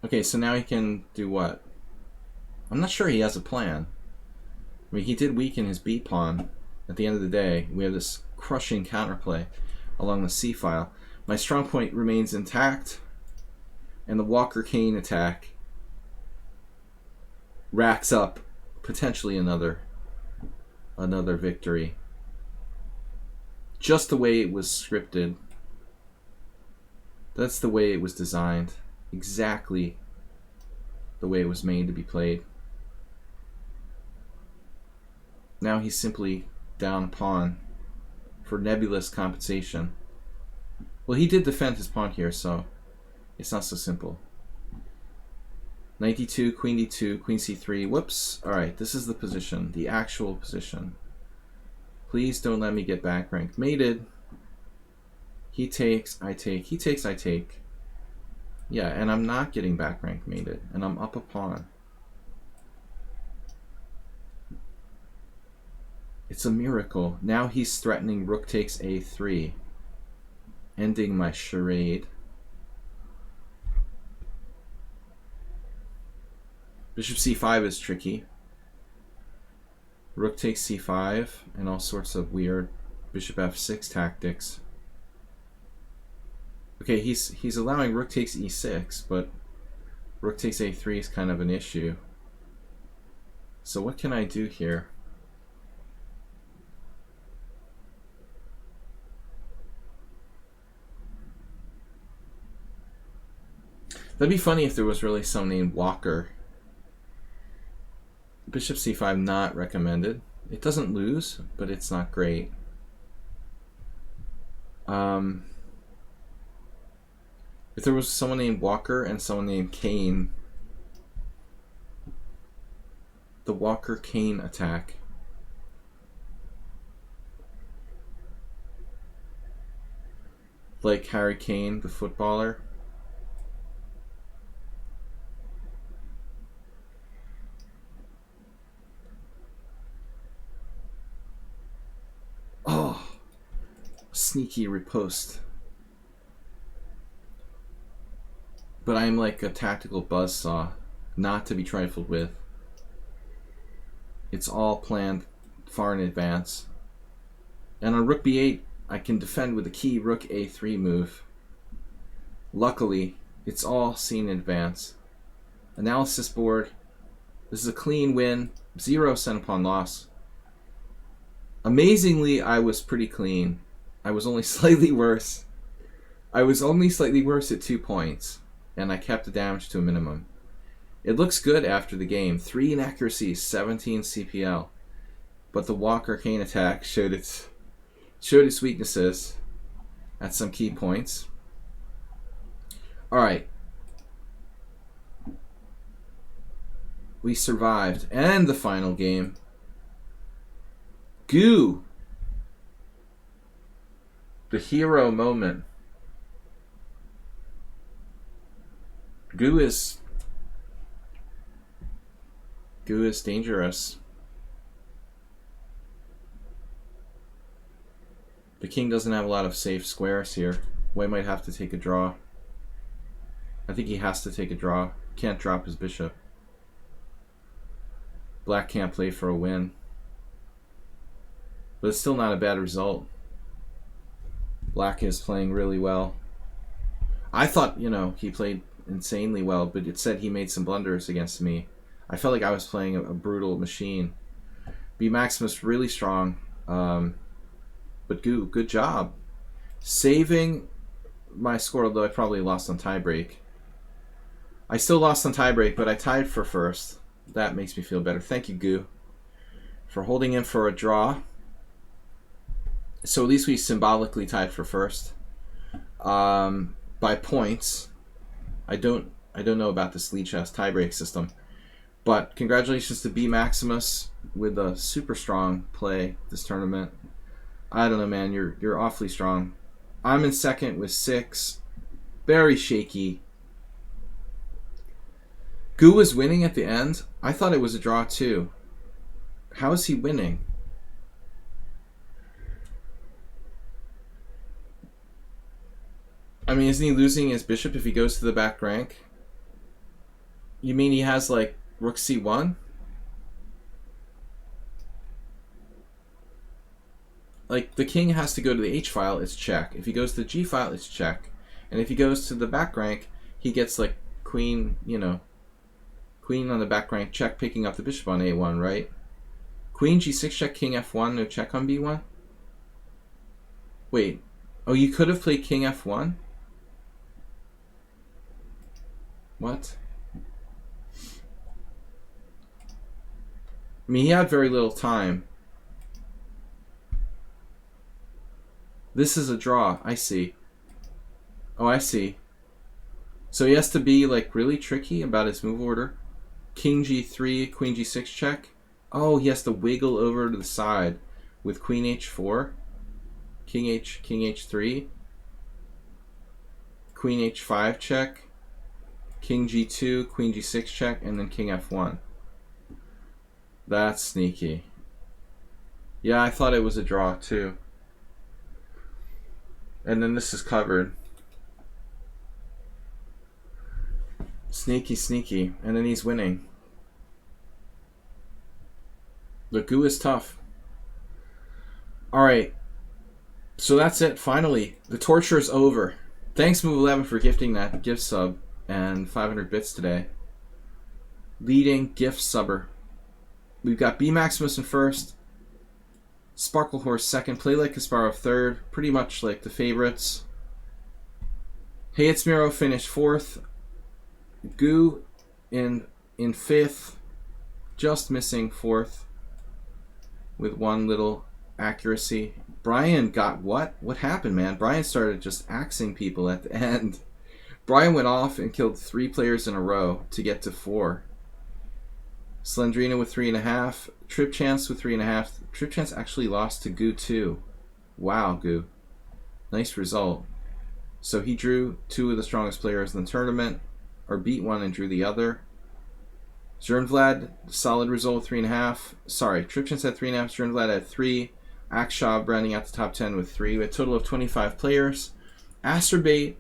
Okay, so now he can do what? I'm not sure he has a plan. I mean, he did weaken his b pawn. At the end of the day, we have this crushing counterplay along the c file. My strong point remains intact, and the Walker-Kane attack racks up potentially another victory. Just the way it was scripted. That's the way it was designed. exactly the way it was made to be played. Now he's simply down a pawn for nebulous compensation. Well, he did defend his pawn here, so it's not so simple. Knight d2, queen d2, queen c3. Whoops. Alright, this is the position, the actual position. Please don't let me get back rank mated. He takes, I take. He takes, I take. Yeah, and I'm not getting back rank mated, and I'm up a pawn. It's a miracle. Now he's threatening rook takes a3, ending my charade. Bishop c5 is tricky. Rook takes c5 and all sorts of weird bishop f6 tactics. Okay, he's allowing rook takes e6, but rook takes a3 is kind of an issue. So what can I do here? That'd be funny if there was really someone named Walker. Bishop c5 not recommended. It doesn't lose, but it's not great. If there was someone named Walker and someone named Kane, the Walker-Kane attack. Like Harry Kane, the footballer. Oh, sneaky riposte. But I'm like a tactical buzzsaw, not to be trifled with. It's all planned far in advance. And on rook b8, I can defend with a key rook a3 move. Luckily, it's all seen in advance. Analysis board. This is a clean win. 0 cent upon loss. Amazingly, I was pretty clean. I was only slightly worse. I was only slightly worse at 2 points, and I kept the damage to a minimum. It looks good after the game. 3 inaccuracies, 17 CPL. But the Walker-Kane attack showed its weaknesses at some key points. Alright. We survived. And the final game. Goo! The hero moment. Goo is dangerous. The king doesn't have a lot of safe squares here. White might have to take a draw. I think he has to take a draw. Can't drop his bishop. Black can't play for a win. But it's still not a bad result. Black is playing really well. I thought, he played insanely well, but it said he made some blunders against me. I felt like I was playing a brutal machine. B Maximus really strong. But good job. Saving my score, although I probably lost on tiebreak. I still lost on tiebreak, but I tied for first. That makes me feel better. Thank you, Goo, for holding in for a draw. So at least we symbolically tied for first. By points. I don't know about this Lee Chess tiebreak system. But congratulations to B Maximus with a super strong play this tournament. I don't know, man. You're awfully strong. I'm in second with 6. Very shaky. Goo is winning at the end. I thought it was a draw too. How is he winning? I mean, isn't he losing his bishop if he goes to the back rank? You mean he has like rook c1? Like, the king has to go to the h file, it's check. If he goes to the g file, it's check. And if he goes to the back rank, he gets like queen, queen on the back rank, check, picking up the bishop on a1, right? Queen g6 check, king f1, no check on b1? Wait. Oh, you could have played king f1? What? I mean, he had very little time. This is a draw. I see. Oh, I see. So he has to be like really tricky about his move order. King G3, Queen G6 check. Oh, he has to wiggle over to the side with Queen H4, King H3, Queen H5 check, King G2, Queen G6 check, and then King F1. That's sneaky. Yeah, I thought it was a draw too. And then this is covered. Sneaky, sneaky. And then he's winning. The goo is tough. Alright. So that's it. Finally, the torture is over. Thanks, Move11, for gifting that gift sub and 500 bits today. Leading gift subber. We've got B Maximus in first. Sparkle Horse second. Play Like Kasparov third. Pretty much like the favorites. Hey It's Miro finished fourth. Goo in fifth. Just missing fourth. With one little accuracy. Brian got what? What happened, man? Brian started just axing people at the end. Brian went off and killed 3 players in a row to get to 4. Slendrina with 3.5. Trip Chance with 3.5. Trip Chance actually lost to Goo too. Wow, Goo. Nice result. So he drew 2 of the strongest players in the tournament, or beat one and drew the other. Zernvlad, solid result, 3.5. Sorry, Trip Chance had 3.5. Zernvlad had 3. Akshab rounding out the top 10 with 3. With a total of 25 players. Asterbait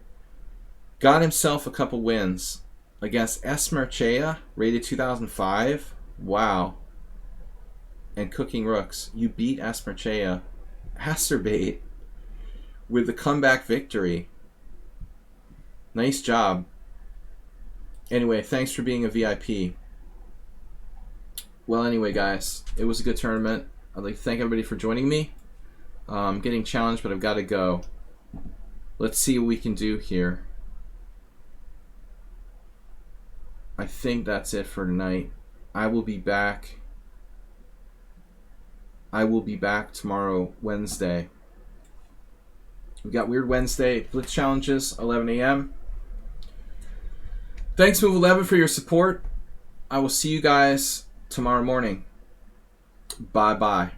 got himself a couple wins against Esmerchea, rated 2005. Wow. And Cooking Rooks. You beat Esmerchea. Asterbait with the comeback victory. Nice job. Anyway, thanks for being a VIP. Well, anyway, guys, it was a good tournament. I'd like to thank everybody for joining me. I'm getting challenged, but I've got to go. Let's see what we can do here. I think that's it for tonight. I will be back. Tomorrow, Wednesday. We've got Weird Wednesday Blitz Challenges, 11 a.m. Thanks, Move11, for your support. I will see you guys tomorrow morning. Bye-bye.